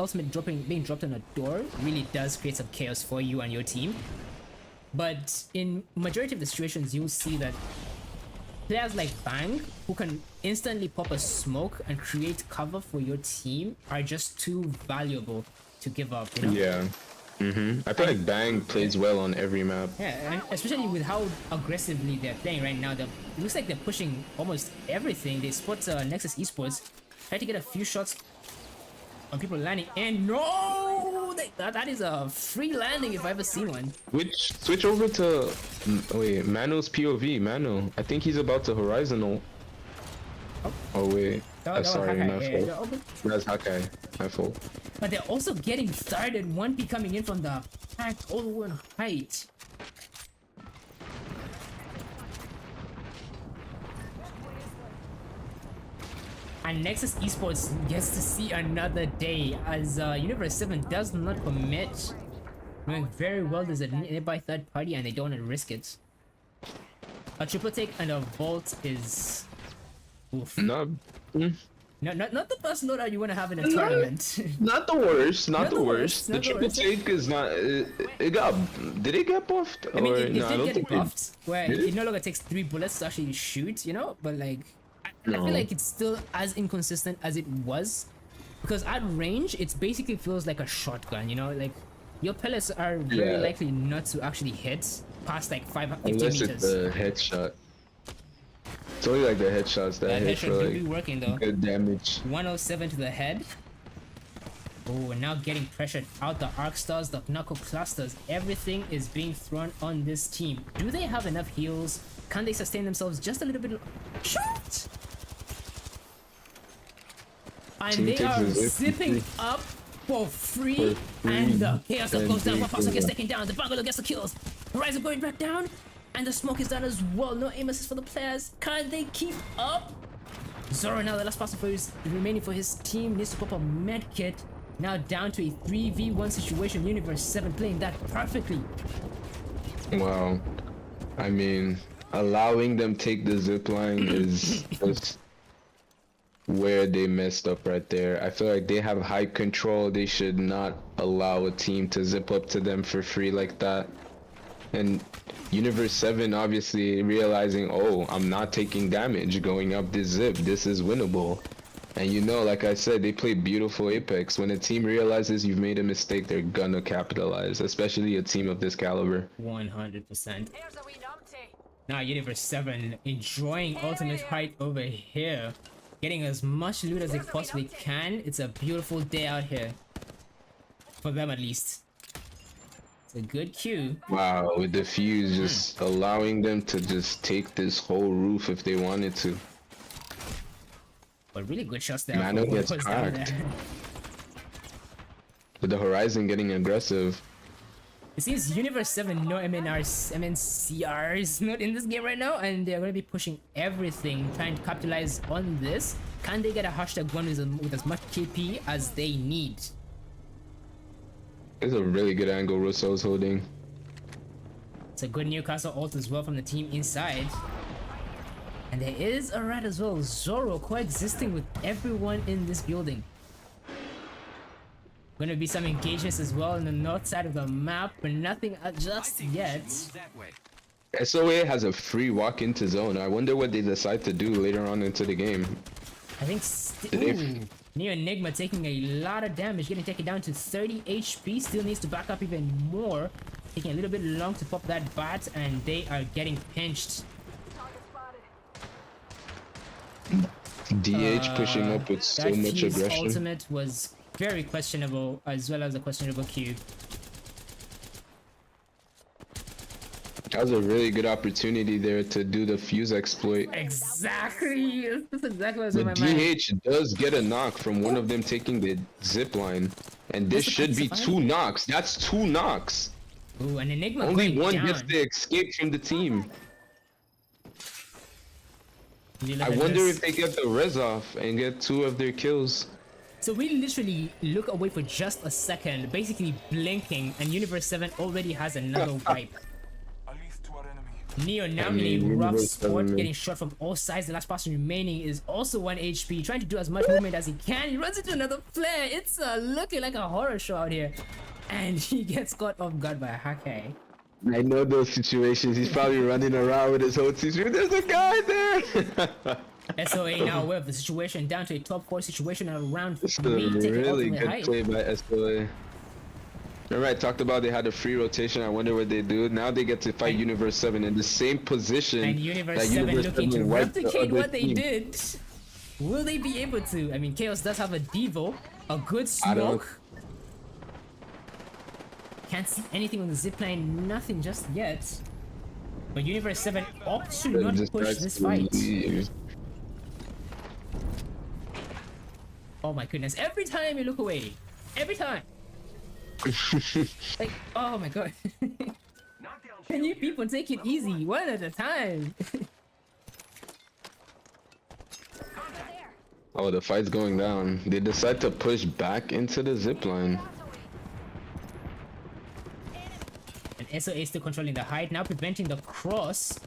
ultimate being dropped on a door really does create some chaos for you and your team. But in majority of the situations, you'll see that players like Bang, who can instantly pop a smoke and create cover for your team, are just too valuable to give up, you know? Yeah. I feel like Bang plays well on every map. Yeah, and especially with how aggressively they're playing right now, it looks like they're pushing almost everything. They spot Nexus Esports, try to get a few shots on people landing, and no! That is a free landing if I ever see one. Switch over to... Wait, Mano's POV. Mano. I think he's about to Horizonal. Oh wait. Sorry, my fault. That's Hakai. My fault. But they're also getting started. One P coming in from the back all the way on height. And Nexus Esports gets to see another day as Universe 7 does not commit. Doing very well. There's a nearby third party and they don't want to risk it. A triple take and a vault is... Oof. No. Not the best loadout you want to have in a tournament. Not the worst. Not the the worst. worst, The not the triple worst. take is not. It got. Did it get buffed? I mean, Or- it no, I did don't get think buffed, where Did it? it no longer takes 3 bullets to actually shoot, you know? But like, I No. feel like it's still as inconsistent as it was. Because at range, it basically feels like a shotgun, you know? Like, your pellets are very Yeah. likely not to actually hit past like 50 Unless meters. it's the headshot. It's only like the headshots that That hit headshot for do be like working though. good damage. 107 to the head. Oh, and now getting pressured out the arc stars, the knuckle clusters. Everything is being thrown on this team. Do they have enough heals? Can they sustain themselves just a little bit? Shot! And Team they takes are a zip. zipping up for free. And the chaos that goes down. Papasso gets taken down. The bungalow gets the kills. Horizon going back down. And the smoke is down as well. No aim assist for the players. Can they keep up? Zoro now, the last person for his remaining for his team, needs to pop a med kit. Now down to a 3v1 situation. Universe 7 playing that perfectly. Wow. I mean, allowing them take the zip line is just where they messed up right there. I feel like they have high control. They should not allow a team to zip up to them for free like that. And Universe 7 obviously realizing, oh, I'm not taking damage going up this zip. This is winnable. And you know, like I said, they play beautiful Apex. When a team realizes you've made a mistake, they're gonna capitalize, especially a team of this caliber. 100%. Here's a wee numpty. Now Universe 7 enjoying ultimate height over here. Getting as much loot as they possibly can. It's a beautiful day out here. For them at least. It's a good cue. Wow, with the fuse just allowing them to just take this whole roof if they wanted to. But really good shots there. Mano gets cracked. With the Horizon getting aggressive. It seems Universe 7 no MNCRs not in this game right now, and they're going to be pushing everything, trying to capitalize on this. Can they get a hashtag one with as much KP as they need? It's a really good angle Russo's holding. It's a good Newcastle ult as well from the team inside. And there is a rat as well. Zoro coexisting with everyone in this building. Gonna be some engagements as well on the north side of the map, but nothing just yet. SOA has a free walk into zone. I wonder what they decide to do later on into the game. I think Neo Enigma taking a lot of damage, getting taken down to 30 HP. Still needs to back up even more. Taking a little bit long to pop that bat, and they are getting pinched. DH pushing up with so much aggression. Ultimate was very questionable, as well as a questionable Q. That was a really good opportunity there to do the fuse exploit. Exactly. That's exactly what was The in my mind. DH does get a knock from one of them taking the zip line, and this should be 2 knocks. That's 2 knocks. Ooh, an Enigma Only going one down. gets the escape from the team. You look I at wonder this. if they get the res off and get 2 of their kills. So we literally look away for just a second, basically blinking, and Universe 7 already has another wipe. Neo now getting rough Universe sport, 7, getting shot from all sides. The last person remaining is also 1 HP, trying to do as much movement as he can. He runs into another flare. It's looking like a horror show out here. And he gets caught off guard by a Hake. I know those situations. He's probably running around with his whole team. There's a guy there. SOA now aware of the situation, down to a top 4 situation at around 3, It's a taking really ultimate good height. play by SOA. Remember I talked about they had a free rotation. I wonder what they do. Now they get to fight Universe 7 in the same position. And Universe that 7 Universe looking to 7 wiped the replicate other what they team. did. Will they be able to? I mean, Chaos does have a Devo, a good I don't- smoke. Can't see anything on the zipline, nothing just yet. But Universe 7 opts to not Just push tries this to fight. leave. Oh my goodness, every time you look away. Every time. Like, oh my god. Can you people take it easy, one at a time? Oh, the fight's going down. They decide to push back into the zipline. And SOA still controlling the height, now preventing the cross.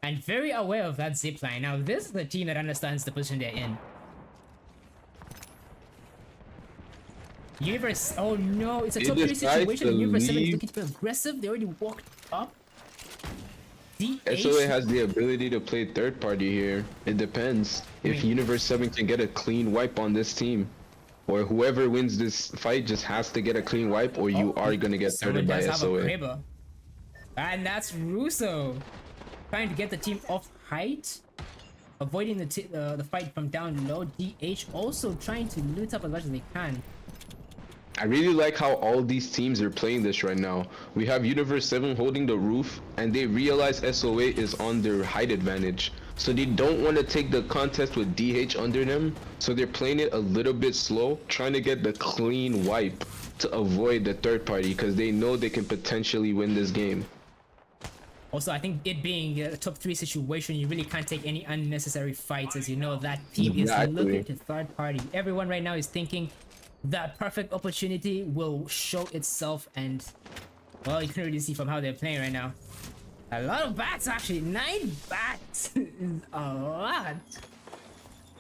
And very aware of that zipline. Now this is the team that understands the position they're in. Universe, oh no, it's a They top 3 decide situation. to Universe 7 is leave. looking to be aggressive. They already walked up. SOA has the ability to play third party here. It depends. If Universe 7 can get a clean wipe on this team, or whoever wins this fight just has to get a clean wipe, or you are gonna get Someone thirded by does have a SOA. Kraber. And that's Russo. Trying to get the team off height. avoiding the fight from down low. DH also trying to loot up as much as they can. I really like how all these teams are playing this right now. We have Universe 7 holding the roof, and they realize SOA is on their height advantage. So they don't want to take the contest with DH under them, so they're playing it a little bit slow, trying to get the clean wipe to avoid the third party, because they know they can potentially win this game. Also, I think it being a top 3 situation, you really can't take any unnecessary fights, as you know that team is looking to third party. Everyone right now is thinking that perfect opportunity will show itself, and well, you can really see from how they're playing right now. A lot of bats, actually. 9 bats is a lot.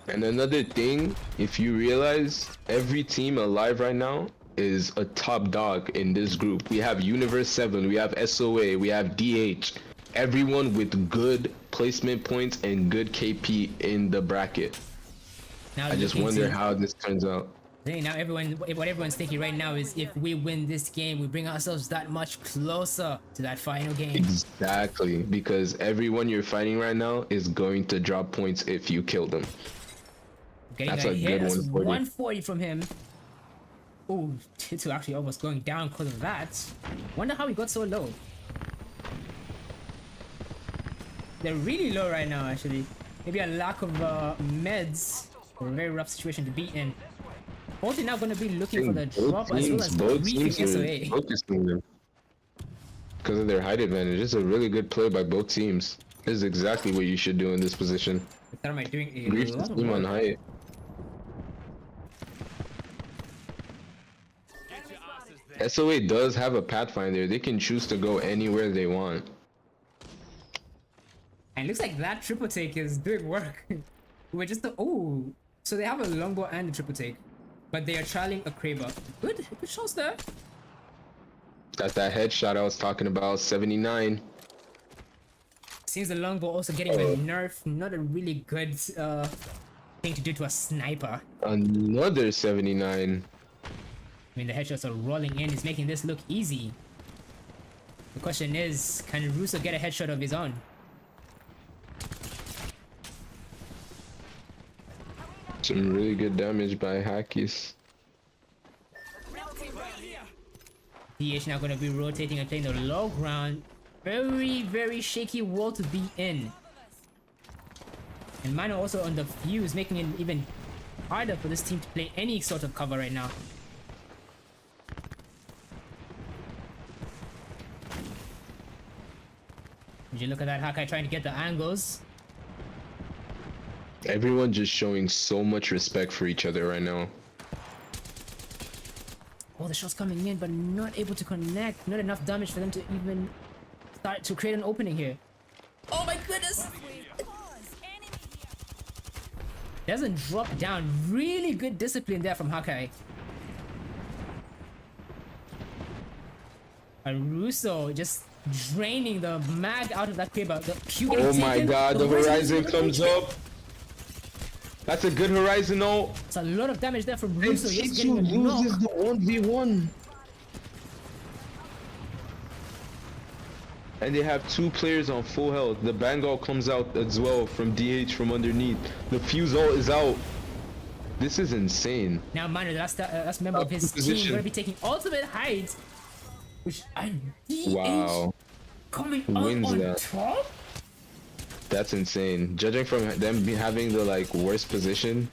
And another thing, if you realize, every team alive right now is a top dog in this group. We have Universe 7, we have SOA, we have DH. Everyone with good placement points and good KP in the bracket. Now I just wonder how this turns out. Now what everyone's thinking right now is, if we win this game, we bring ourselves that much closer to that final game. Exactly, because everyone you're fighting right now is going to drop points if you kill them. Getting That's a a hit. good That's 140. 140 from him. Oh, Titsu actually almost going down because of that. Wonder how he got so low. They're really low right now, actually. Maybe a lack of meds. A very rough situation to be in. Both are now going to be looking for the drop as well as griefing SOA. Focusing them because of their height advantage. It's a really good play by both teams. This is exactly what you should do in this position. Thermite doing a Grief lot the of team on work. height. SOA does have a Pathfinder. They can choose to go anywhere they want. And it looks like that triple take is doing work. We're just so they have a longbow and a triple take, but they are trialing a Kraber. Good shots there. That's that headshot I was talking about, 79. Seems the longbow also getting a nerf. Not a really good thing to do to a sniper. Another 79. I mean, the headshots are rolling in. It's making this look easy. The question is, can Russo get a headshot of his own? Some really good damage by Hackies. DH now going to be rotating and playing the low ground. Very, very shaky wall to be in. And Mano also on the fuse, making it even harder for this team to play any sort of cover right now. Would you look at that Hakai trying to get the angles? Everyone just showing so much respect for each other right now. Oh, the shots coming in, but not able to connect. Not enough damage for them to even start to create an opening here. Oh my goodness! Doesn't drop down. Really good discipline there from Hakai. And Russo just draining the mag out of that Kraber. Oh my god, the Horizon comes up. That's a good Horizon, though. It's a lot of damage there from Russo. Yes, Jitsu getting a knock. loses the 1v1. And they have 2 players on full health. The Bengal comes out as well from DH from underneath. The fuse ult is out. This is insane. Now, Manu, the last member of his team, gonna be taking ultimate height. Which DH coming out on top? That's insane. Judging from them having the worst position,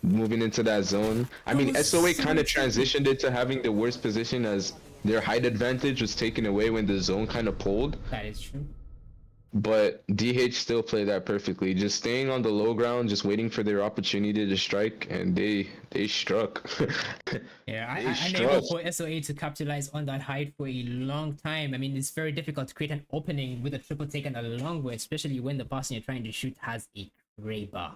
moving into that zone. I mean, SOA kind of transitioned into having the worst position as their height advantage was taken away when the zone kind of pulled. That is true. But DH still played that perfectly, just staying on the low ground, just waiting for their opportunity to strike, and they struck. Yeah, unable for SOA to capitalize on that height for a long time. I mean, it's very difficult to create an opening with a triple take and a longbow, especially when the person you're trying to shoot has a Kraber.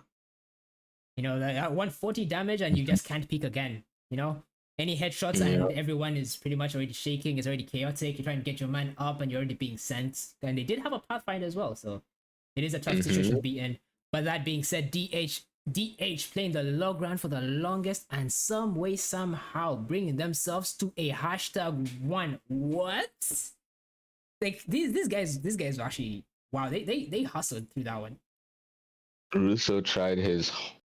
You know, that 140 damage and you just can't peek again, you know? Any headshots and everyone is pretty much already shaking, it's already chaotic. You're trying to get your man up and you're already being sent. And they did have a Pathfinder as well, so it is a tough situation to be in. But that being said, DH playing the low ground for the longest and some way, somehow bringing themselves to a #1. What? Like these guys are actually, wow, they hustled through that one. Russo tried his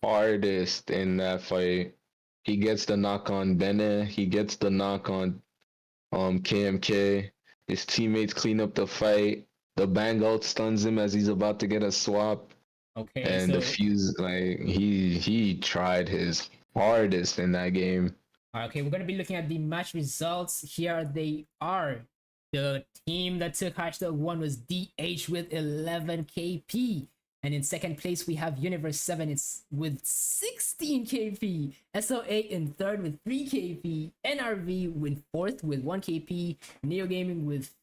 hardest in that fight. He gets the knock on Bene. He gets the knock on KMK. His teammates clean up the fight. The bang out stuns him as he's about to get a swap. Okay, And so the fuse, like he tried his hardest in that game. okay, we're gonna be looking at the match results. Here they are. The team that took #1 was DH with 11 KP. And in second place, we have Universe 7 it's with 16 KP. SOA in third with 3 KP. NRV with fourth with 1 KP. Neo Gaming with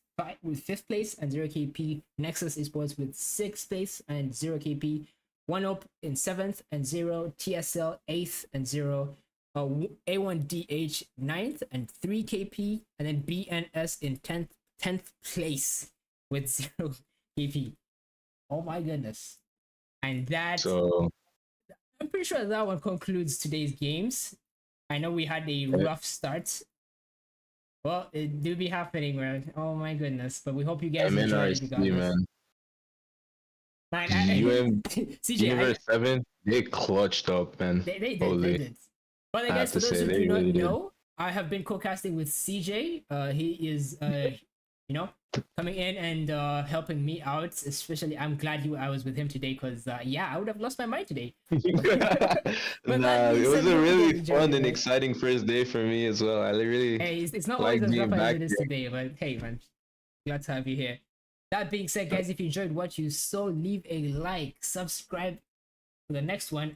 fifth place and 0 KP. Nexus Esports with sixth place and 0 KP. One Up in seventh and 0. TSL eighth and 0. A1DH 9th and 3 KP. And then BNS in 10th place with 0 KP. Oh my goodness. And that, So I'm pretty sure that one concludes today's games. I know we had a rough start. Well, it do be happening, man. Oh my goodness. But we hope you guys enjoyed it regardless. Man. CJ, Universe 7, they clutched up, man. They did. But I guess for those who do not know, I have been co-casting with CJ. He is coming in and helping me out. Especially, I'm glad I was with him today because I would have lost my mind today. It was a really fun and exciting first day for me as well. I really it's not always as rough as it is today, but hey, man, glad to have you here. That being said, guys, if you enjoyed what you saw, leave a like, subscribe for the next one.